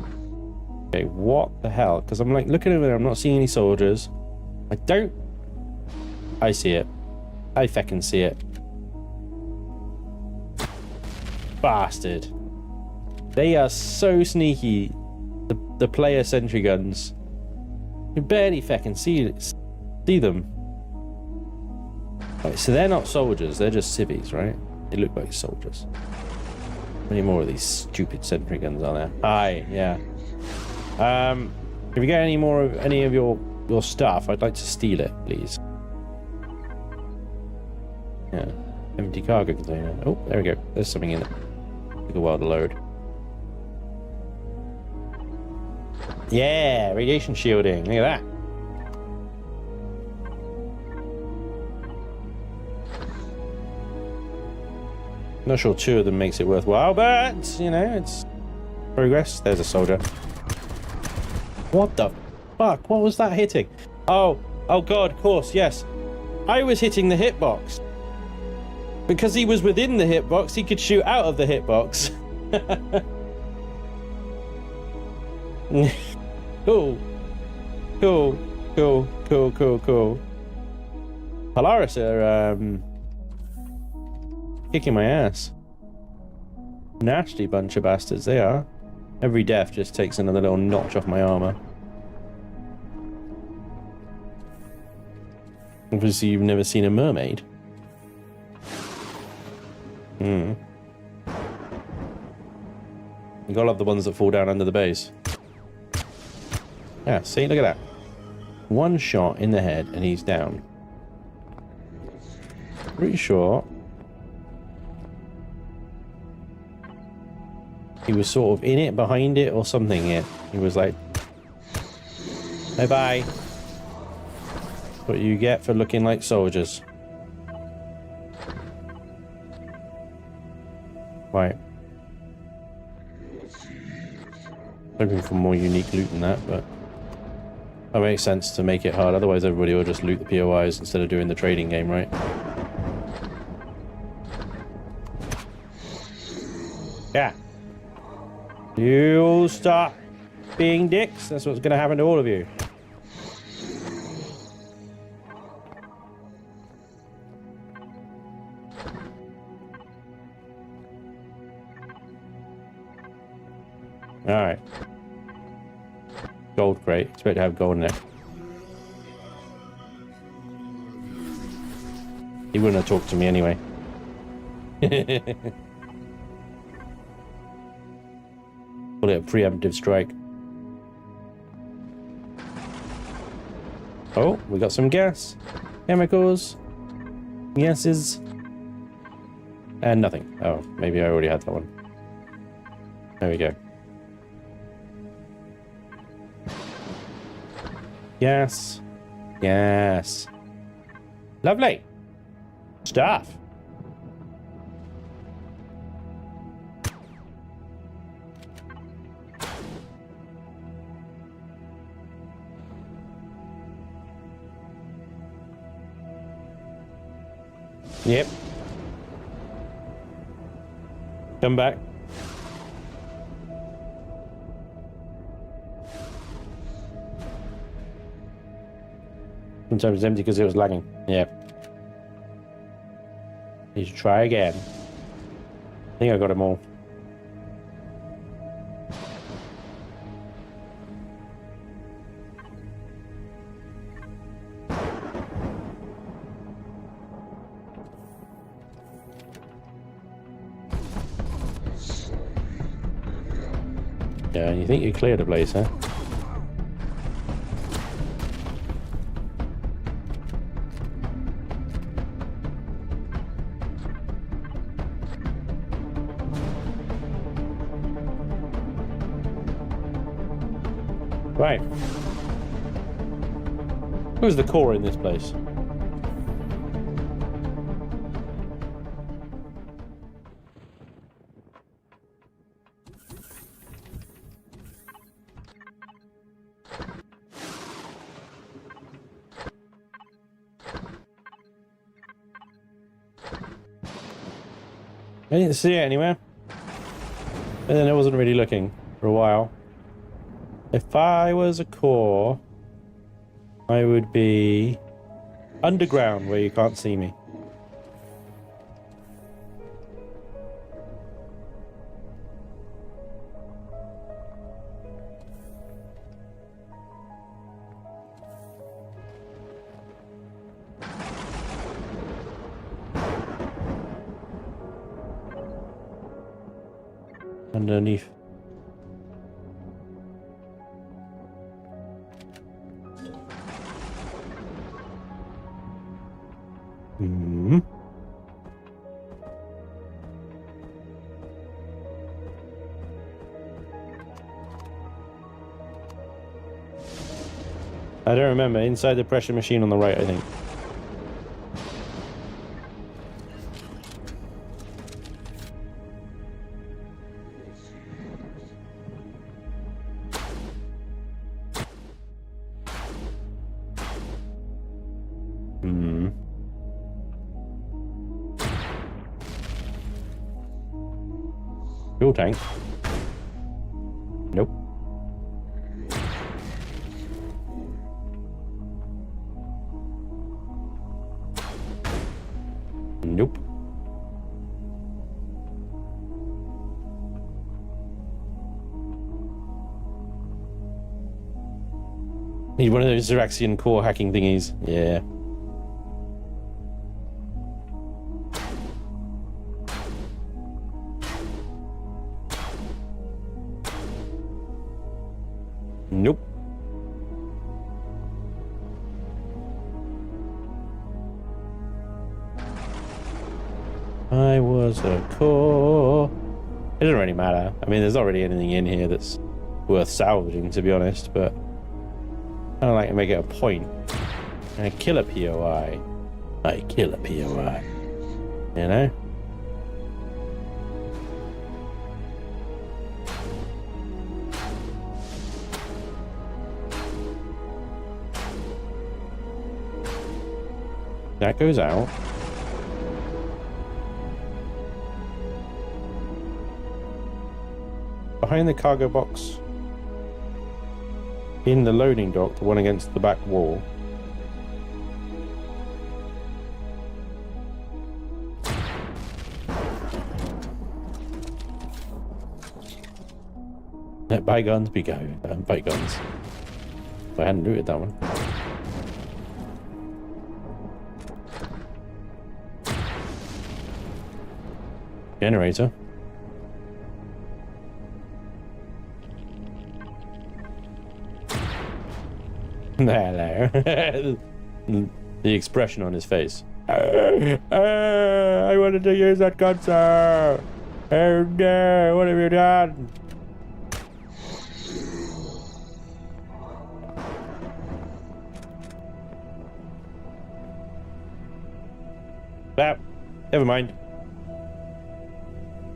Okay, what the hell? Because I'm like looking over there, I'm not seeing any soldiers. I see it. I feckin' see it. Bastard. They are so sneaky. The player sentry guns. You barely feckin' see them. Right, so they're not soldiers, they're just civvies, right? They look like soldiers. How many more of these stupid sentry guns are there? Hi, yeah. If you get any more of any of your stuff, I'd like to steal it, please. Yeah. Empty cargo container. Oh, there we go. There's something in it. Took a while to load. Yeah, radiation shielding. Look at that. Not sure 2 of them makes it worthwhile, but, you know, it's progress. There's a soldier. What the fuck? What was that hitting? Oh god, of course, yes. I was hitting the hitbox. Because he was within the hitbox, he could shoot out of the hitbox. Cool. Polaris are kicking my ass. Nasty bunch of bastards they are. Every death just takes another little notch off my armor. Obviously you've never seen a mermaid. You gotta love the ones that fall down under the base. Yeah, see, look at that. One shot in the head and he's down. Pretty sure he was sort of in it, behind it, or something. It. He was like, bye-bye. What you get for looking like soldiers. Right. Hoping for more unique loot than that, but that makes sense to make it hard. Otherwise, everybody will just loot the POIs instead of doing the trading game, right? Yeah. You'll stop being dicks. That's what's going to happen to all of you. Alright. Gold crate. Expect to have gold in it. He wouldn't have talked to me anyway. Call it a preemptive strike. Oh, we got some gas. Chemicals. Gases. And nothing. Oh, maybe I already had that one. There we go. Gas. Gas. Lovely. Stuff. Yep. Come back. Sometimes it's empty because it was lagging. Yeah. Need to try again. I think I got them all. Yeah, you think you cleared the place, huh? Right. Where's the core in this place? I didn't see it anywhere. And then I wasn't really looking for a while. If I was a core, I would be underground where you can't see me. Underneath. Hmm. I don't remember. Inside the pressure machine on the right, I think. Hmm. Fuel tank. Nope. Nope. Need one of those Xeraxian core hacking thingies. Yeah. Nope. I was a core. It doesn't really matter. I mean, there's not really anything in here that's worth salvaging, to be honest, but I don't like to make it a point. I kill a POI. I kill a POI. You know? That goes out. Behind the cargo box. In the loading dock, the one against the back wall. Let bygones be bygones. I hadn't looted that one. Generator. Hello. The expression on his face. I wanted to use that gun, sir. Oh no, what have you done? Well, never mind.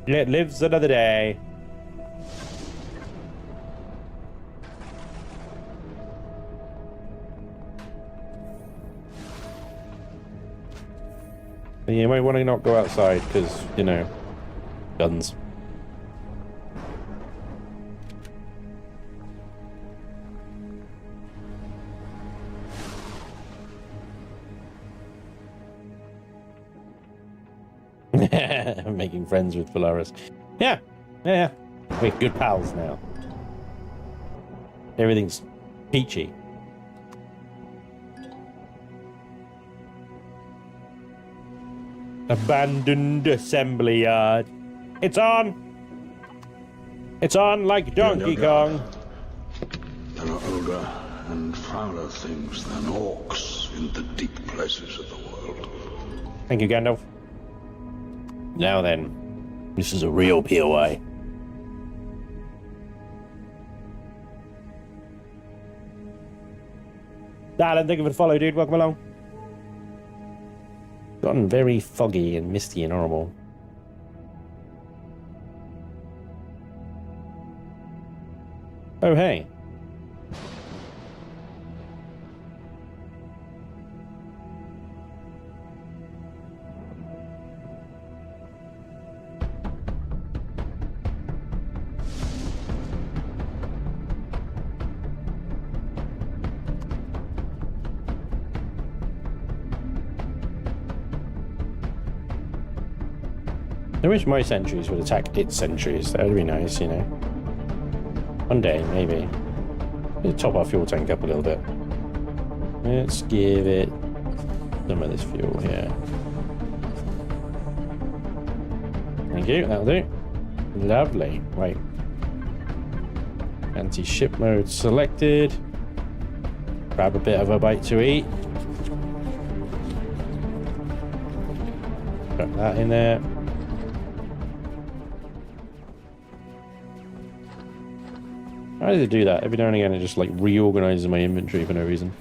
It lives another day. You might want to not go outside because, you know, guns. I'm making friends with Polaris. Yeah. We're good pals now. Everything's peachy. Abandoned assembly yard. It's on! It's on like Donkey Kong. There are older and fouler things than orcs in the deep places of the world. Thank you, Gandalf. Now then, this is a real POI. Alan, thank you for the follow, dude. Welcome along. Gotten very foggy and misty and horrible. Oh, hey. I wish my sentries would attack its sentries. That would be nice, you know. One day, maybe. Let's top our fuel tank up a little bit. Let's give it some of this fuel here. Thank you, that'll do. Lovely. Right. Anti-ship mode selected. Grab a bit of a bite to eat. Put that in there. How did it do that? Every now and again it just like reorganizes my inventory for no reason.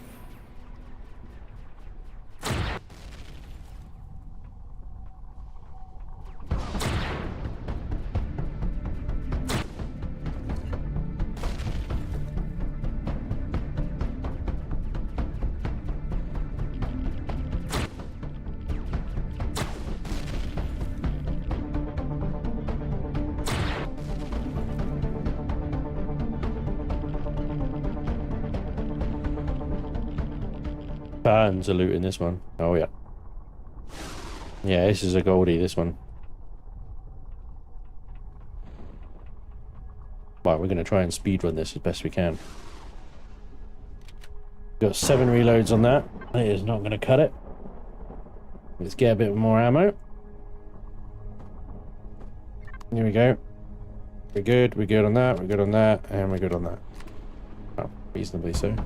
Tons of loot in this one. Oh yeah. Yeah, this is a goldie, this one. Right, we're going to try and speedrun this as best we can. Got 7 reloads on that. It is not going to cut it. Let's get a bit more ammo. Here we go. We're good on that, we're good on that, and we're good on that. Oh, reasonably so.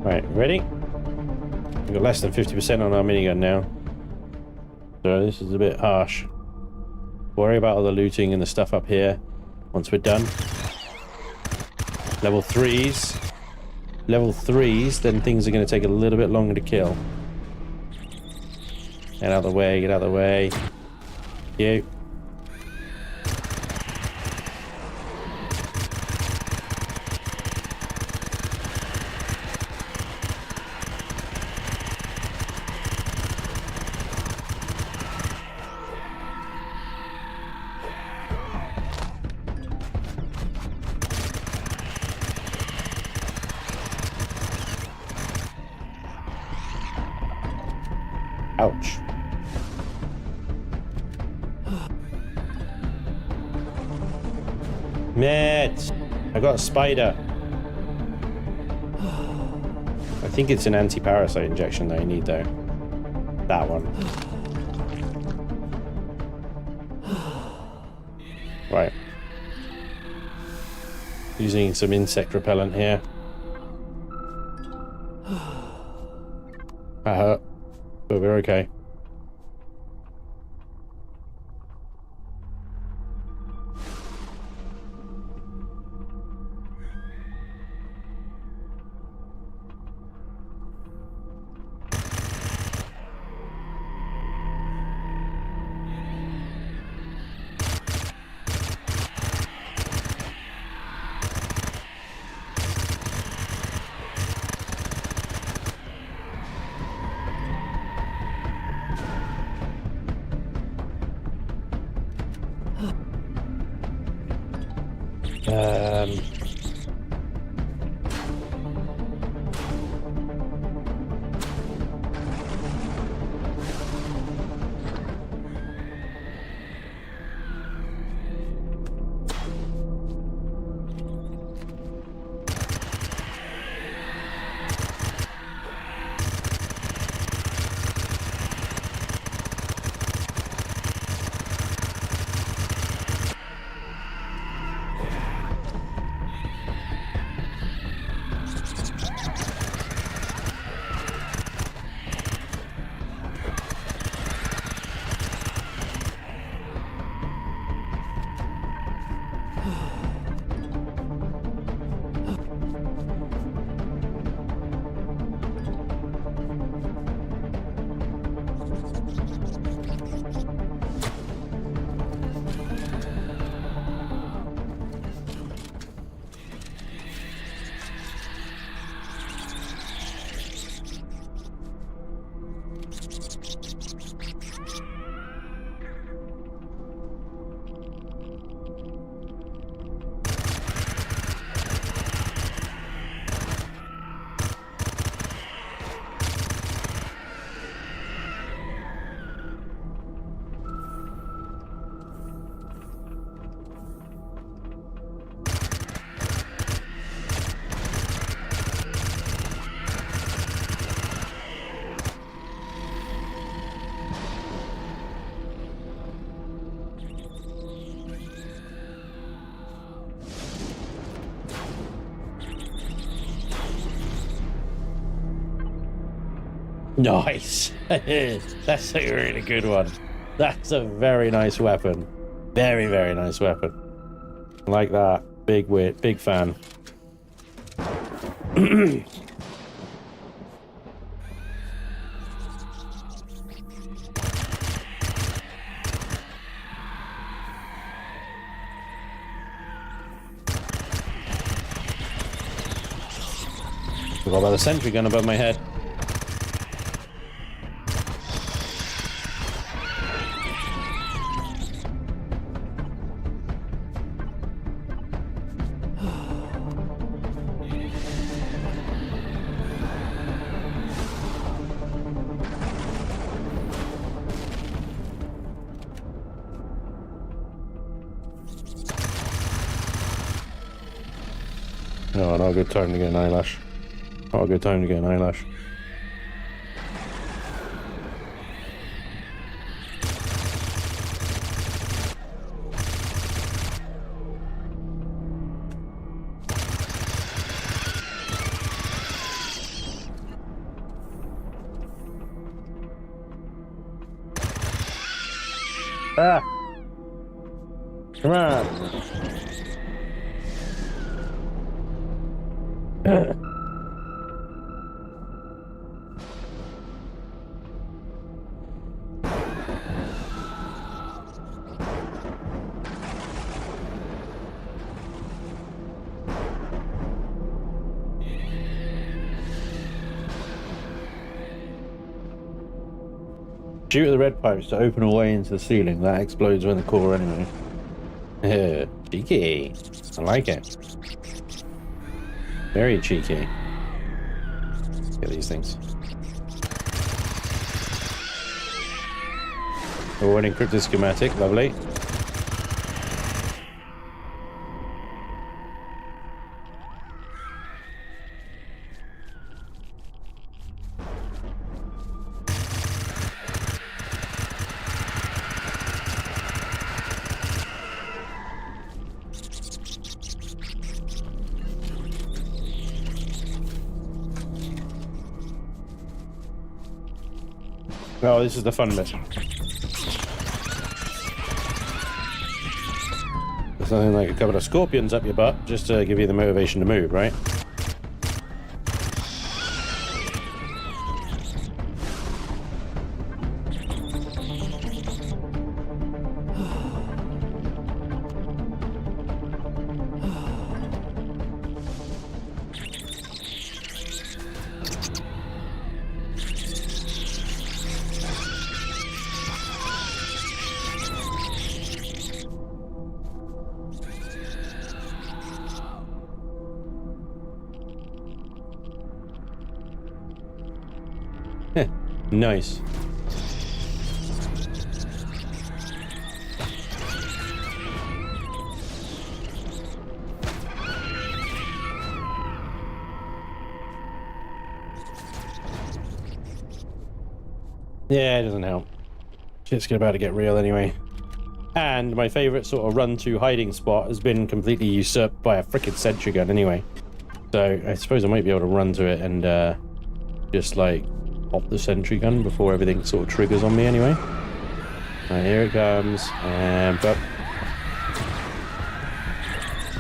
Right, ready? We've got less than 50% on our minigun now. So this is a bit harsh. Worry about all the looting and the stuff up here once we're done. Level 3s. Level 3s, then things are going to take a little bit longer to kill. Get out of the way, get out of the way. You. Ouch. Mate, I got a spider. I think it's an anti-parasite injection that I need though. That one. Right. Using some insect repellent here. That hurt, but we're okay. Nice. That's a really good one. That's a very nice weapon. Very, very nice weapon. Like that. Big wit. Big fan. Forgot about the sentry gun above my head. No, not a good time to get an eyelash. Not a good time to get an eyelash. Ah! Come on! Shoot at the red pipes to open a way into the ceiling. That explodes when the core anyway. Yeah, cheeky. I like it. Very cheeky. Get these things. Oh, an encrypted schematic, lovely. Oh, this is the fun bit. There's something like a couple of scorpions up your butt, just to give you the motivation to move, right? Nice. Yeah, it doesn't help. Shit's about to get real anyway. And my favorite sort of run-to hiding spot has been completely usurped by a frickin' sentry gun anyway. So I suppose I might be able to run to it and just like pop the sentry gun before everything sort of triggers on me anyway. Right, here it comes, and but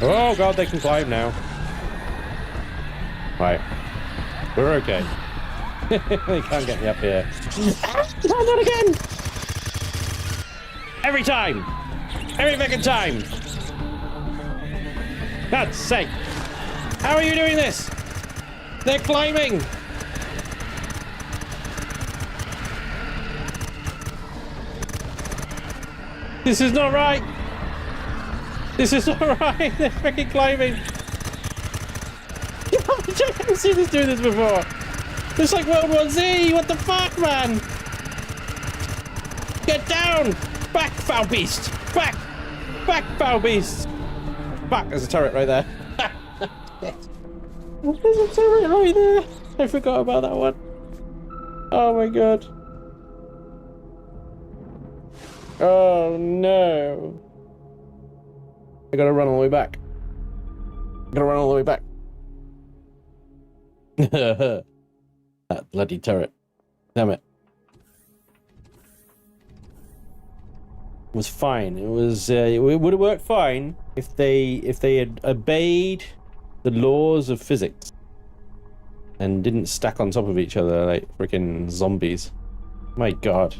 oh god, they can climb now. Right, we're okay. They can't get me up here. No, not again! Every time, every fucking time. God's sake! How are you doing this? They're climbing. This is not right! This is not right! They're freaking climbing! I haven't seen this doing this before! It's like World War Z! What the fuck, man? Get down! Back, foul beast! Back! Back, foul beast! Back! There's a turret right there. There's a turret right there! I forgot about that one. Oh my god. Oh no. I gotta run all the way back. I gotta run all the way back. That bloody turret. Damn it. It was fine. It was it would have worked fine if they had obeyed the laws of physics and didn't stack on top of each other like freaking zombies. My god.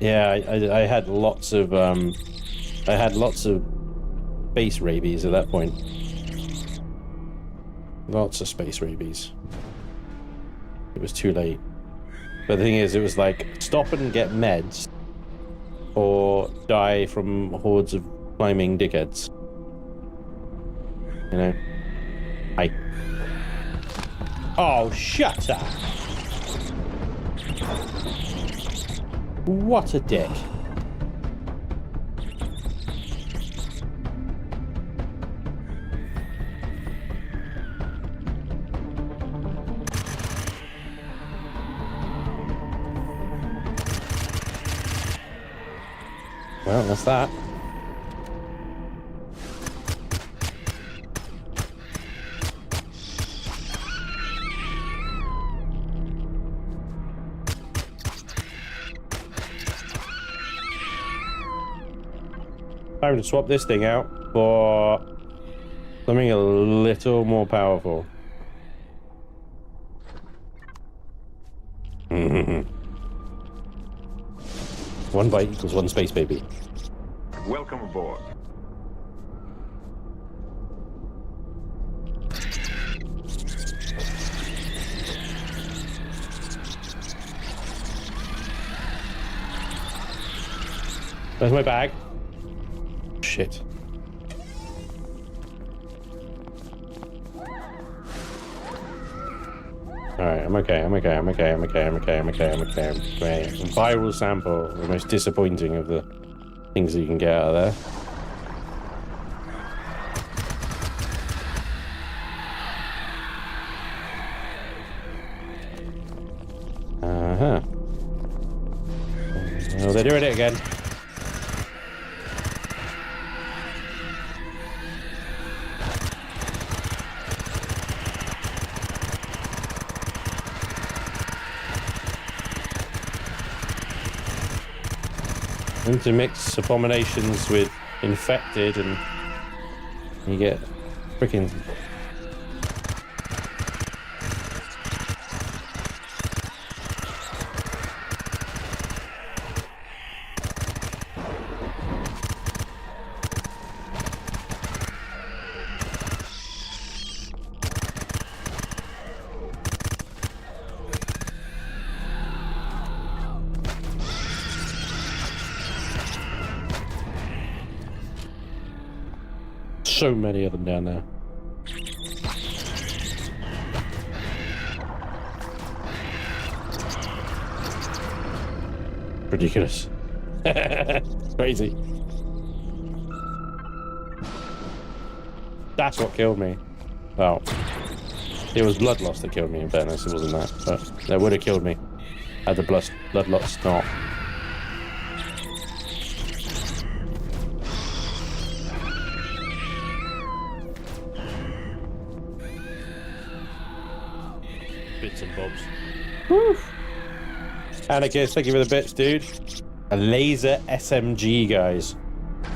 Yeah, I had lots of space rabies at that point. Lots of space rabies. It was too late. But the thing is, it was like stop and get meds, or die from hordes of climbing dickheads. You know. Oh, shut up! What a dick. Well, that's that. Time to swap this thing out for something a little more powerful. One bite equals one space, baby. Welcome aboard. Where's my bag? Shit. Alright, I'm okay. Great. Viral sample, the most disappointing of the things that you can get out of there. Oh, they're doing it again. Intermix abominations with infected, and you get freaking. So many of them down there. Ridiculous. Crazy. That's what killed me. Well, it was blood loss that killed me, in fairness. It wasn't that, but that would have killed me had the blood loss not. Bits and bobs. Woo! Anarchist, thank you for the bits, dude. A laser SMG, guys.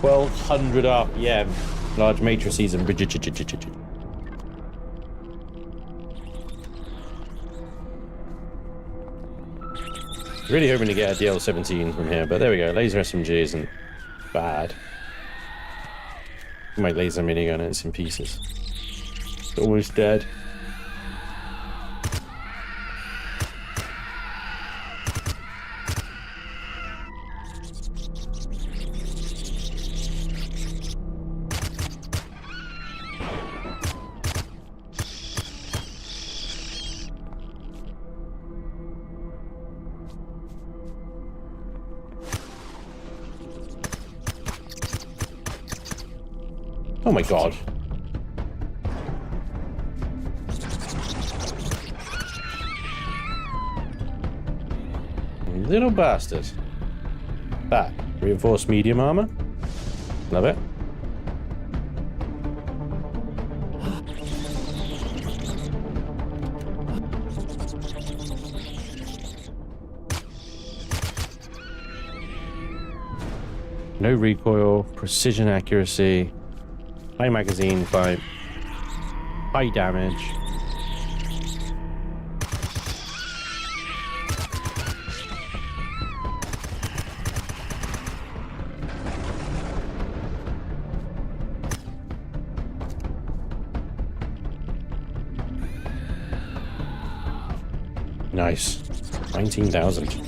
1200 RPM. Large matrices and really hoping to get a DL-17 from here, but there we go. Laser SMG isn't bad. My laser minigun, it's in pieces. It's almost dead. Oh my god. Little bastard. That. Reinforced medium armor. Love it. No recoil, precision accuracy. High magazine fight, high damage. Nice. 19,000.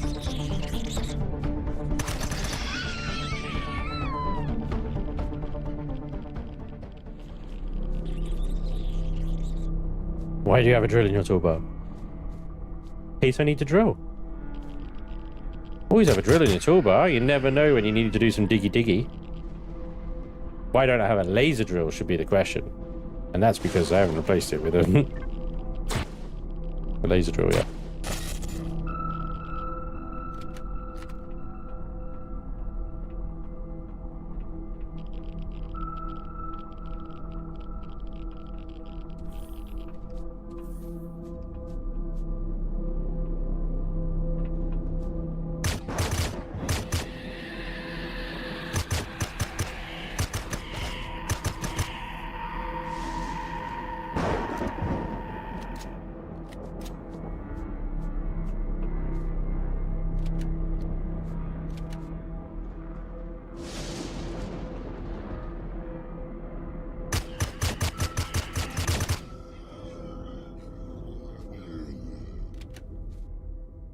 Why do you have a drill in your toolbar? In case I need to drill. Always have a drill in your toolbar. You never know when you need to do some diggy. Why don't I have a laser drill should be the question. And that's because I haven't replaced it with a laser drill yet.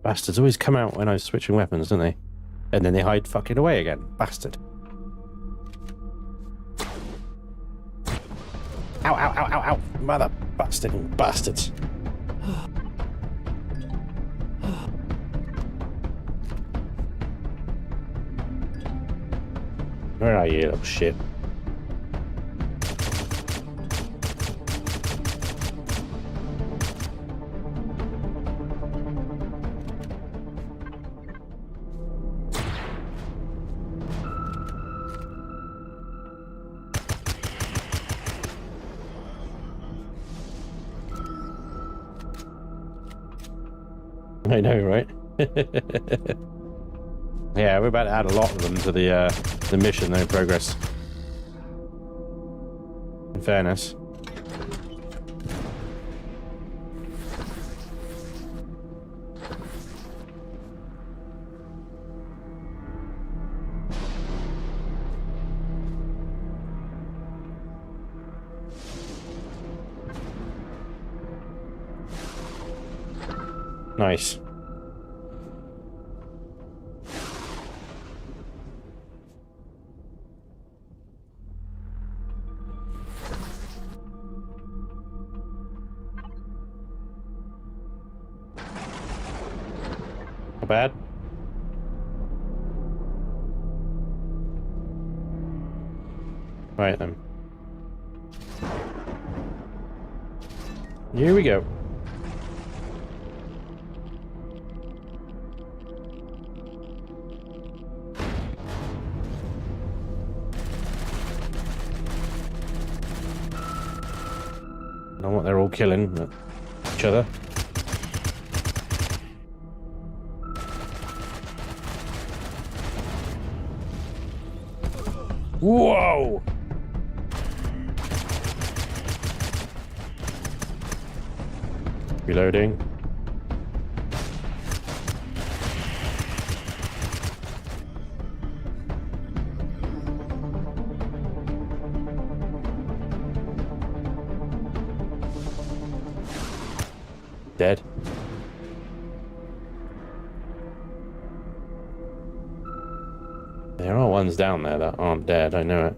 Bastards always come out when I was switching weapons, don't they? And then they hide fucking away again. Bastard. Ow, ow, ow, ow, ow. Mother bastard bastards. Where are you, little shit? I know, right? Yeah, we're about to add a lot of them to the mission, though, progress. In fairness. Nice. Not bad. Right then. Here we go. Know what they're all killing each other. Whoa! Reloading. Dead. There are ones down there that aren't dead, I know it.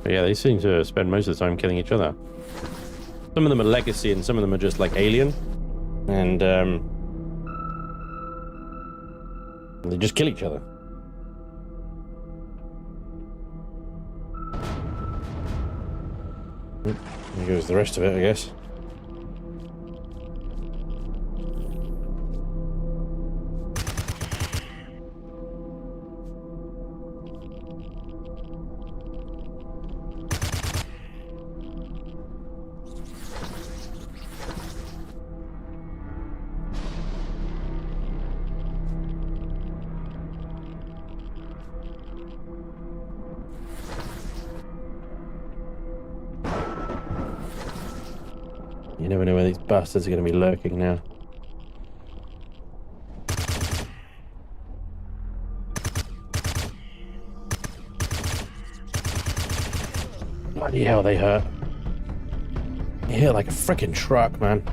But yeah, they seem to spend most of the time killing each other. Some of them are legacy and some of them are just like alien. And they just kill each other. There goes the rest of it, I guess. You never know where these bastards are going to be lurking now. Bloody hell, they hurt. You hit like a freaking truck, man.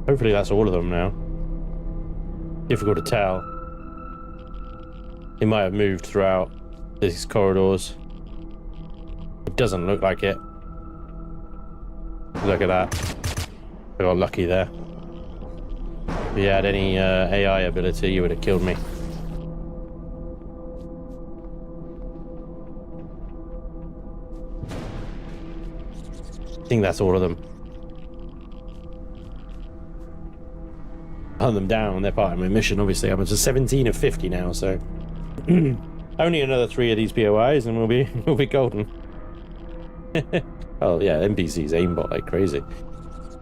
Hopefully that's all of them now. Difficult to tell. They might have moved throughout these corridors. It doesn't look like it. Look at that. I got lucky there. If you had any AI ability, you would have killed me. I think that's all of them. Hunt them down, they're part of my mission, obviously. I'm up to 17 of 50 now, so only another 3 of these POIs and we'll be golden. Oh yeah, NPCs aimbot like crazy.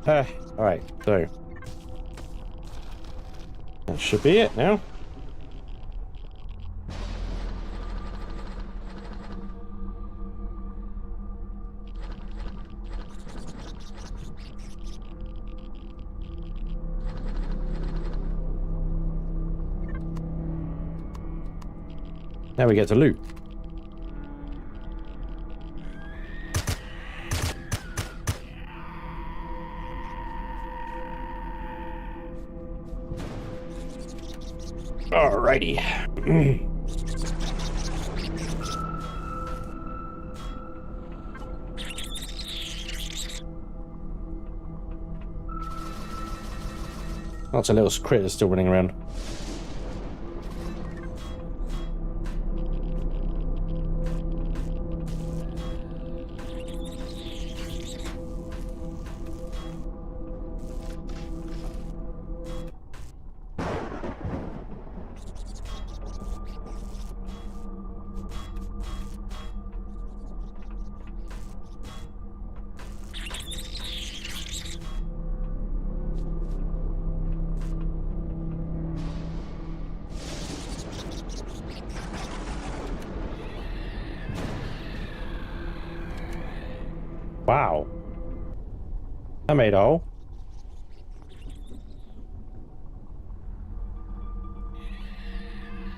Alright, so that should be it now. Now we get to loot. Alrighty. Lots of little critters still running around. Wow. I made a hole.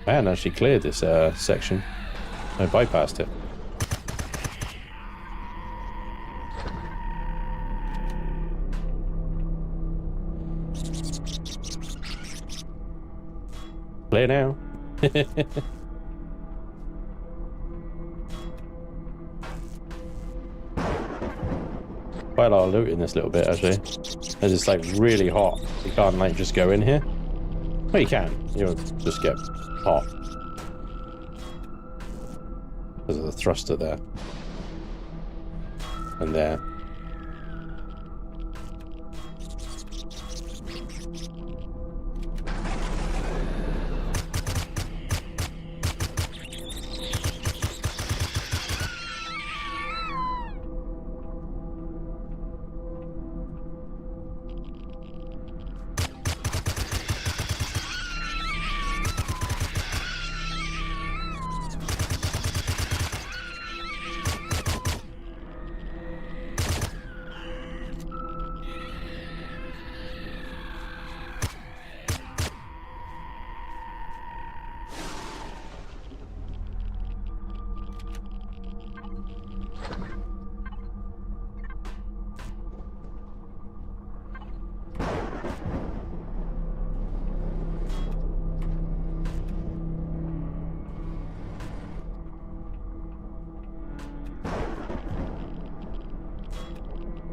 I hadn't actually cleared this section. I bypassed it. Clear now. Quite a lot of loot in this little bit, actually. As it's like really hot. You can't like just go in here. Well, you can. You'll just get hot. Because of the thruster there. And there.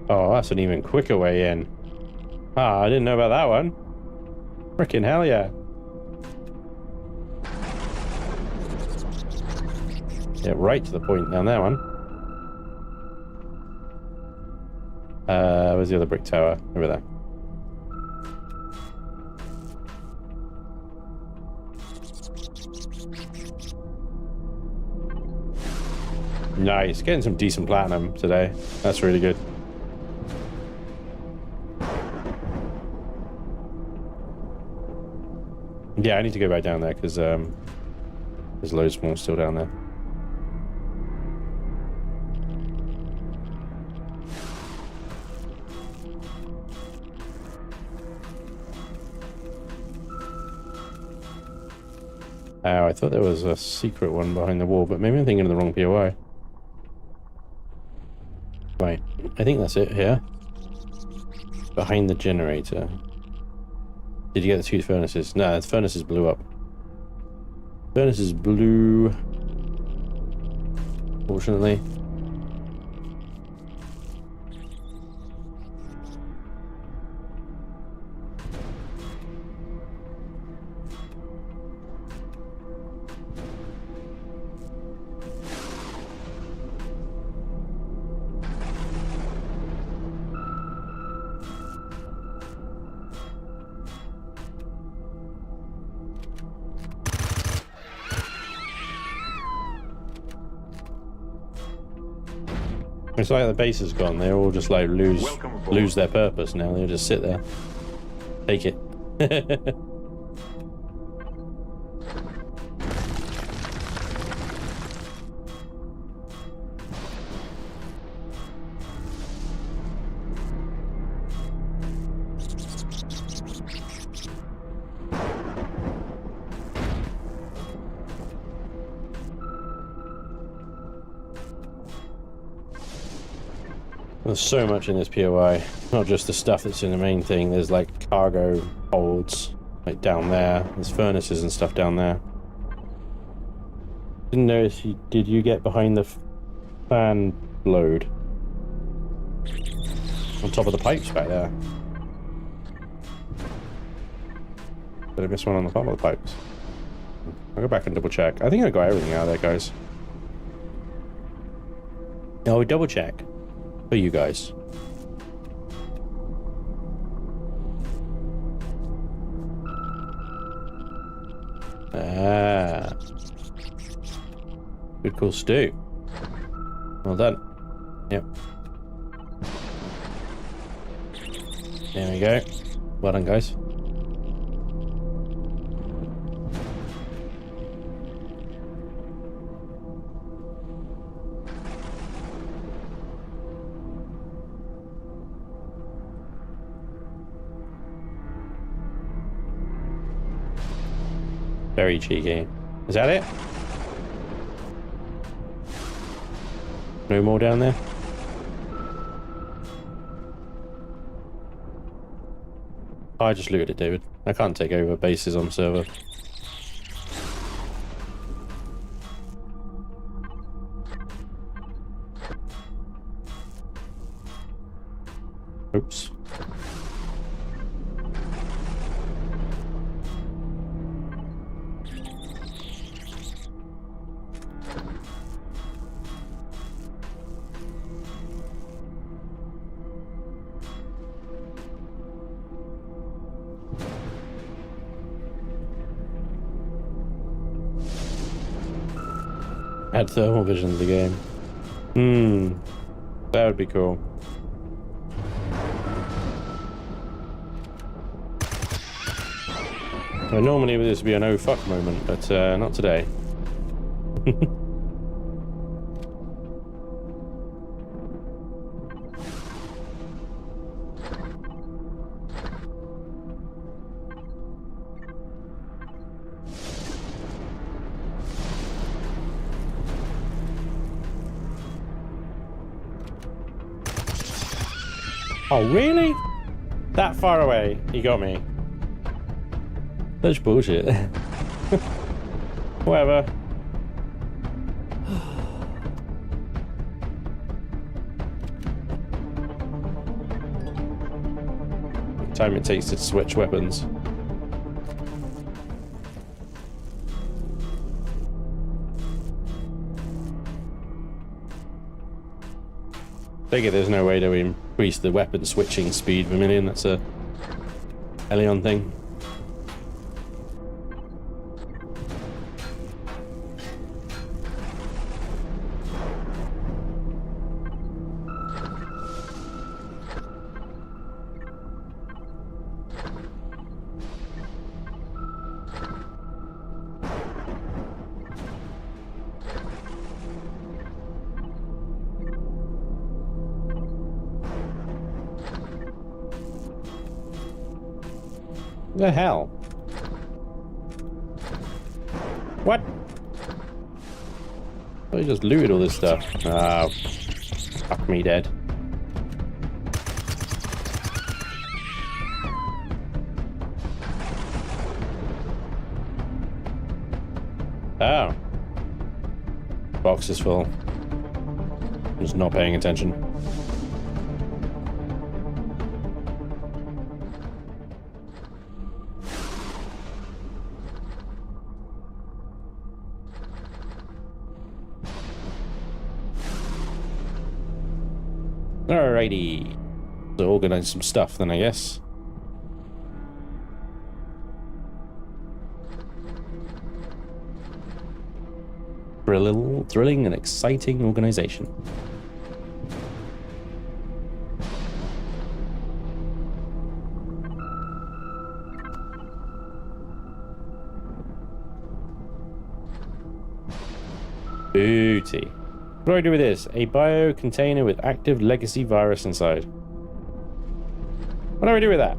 Oh, that's an even quicker way in. Ah, I didn't know about that one. Frickin' hell yeah. Yeah, right to the point down that one. Where's the other brick tower? Over there. Nice, getting some decent platinum today. That's really good. Yeah, I need to go back down there because there's loads more still down there. Oh, I thought there was a secret one behind the wall, but maybe I'm thinking of the wrong POI. Right, I think that's it here. Behind the generator. Did you get the two furnaces? No, the furnaces blew up. Furnaces blew. Fortunately. It's like the base is gone. They all just like lose their purpose now. They just sit there. Take it. There's so much in this POI. Not just the stuff that's in the main thing. There's like cargo holds like down there. There's furnaces and stuff down there. Didn't notice you. Did you get behind the fan load? On top of the pipes back there. Did I miss one on the bottom of the pipes? I'll go back and double check. I think I got everything out of there, guys. Oh, double check. For you guys. Ah. Good cool stew. Well done. Yep. There we go. Well done, guys. Very cheeky. Is that it? No more down there? I just looted it, David. I can't take over bases on server. Oops. Add thermal vision to the game. That would be cool. Well, normally this would be an oh fuck moment, but not today. Oh, really? That far away? He got me. Such bullshit. Whatever. Time it takes to switch weapons. Take it there's no way to increase the weapon switching speed of a million. That's a Elion thing. The hell? What? Oh, he just looted all this stuff. Ah, fuck me dead. Oh. Box is full. I'm just not paying attention. Alrighty. So organize some stuff then, I guess. For a little thrilling and exciting organization. Booty. What do I do with this? A bio container with active legacy virus inside. What do I do with that?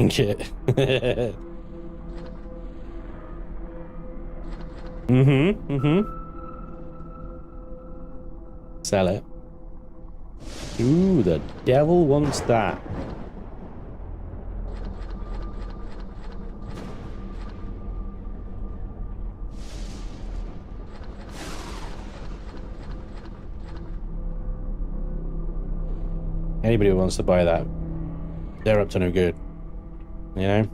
drink it. Sell it. Ooh, the devil wants that. Anybody who wants to buy that, they're up to no good, you know?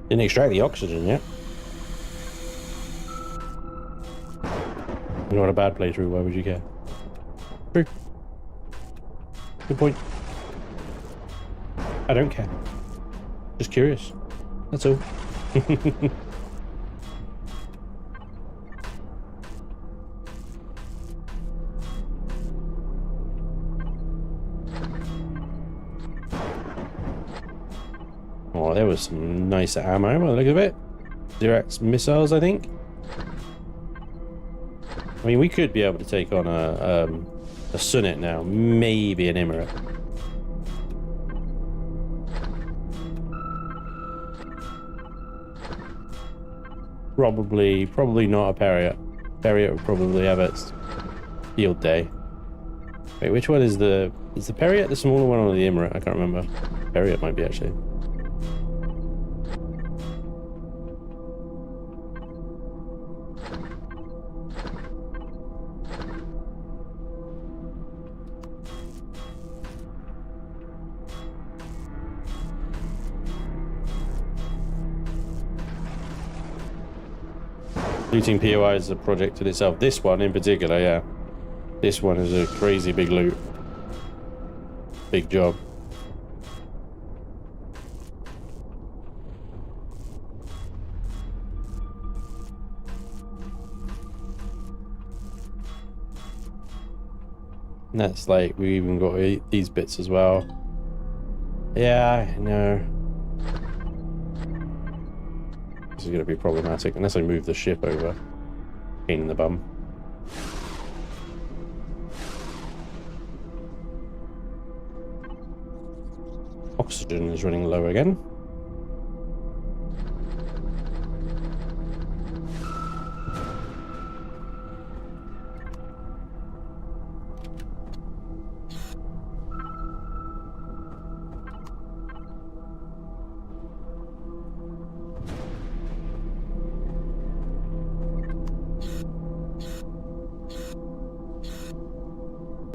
Didn't extract the oxygen yet. Not a bad playthrough, why would you care? True. Good point. I don't care. Just curious. That's all. Oh, there was some nice ammo by the look of it. Direct missiles, I think. I mean, we could be able to take on a Sunnet now, maybe an Emirate. Probably not a Periot. Periot would probably have its field day. Wait, which one is the Periot the smaller one or the Emirate? I can't remember. Periot might be actually. Looting POI is a project in itself. This one in particular, yeah. This one is a crazy big loot. Big job. And that's like, we even got these bits as well. Yeah, I know. This is going to be problematic unless I move the ship over. Pain in the bum. Oxygen is running low again.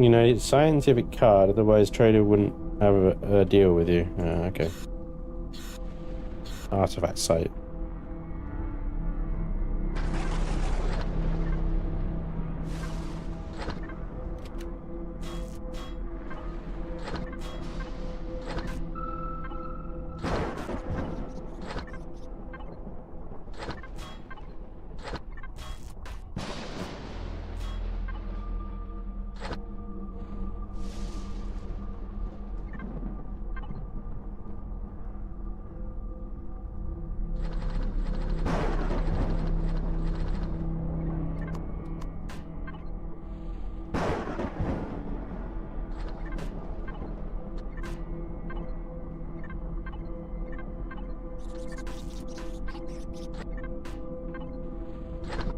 You know, it's scientific card, otherwise trader wouldn't have a deal with you. Okay. Artifact site.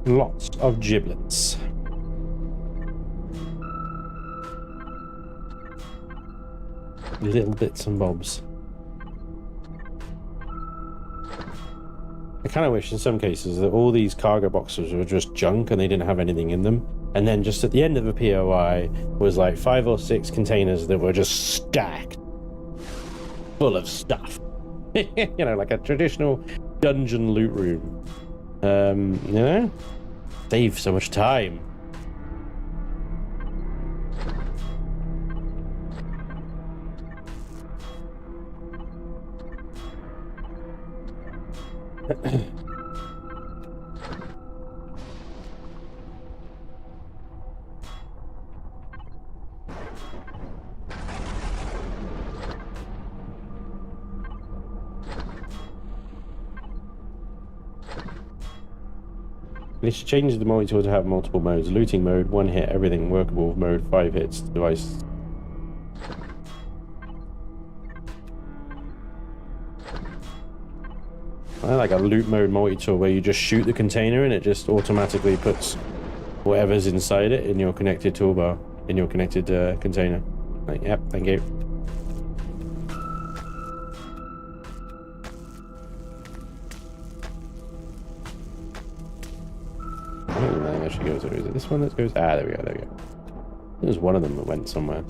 Lots of giblets. Little bits and bobs. I kind of wish in some cases that all these cargo boxes were just junk and they didn't have anything in them. And then just at the end of the POI was like 5 or 6 containers that were just stacked full of stuff. You know, like a traditional dungeon loot room. You know? Save so much time. They should change the multi-tool to have multiple modes. Looting mode, 1 hit, everything. Workable mode, 5 hits, device. I like a loot mode multi-tool where you just shoot the container and it just automatically puts whatever's inside it in your connected toolbar, in your connected container. Like, yep, thank you. I don't know where she goes. Is it this one that goes? Ah, there we go, there we go. There's one of them that went somewhere.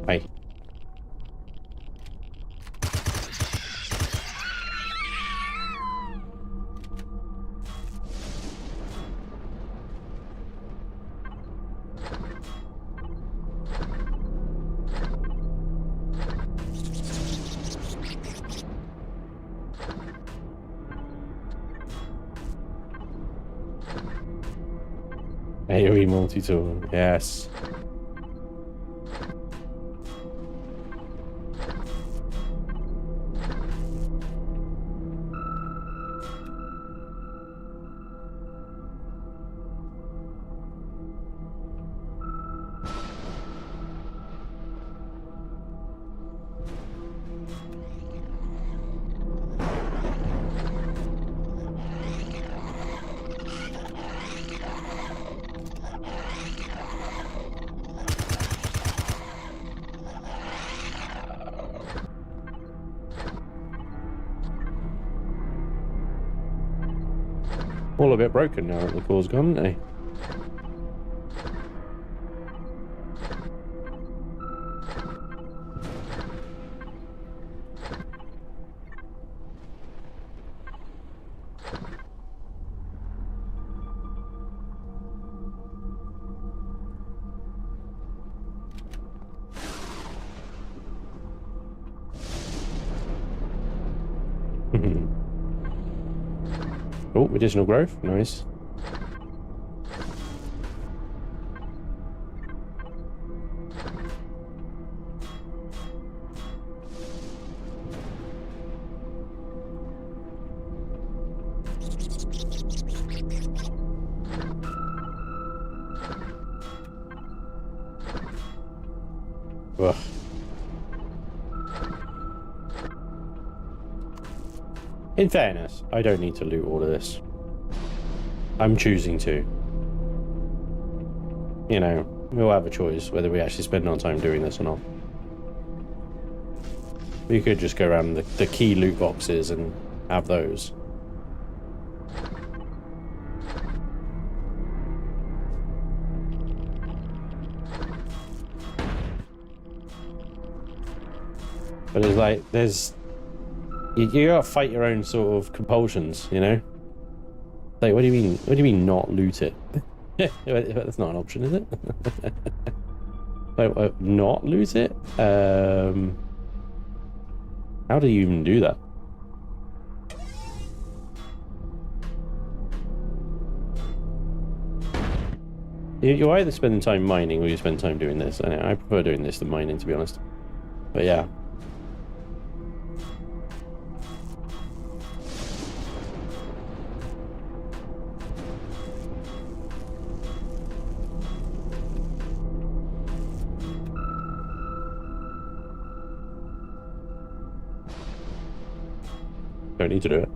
Hi. AoE multi-tool, yes. All a bit broken now that the core's gone, aren't they? Oh, additional growth, nice. Ugh. In fairness, I don't need to loot all of this. I'm choosing to. You know, we'll have a choice whether we actually spend our time doing this or not. We could just go around the key loot boxes and have those. But it's like, you gotta fight your own sort of compulsions, you know? Like, what do you mean? What do you mean not loot it? That's not an option, is it? Like, not loot it? How do you even do that? You're either spending time mining or you spend time doing this. I prefer doing this than mining, to be honest. But yeah. Don't need to do it.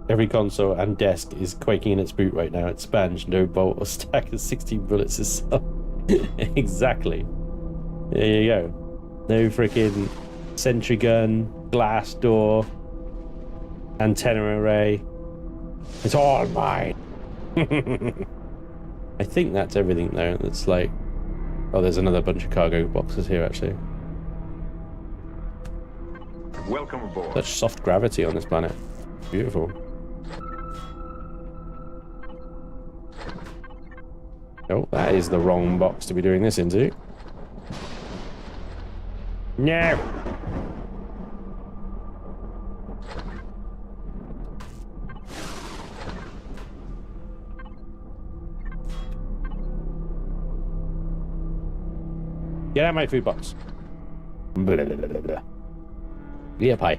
Every console and desk is quaking in its boot right now. It's Spanj, no bolt or stack of 16 bullets itself. Exactly. There you go. No freaking sentry gun, glass door. Antenna array. It's all mine. I think that's everything though. That's like, oh, there's another bunch of cargo boxes here actually. Welcome aboard. Such soft gravity on this planet. Beautiful. Oh, that is the wrong box to be doing this into. No. Get out of my food box. Blah, blah, blah, blah, blah. Yeah, pie.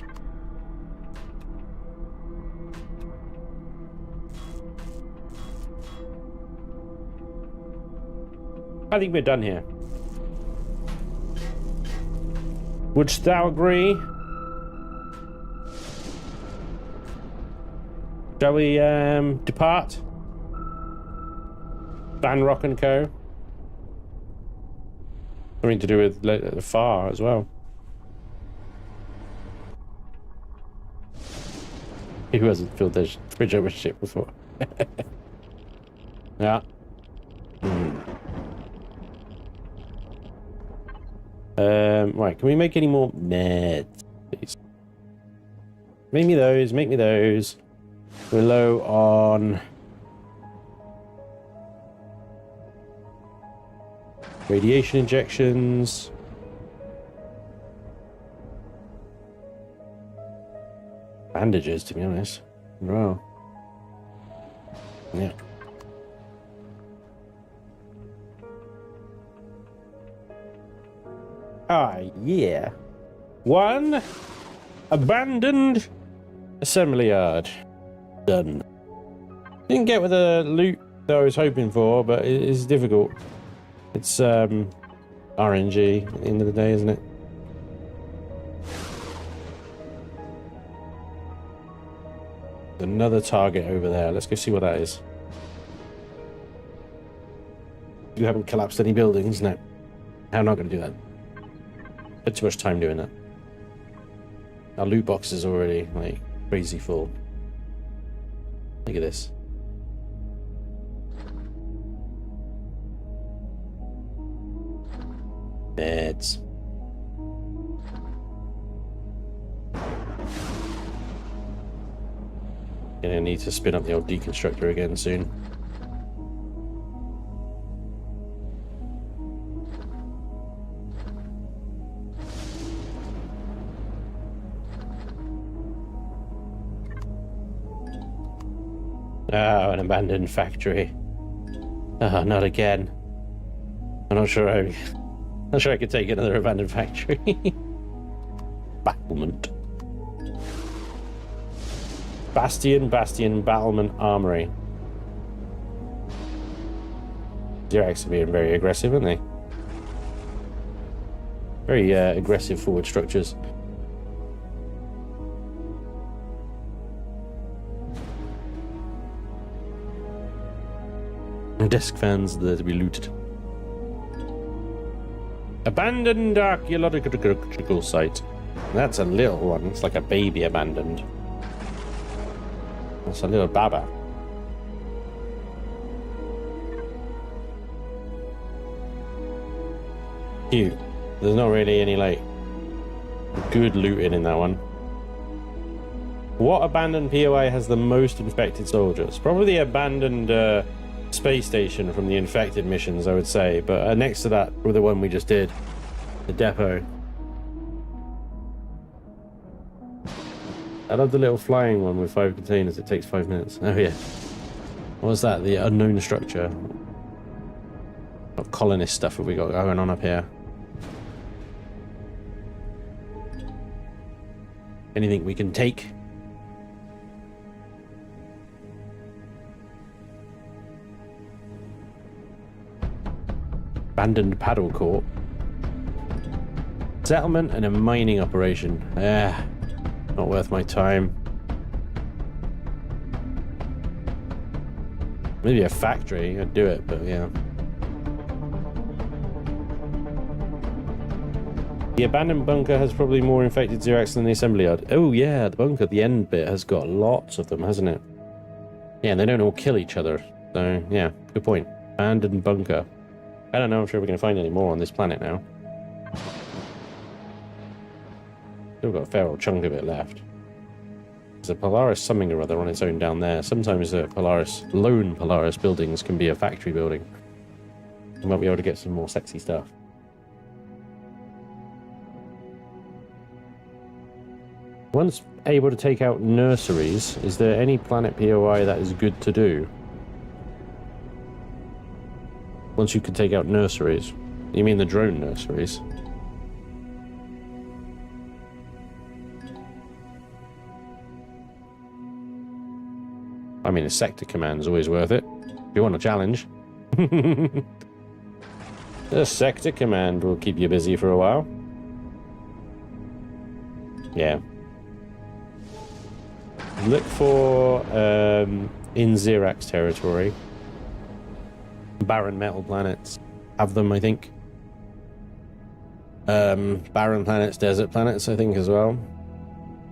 I think we're done here. Wouldst thou agree? Shall we depart? Van Rock and Co. Something to do with the far as well. Who hasn't filled their fridge over shit before? Yeah. Right, can we make any more meds, please? Make me those, make me those. We're low on radiation injections. Bandages, to be honest. Wow. Yeah. Ah, yeah. One abandoned assembly yard. Done. Didn't get with the loot that I was hoping for, but it is difficult. It's RNG at the end of the day, isn't it? Another target over there. Let's go see what that is. You haven't collapsed any buildings? No. I'm not going to do that. Had too much time doing that. Our loot box is already like crazy full. Look at this. Beds. Gonna need to spin up the old deconstructor again soon. Oh, an abandoned factory. Oh, not again. I'm not sure I could take another abandoned factory. Battlement. Bastion, Battlement, Armory. They're actually being very aggressive, aren't they? Very aggressive forward structures. Desk fans there to be looted. Abandoned archaeological site. That's a little one. It's like a baby abandoned. That's a little baba. Cute. There's not really any like good looting in that one. What abandoned POI has the most infected soldiers? Probably the abandoned space station from the infected missions, I would say, but next to that were the one we just did, the depot. I love the little flying one with 5 containers. It takes 5 minutes. Oh yeah, what was that? The unknown structure. What colonist stuff have we got going on up here? Anything we can take? Abandoned paddle court. Settlement and a mining operation. Not worth my time. Maybe a factory, I'd do it, but yeah. The abandoned bunker has probably more infected Xerax than the assembly yard. Oh yeah, the bunker, the end bit, has got lots of them, hasn't it? Yeah, and they don't all kill each other. So, yeah, good point. Abandoned bunker. I don't know, I'm sure we're going to find any more on this planet now. Still got a fair old chunk of it left. There's a Polaris something or other on its own down there. Sometimes the lone Polaris buildings can be a factory building. We might be able to get some more sexy stuff. Once able to take out nurseries, is there any planet POI that is good to do? Once you can take out nurseries. You mean the drone nurseries? I mean, a sector command is always worth it. If you want a challenge. The sector command will keep you busy for a while. Yeah. Look for in Xerax territory. Barren metal planets have them, I think. Barren planets, desert planets, I think, as well.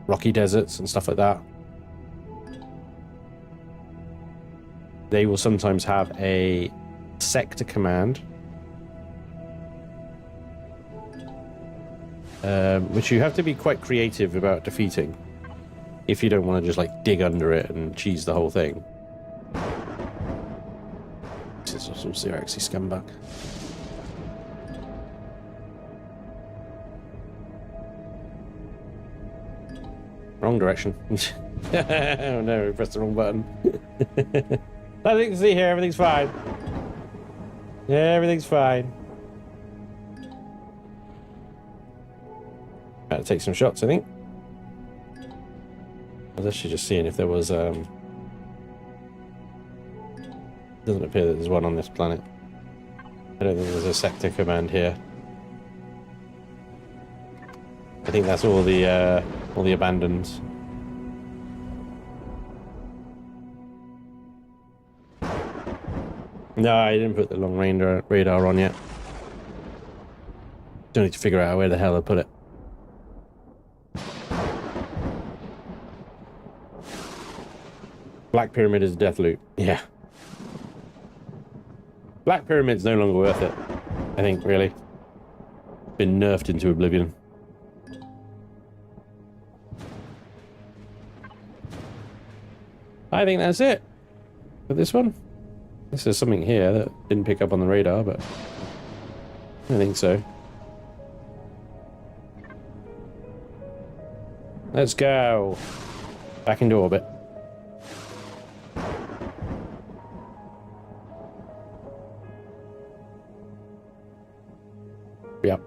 Rocky deserts and stuff like that. They will sometimes have a sector command, which you have to be quite creative about defeating if you don't want to just like dig under it and cheese the whole thing. This is some Xeraxy scumbag. Wrong direction. Oh no, we pressed the wrong button. Nothing to see here, everything's fine. Yeah, everything's fine. Gotta take some shots, I think. I was actually just seeing if there was doesn't appear that there's one on this planet. I don't think there's a sector command here. I think that's all the abandoned. No, I didn't put the long range radar on yet. Don't need to figure out where the hell I put it. Black Pyramid is death loot. Yeah. Black Pyramid's no longer worth it. I think, really. Been nerfed into oblivion. I think that's it for this one. This is something here that didn't pick up on the radar, but I think so. Let's go back into orbit. Yep.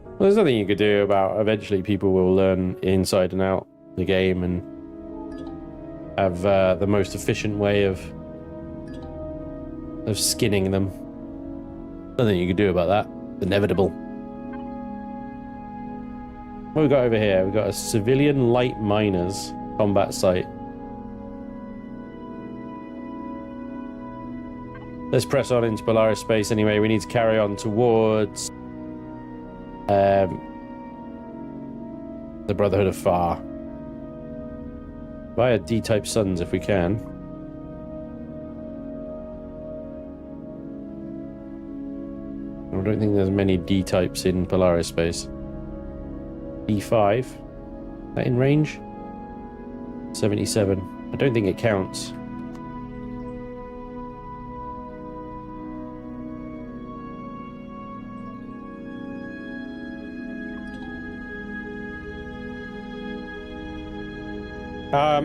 Well, there's nothing you could do about. Eventually, people will learn inside and out the game and have the most efficient way of skinning them. Nothing you can do about that. It's inevitable. What have we got over here? We've got a civilian light miners combat site. Let's press on into Polaris space anyway. We need to carry on towards the Brotherhood of Far. Via D-type suns if we can. I don't think there's many D-types in Polaris space. D5. Is that in range? 77. I don't think it counts.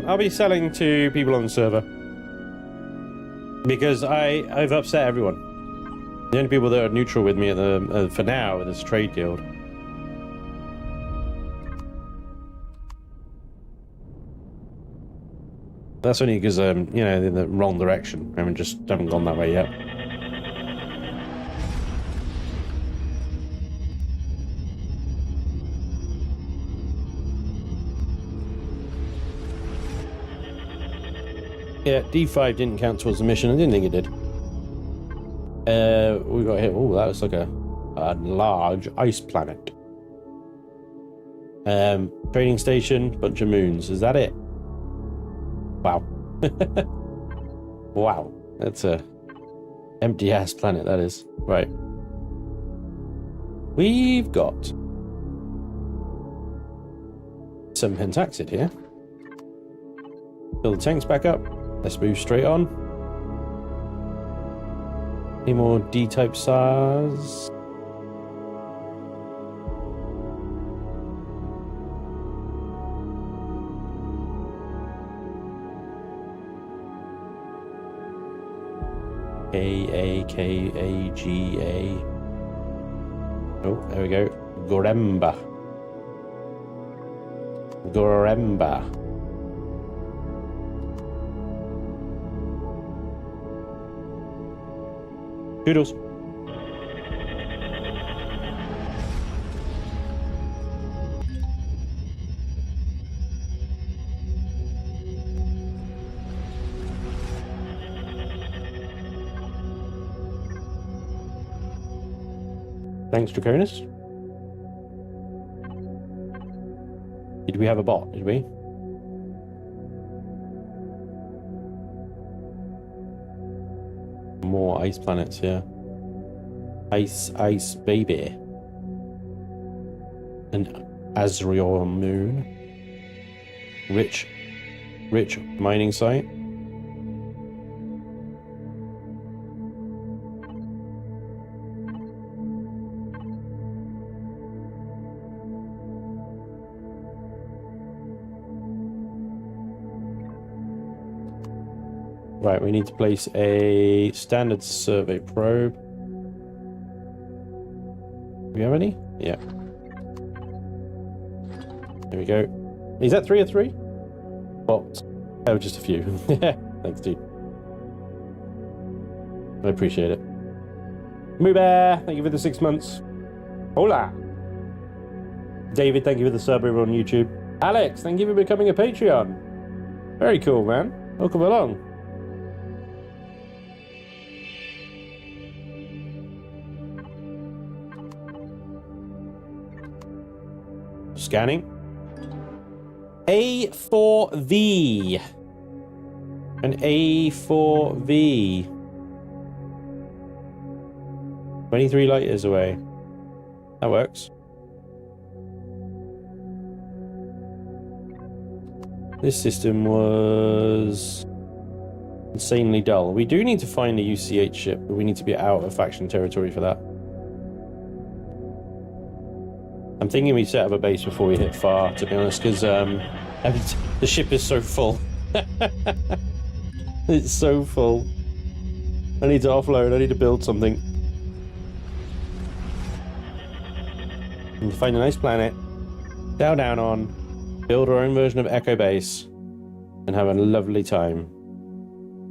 I'll be selling to people on the server because I've upset everyone. The only people that are neutral with me at the for now are this trade guild. That's only because you know, in the wrong direction. I mean, just haven't gone that way yet. Yeah, D5 didn't count towards the mission. I didn't think it did. We got hit. Oh, that was like a A large ice planet. Training station, bunch of moons. Is that it? Wow. Wow. That's a empty ass planet, that is. Right. We've got some pentaxid here. Fill the tanks back up. Let's move straight on. Any more D-type SARS? K-A-K-A-G-A. Oh, there we go. Goremba. Goremba. Doodles. Thanks, Draconis. Did we have a bot? Did we? More ice planets, yeah. Ice, ice, baby. An Azrael moon. Rich mining site. Right, we need to place a standard survey probe. Do we have any? Yeah. There we go. Is that 3 or 3? Bots. Oh, just a few. Thanks, dude. I appreciate it. Moo Bear, thank you for the 6 months. Hola. David, thank you for the sub over on YouTube. Alex, thank you for becoming a Patreon. Very cool, man. Welcome along. Scanning. A4V. An A4V. 23 light years away. That works. This system was insanely dull. We do need to find a UCH ship, but we need to be out of faction territory for that. I'm thinking we set up a base before we hit far, to be honest, because the ship is so full. It's so full. I need to offload, I need to build something. I need to find a nice planet, down on, build our own version of Echo Base, and have a lovely time.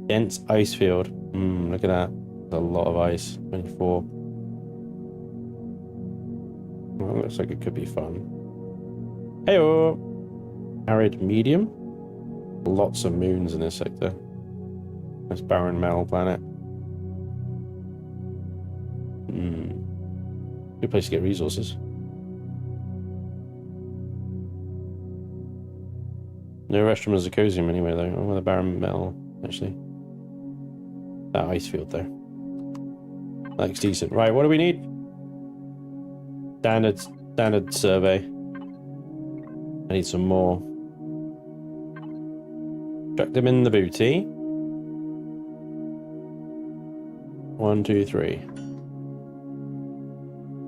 Dense ice field. Look at that. There's a lot of ice. 24. Well, looks like it could be fun. Heyo! Arid medium. Lots of moons in this sector. Nice barren metal planet. Good place to get resources. No restaurant or Zirconium anyway, though. Oh, with a barren metal, actually. That ice field, though. That looks decent. Right, what do we need? Standard survey. I need some more. Chuck them in the booty. 1, 2, 3.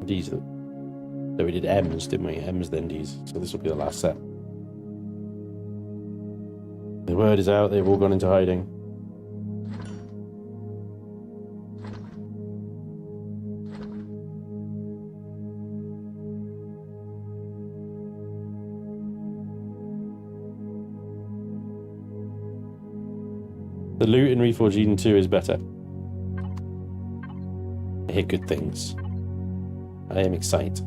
D's. So we did M's, didn't we? M's, then D's. So this will be the last set. The word is out, they've all gone into hiding. The loot in Reforged Eden 2 is better. I hear good things. I am excited.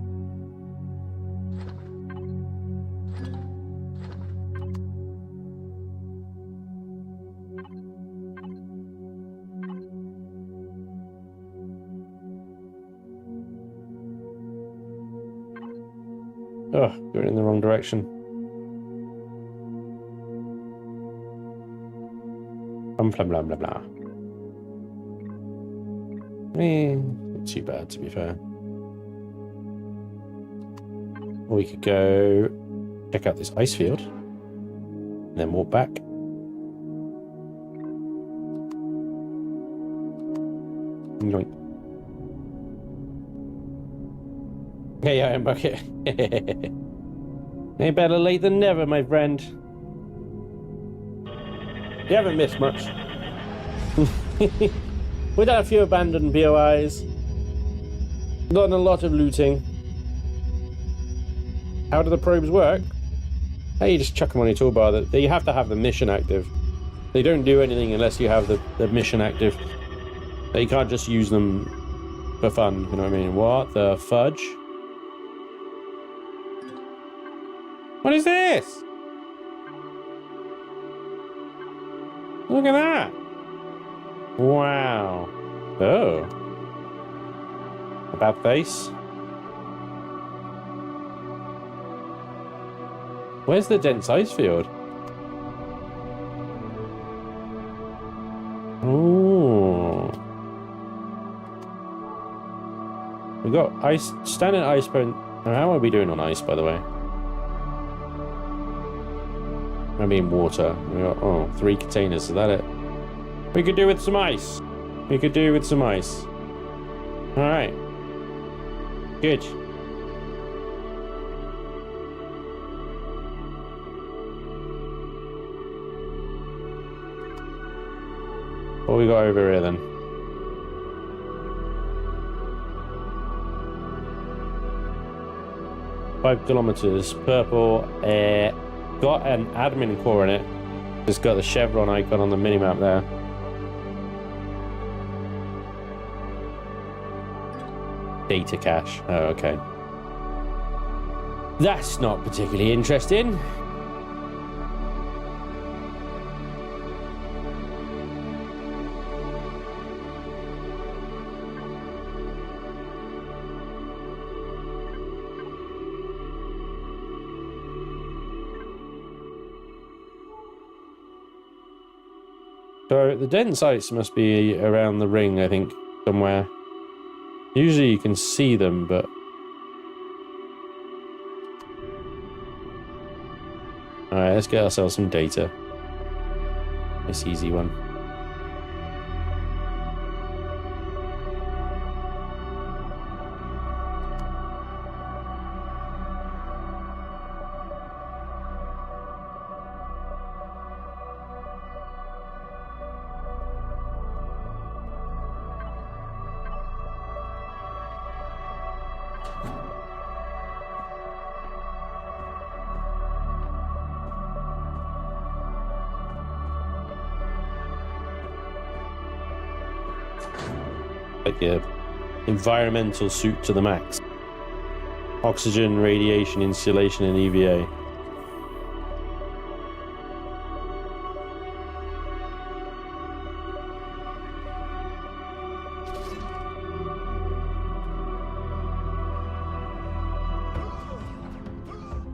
Oh, going in the wrong direction. Blah, blah, blah, blah. Not too bad, to be fair. Or we could go check out this ice field. And then walk back. Yoink. Hey, Iron Bucket. Ain't better late than never, my friend. You haven't missed much. We've done a few abandoned POIs. Done a lot of looting. How do the probes work? Hey, you just chuck them on your toolbar. You have to have the mission active. They don't do anything unless you have the mission active. You can't just use them for fun, you know what I mean? What the fudge? What is this? Look at that. Wow. Oh. About face. Where's the dense ice field? Ooh. We got ice, standard ice point. How are we doing on ice, by the way? I mean water. We got 3 containers. Is that it? We could do with some ice. We could do with some ice. All right. Good. What we got over here then? "5 kilometers, purple, got an admin core in it. It's got the chevron icon on the minimap there. Data cache. Oh, okay. That's not particularly interesting. So the dense ice must be around the ring, I think, somewhere. Usually you can see them, but... Alright, let's get ourselves some data. Nice easy one. Like a environmental suit to the max. Oxygen, radiation, insulation, and EVA.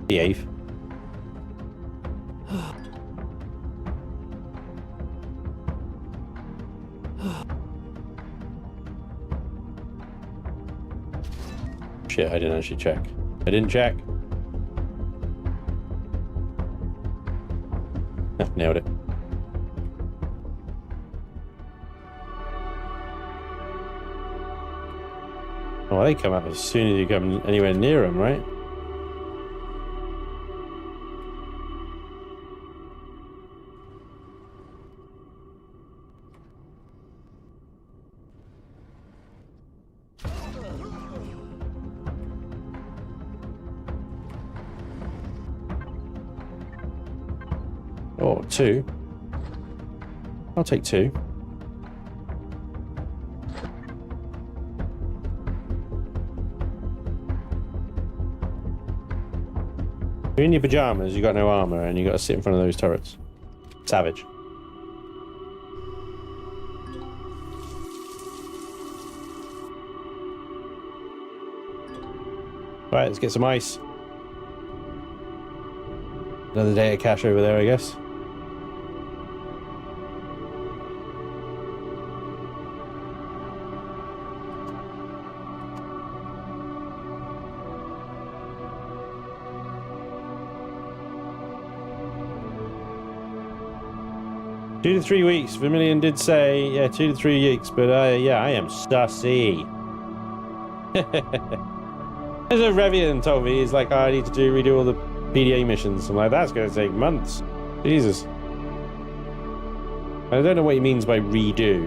Behave. Shit, I didn't actually check. I didn't check. Ah, nailed it. Oh, they come up as soon as you come anywhere near them, right? Oh, 2. I'll take 2. You're in your pajamas, you got no armor, and you got to sit in front of those turrets. Savage. Right, let's get some ice. Another data cache over there, I guess. Two to 3 weeks. Vermilion did say, yeah, 2 to 3 weeks, but yeah, I am sussy. As a Revian told me, he's like, oh, I need to redo all the PDA missions. I'm like, that's going to take months. Jesus. I don't know what he means by redo.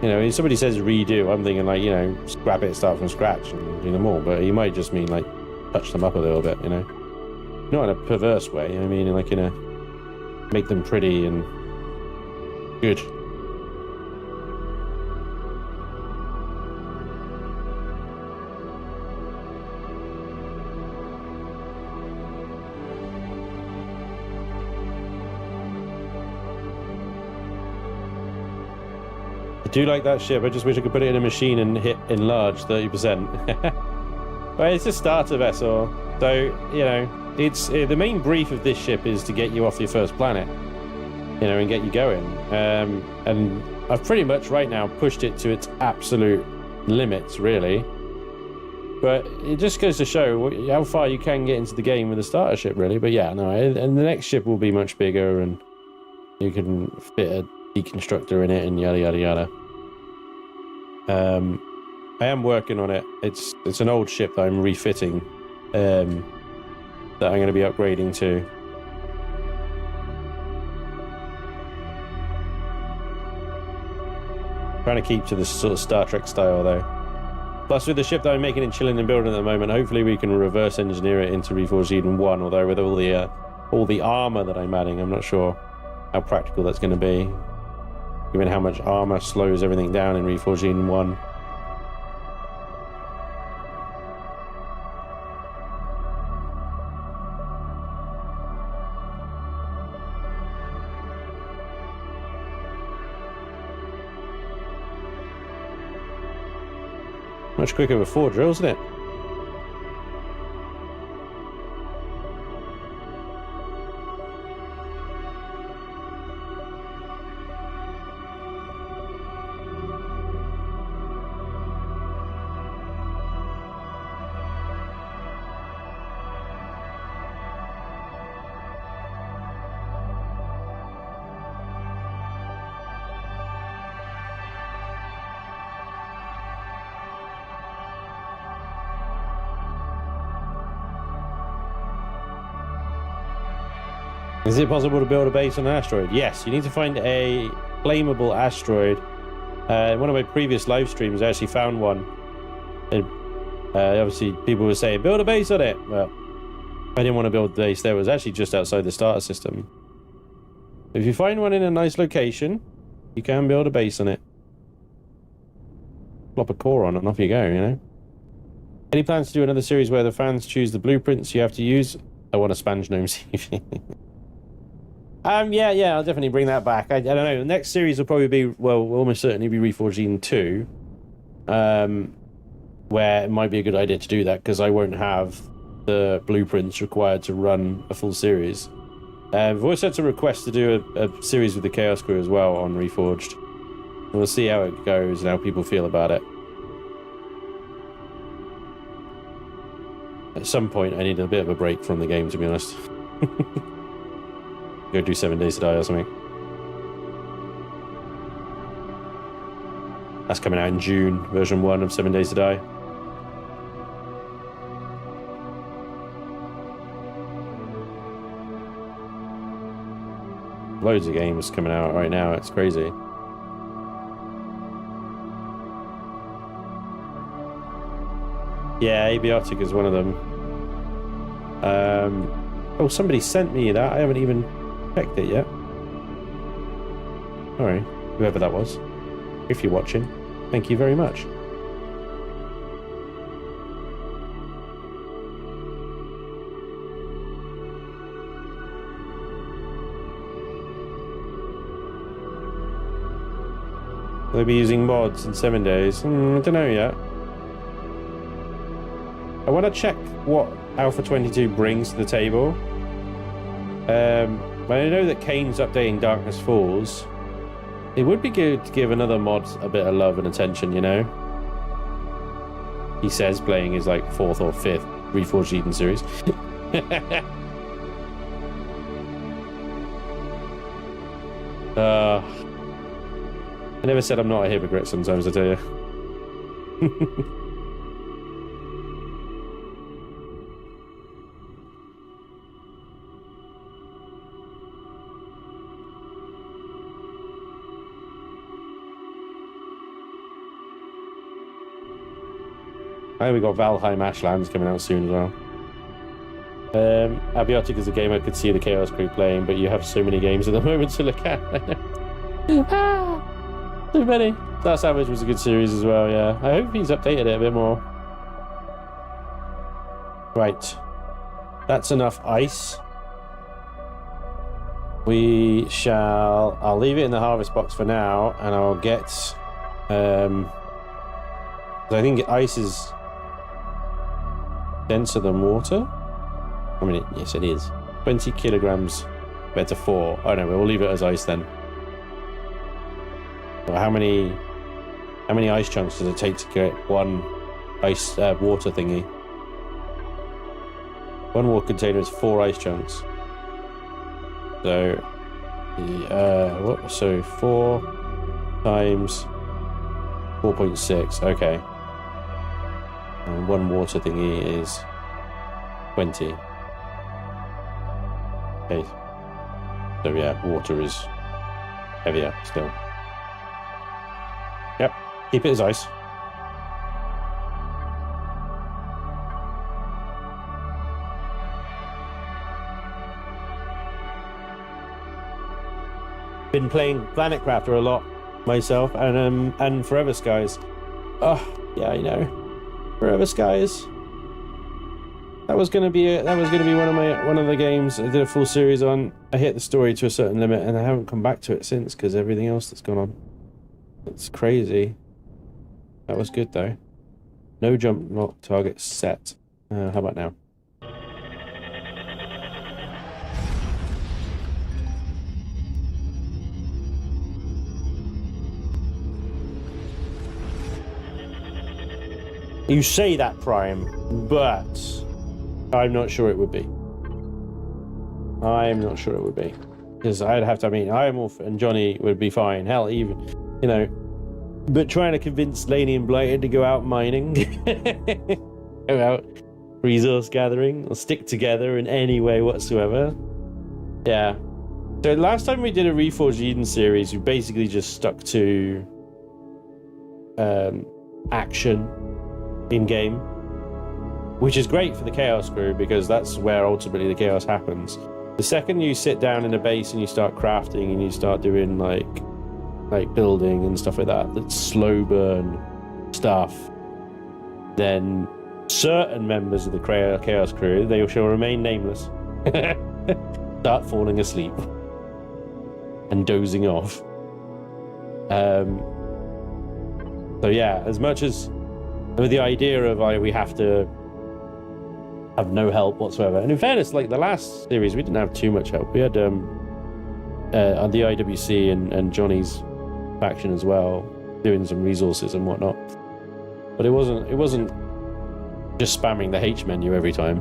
You know, if somebody says redo, I'm thinking like, you know, scrap it, start from scratch and do them all. But he might just mean like touch them up a little bit, you know. Not in a perverse way. I mean, like in a make them pretty and good. I do like that ship. I just wish I could put it in a machine and hit enlarge 30%. But it's a starter vessel, so you know it's the main brief of this ship is to get you off your first planet, you know, and get you going. And I've pretty much right now pushed it to its absolute limits, really. But it just goes to show how far you can get into the game with a starter ship, really. But yeah, no, and the next ship will be much bigger, and you can fit a deconstructor in it and yada yada yada. I am working on it. It's an old ship that I'm refitting, that I'm going to be upgrading to. Trying to keep to this sort of Star Trek style though. Plus with the ship that I'm making in chilling and building at the moment, hopefully we can reverse engineer it into Reforged Eden 1, although with all the armor that I'm adding, I'm not sure how practical that's going to be, given how much armor slows everything down in Reforged Eden 1. Much quicker with 4 drills, isn't it? Is it possible to build a base on an asteroid? Yes, you need to find a claimable asteroid. In one of my previous live streams, I actually found one. And, obviously, people were saying, build a base on it. Well, I didn't want to build a base there. It was actually just outside the starter system. If you find one in a nice location, you can build a base on it. Plop a core on and off you go, you know? Any plans to do another series where the fans choose the blueprints you have to use? I want a Spanj gnome CV. Yeah, I'll definitely bring that back. I don't know. The next series will probably be, well, will almost certainly be Reforged Eden 2. Where it might be a good idea to do that, because I won't have the blueprints required to run a full series. We've also had to request to do a series with the Chaos Crew as well on Reforged. And we'll see how it goes and how people feel about it. At some point, I need a bit of a break from the game, to be honest. Go do 7 Days to Die or something. That's coming out in June, version 1 of 7 Days to Die. Loads of games coming out right now, it's crazy. Yeah, Abiotic is one of them. Oh, somebody sent me that. I haven't even checked it yet. Alright, whoever that was. If you're watching, thank you very much. Will they be using mods in 7 days? I don't know yet. I want to check what Alpha 22 brings to the table. But I know that Kane's updating Darkness Falls. It would be good to give another mod a bit of love and attention, you know? He says playing his like 4th or 5th Reforged Eden series. I never said I'm not a hypocrite sometimes, I tell you. Oh, we got Valheim Ashlands coming out soon as well. Abiotic is a game I could see the Chaos Crew playing, but you have so many games at the moment to look at. Too many. Star Savage was a good series as well, yeah. I hope he's updated it a bit more. Right. That's enough ice. We shall... I'll leave it in the harvest box for now, and I'll get... I think ice is denser than water. I mean, yes, it is. 20 kilograms compared to 4. Oh no, we'll leave it as ice then. Well, how many ice chunks does it take to get one ice water thingy? One water container is 4 ice chunks. So, what? So 4 times 4.6. Okay. And one water thingy is 20. Okay. So yeah, water is heavier still. Yep. Keep it as ice. Been playing Planet Crafter a lot myself, and Forever Skies. Oh yeah, I know. Forever Skies. That was gonna be one of the games I did a full series on. I hit the story to a certain limit, and I haven't come back to it since because everything else that's gone on. It's crazy. That was good though. No jump lock target set. How about now? You say that, Prime, but I'm not sure it would be. I'm not sure it would be. Because I'd have to, I mean, Ironwolf and Johnny would be fine. Hell, even, you know, but trying to convince Laney and Blighted to go out mining, go out resource gathering, or stick together in any way whatsoever. Yeah. So last time we did a Reforged Eden series, we basically just stuck to action in-game, which is great for the Chaos Crew because that's where ultimately the chaos happens. The second you sit down in a base and you start crafting and you start doing like building and stuff like that, that's slow burn stuff, then certain members of the Chaos Crew, they shall remain nameless, start falling asleep and dozing off. So yeah, as much as with the idea of we have to have no help whatsoever, and in fairness, like the last series, we didn't have too much help. We had the IWC and Johnny's faction as well, doing some resources and whatnot. But it wasn't just spamming the H menu every time.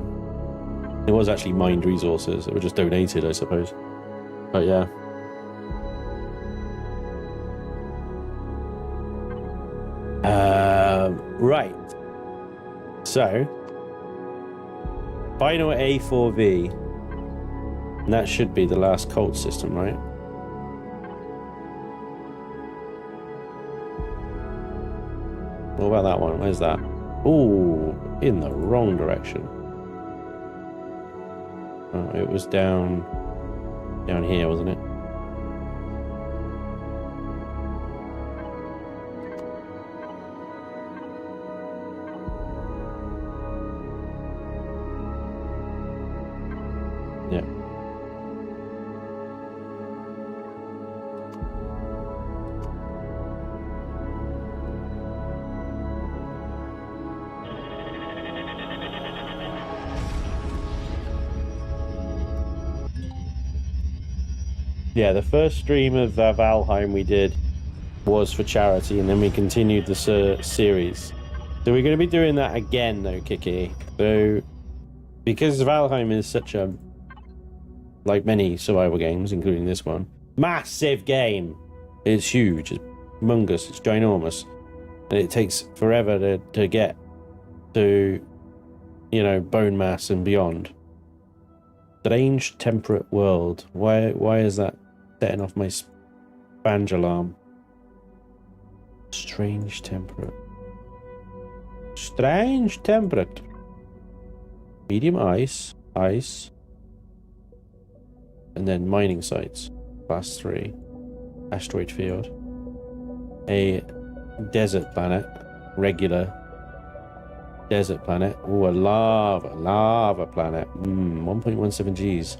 It was actually mined resources that were just donated, I suppose. But yeah. Right. So, final A4V. And that should be the last cult system, right? What about that one? Where's that? Ooh, in the wrong direction. Oh, it was down here, wasn't it? Yeah. Yeah, the first stream of Valheim we did was for charity, and then we continued the series. So we're going to be doing that again, though, Kiki. So, because Valheim is such a, like many survival games, including this one, massive game. It's huge, it's humongous, it's ginormous, and it takes forever to get to, you know, bone mass and beyond. Strange temperate world. Why is that setting off my Spanj alarm? Strange temperate. Strange temperate. Medium ice. And then mining sites. Class 3. Asteroid field. A desert planet. Regular desert planet. Oh, a lava planet. 1.17 Gs.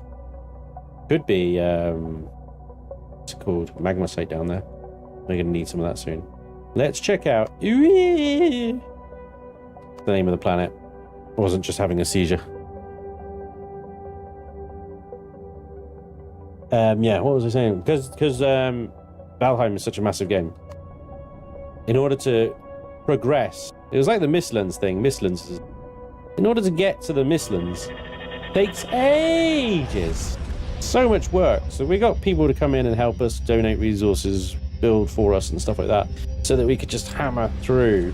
Could be it's called magma site down there. We're gonna need some of that soon. Let's check out the name of the planet. I wasn't just having a seizure. Yeah, what was I saying? Because Valheim is such a massive game. In order to progress, it was like the Mistlands thing. In order to get to the Mistlands, takes ages. So much work. So we got people to come in and help us, donate resources, build for us and stuff like that, so that we could just hammer through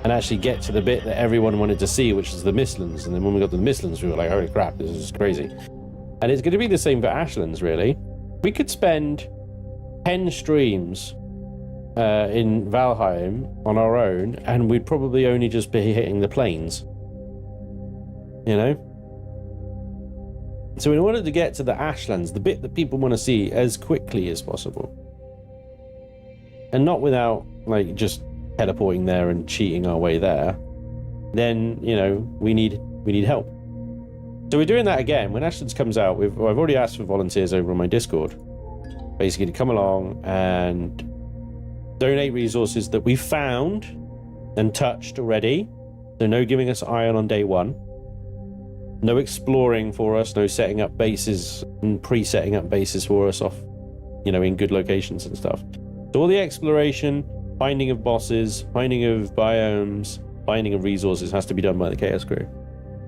and actually get to the bit that everyone wanted to see, which is the Mistlands. And then when we got to the Mistlands, we were like, holy crap, this is crazy. And it's going to be the same for Ashlands, really. We could spend 10 streams in Valheim on our own, and we'd probably only just be hitting the plains. You know? So in order to get to the Ashlands, the bit that people want to see as quickly as possible, and not without, like, just teleporting there and cheating our way there, then, you know, we need help. So we're doing that again. When Ashlands comes out, I've already asked for volunteers over on my Discord, basically to come along and donate resources that we found and touched already. So no giving us iron on day one. No exploring for us, no setting up bases and pre-setting up bases for us off, you know, in good locations and stuff. So all the exploration, finding of bosses, finding of biomes, finding of resources has to be done by the Chaos crew.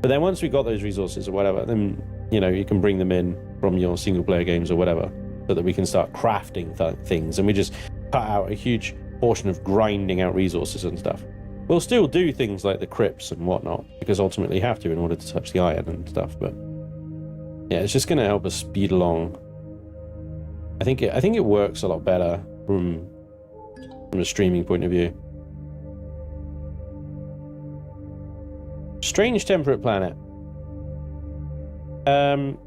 But then once we got those resources or whatever, then, you know, you can bring them in from your single player games or whatever, so that we can start crafting things, and we just cut out a huge portion of grinding out resources and stuff. We'll still do things like the crypts and whatnot, because ultimately you have to in order to touch the iron and stuff, but yeah, it's just going to help us speed along. I think it works a lot better from a streaming point of view. Strange temperate planet. Can't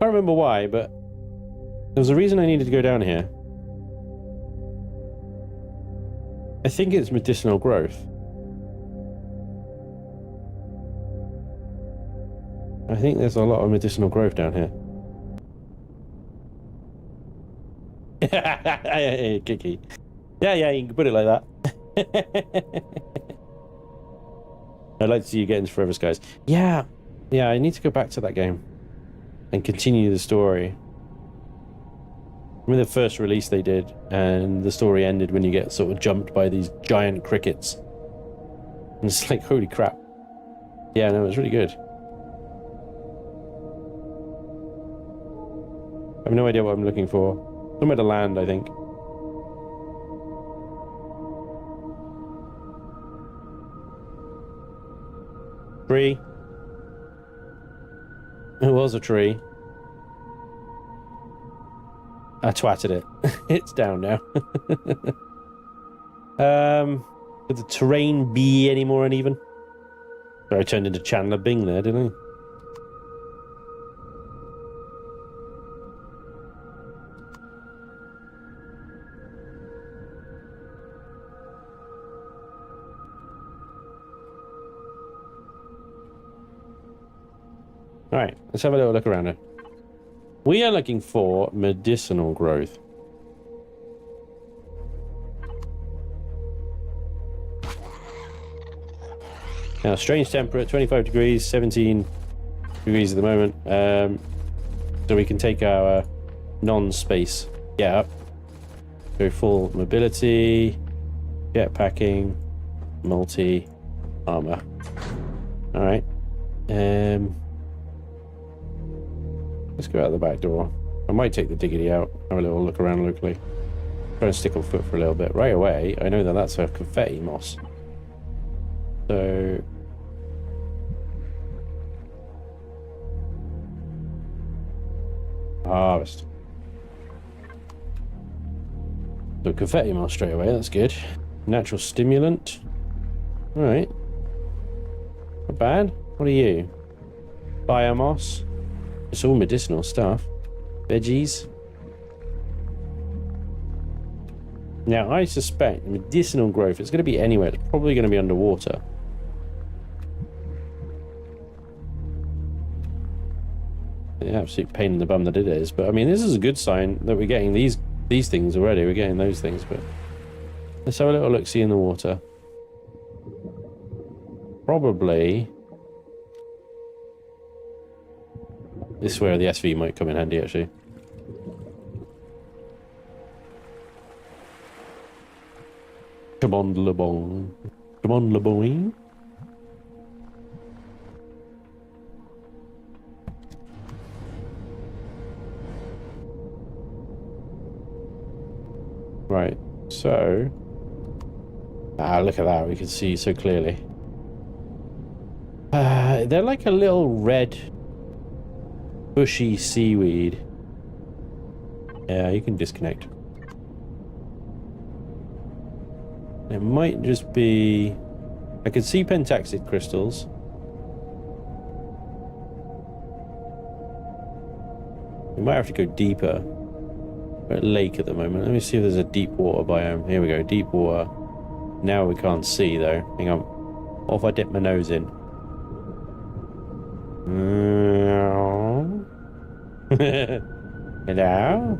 remember why, but there was a reason I needed to go down here. I think it's medicinal growth. I think there's a lot of medicinal growth down here. Kiki. Yeah, you can put it like that. I'd like to see you get into Forever Skies. Yeah, I need to go back to that game and continue the story. Remember the first release they did, and the story ended when you get sort of jumped by these giant crickets. And it's like, holy crap. Yeah, no, it was really good. I have no idea what I'm looking for. Somewhere to land, I think. Tree. It was a tree. I twatted it. It's down now. Could the terrain be any more uneven? I turned into Chandler Bing there, didn't I? Alright, let's have a little look around here. We are looking for medicinal growth. Now, strange temperate, 25 degrees, 17 degrees at the moment. So we can take our non-space get up. Go full mobility, jetpacking, multi, armor. All right. Let's go out the back door. I might take the diggity out, have a little look around locally. Try and stick on foot for a little bit. Right away, I know that that's a confetti moss. So... harvest. So confetti moss straight away, that's good. Natural stimulant. Alright. Not bad. What are you? Biomoss. It's all medicinal stuff. Veggies. Now, I suspect medicinal growth, it's going to be anywhere. It's probably going to be underwater. The absolute pain in the bum that it is. But, I mean, this is a good sign that we're getting these things already. We're getting those things, but... let's have a little look-see in the water. Probably... this is where the SV might come in handy, actually. Come on, Le Bon. Come on, Le Boing. Right, so... ah, look at that. We can see so clearly. They're like a little red... bushy seaweed. Yeah, you can disconnect. It might just be... I can see pentaxid crystals. We might have to go deeper. We're at lake at the moment. Let me see if there's a deep water biome. Here we go, deep water. Now we can't see though. Hang on. What if I dip my nose in? Hello?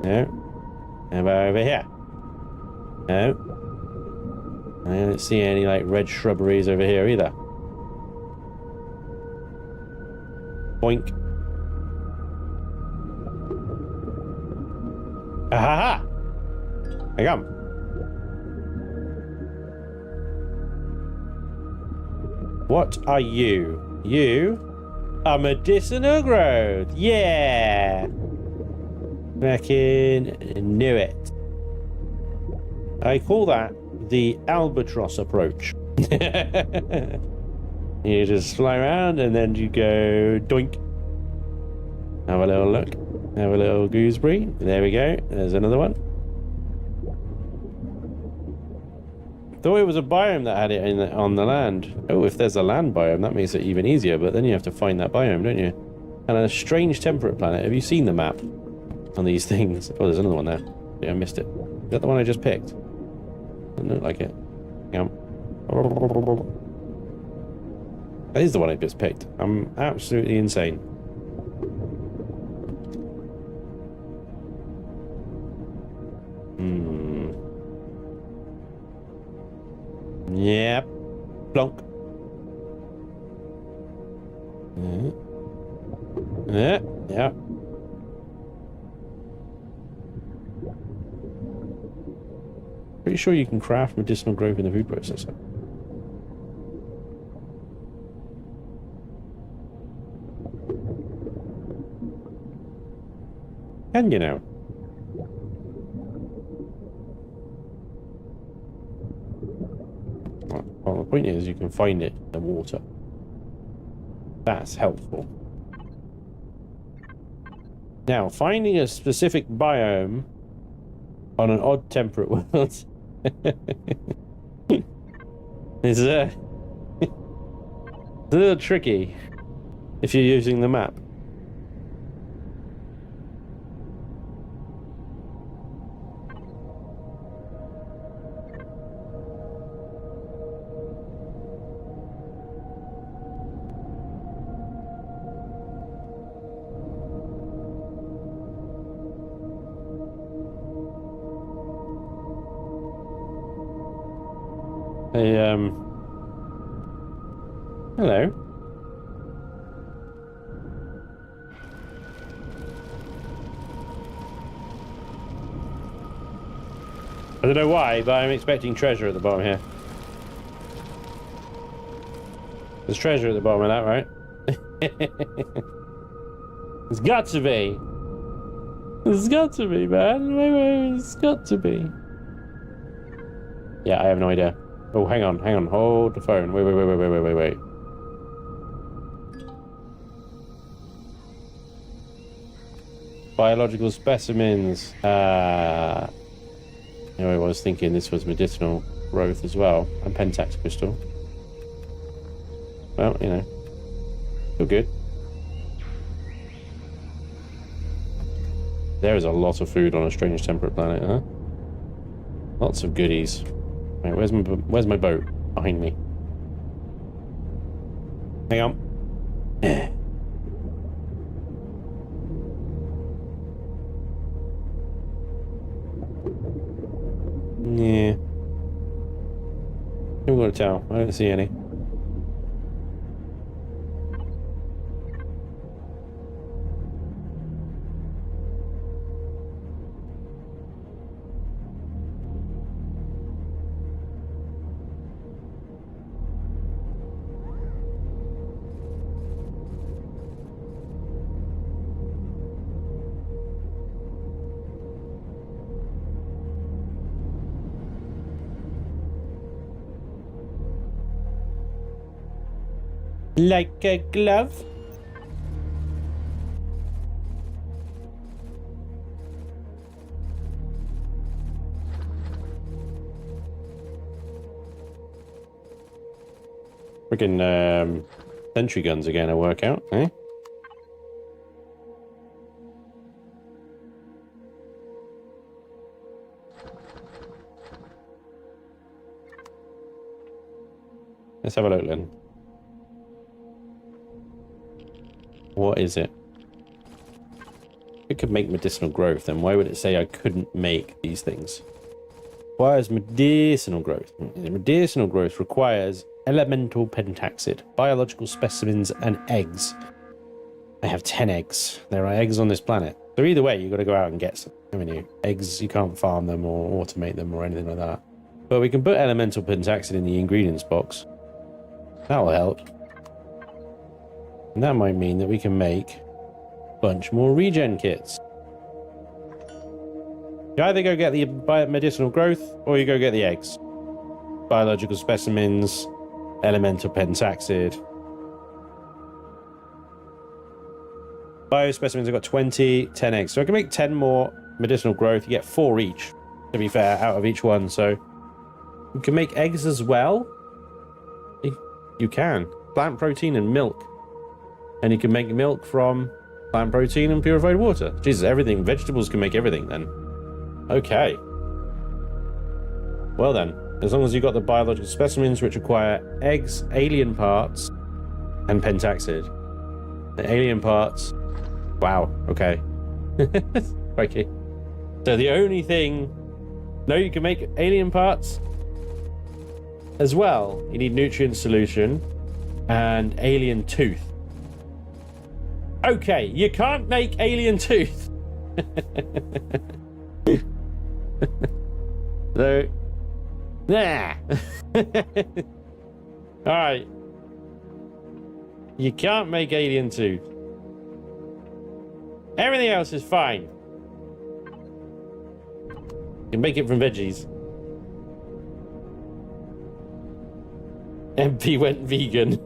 No? How about over here? No? I don't see any like red shrubberies over here either. Boink. Ahaha! I come. What are you? You are medicinal growth. Yeah! Fucking knew it. I call that the albatross approach. You just fly around and then you go doink. Have a little look. Have a little gooseberry. There we go. There's another one. Thought it was a biome that had it on the land. Oh, if there's a land biome, that makes it even easier. But then you have to find that biome, don't you? And a strange temperate planet. Have you seen the map on these things? Oh, there's another one there. Yeah, I missed it. Is that the one I just picked? Doesn't look like it. Hang on. That is the one I just picked. I'm absolutely insane. Yep. Plonk. Yeah. Pretty sure you can craft medicinal growth in the food processor. Can you now? Well, the point is you can find it in the water. That's helpful. Now, finding a specific biome on an odd temperate world is a little tricky if you're using the map. Hello. I don't know why, but I'm expecting treasure at the bottom here. There's treasure at the bottom of that, right? It's got to be. It's got to be, man. It's got to be. Yeah, I have no idea. Oh, hang on. Hold the phone. Wait. Biological specimens. I was thinking this was medicinal growth as well. And pentax crystal. Well, you know. Still good. There is a lot of food on a strange temperate planet, huh? Lots of goodies. Right, where's my boat? Behind me. Hang on. Yeah. I'm gonna tell. I don't see any. Like a glove? Freaking sentry guns again a workout, eh? Let's have a look then. What is it? If it could make medicinal growth, then why would it say I couldn't make these things? Why is medicinal growth? Medicinal growth requires elemental pentaxid, biological specimens, and eggs. I have 10 eggs. There are eggs on this planet. So either way, you've got to go out and get some, haven't you? Eggs, you can't farm them or automate them or anything like that. But we can put elemental pentaxid in the ingredients box. That'll help. And that might mean that we can make a bunch more regen kits. You either go get the medicinal growth or you go get the eggs. Biological specimens, elemental pentaxid. Biospecimens, I've got 20, 10 eggs. So I can make 10 more medicinal growth. You get 4 each, to be fair, out of each one. So you can make eggs as well. You can. Plant protein and milk. And you can make milk from plant protein and purified water. Jesus, everything. Vegetables can make everything then. Okay. Well then, as long as you've got the biological specimens which require eggs, alien parts, and pentaxid. The alien parts. Wow, okay. Okay. So the only thing... No, you can make alien parts as well. You need nutrient solution and alien tooth. Okay, you can't make alien tooth. So, nah. Alright. You can't make alien tooth. Everything else is fine. You can make it from veggies. MP went vegan.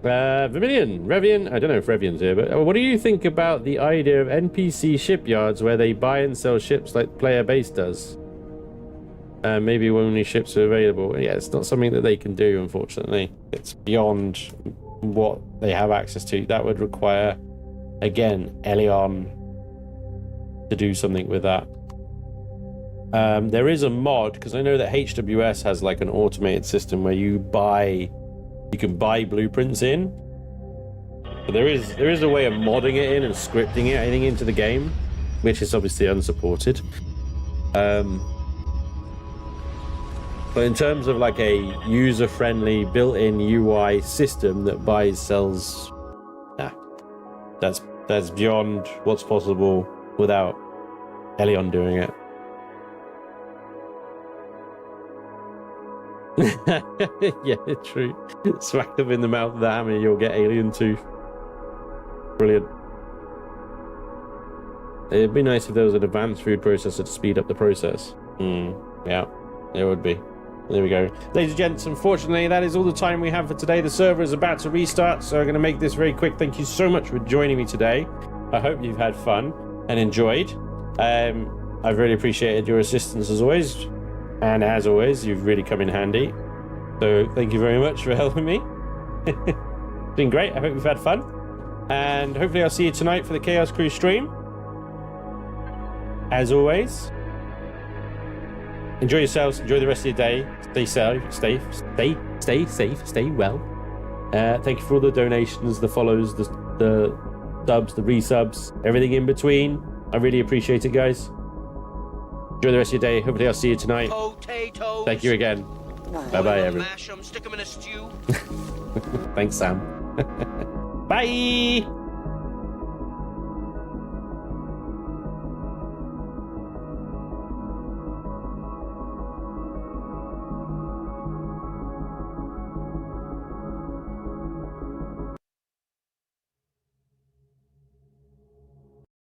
Vermilion, Revian, I don't know if Revian's here, but what do you think about the idea of NPC shipyards where they buy and sell ships like Player Base does? Maybe when only ships are available. Yeah, it's not something that they can do, unfortunately. It's beyond what they have access to. That would require, again, Elion to do something with that. There is a mod, because I know that HWS has like an automated system where you can buy blueprints in. But there is a way of modding it in and scripting it, I think, into the game, which is obviously unsupported. But in terms of like a user-friendly built-in UI system that buys, sells, nah, that's beyond what's possible without Elion doing it. Yeah, true. Smack them in the mouth with the hammer, you'll get alien tooth. Brilliant. It'd be nice if there was an advanced food processor to speed up the process. Yeah, it would be. There we go. Ladies and gents, unfortunately, that is all the time we have for today. The server is about to restart, so I'm going to make this very quick. Thank you so much for joining me today. I hope you've had fun and enjoyed. I've really appreciated your assistance as always. And as always, you've really come in handy. So thank you very much for helping me. It's been great. I hope you've had fun. And hopefully I'll see you tonight for the Chaos Crew stream. As always, enjoy yourselves. Enjoy the rest of your day. Stay safe. Stay well. Thank you for all the donations, the follows, the subs, the resubs, everything in between. I really appreciate it, guys. Enjoy the rest of your day. Hopefully I'll see you tonight. Potatoes. Thank you again. Bye-bye, everyone. Mash 'em, stick 'em in a stew. Thanks, Sam. Bye.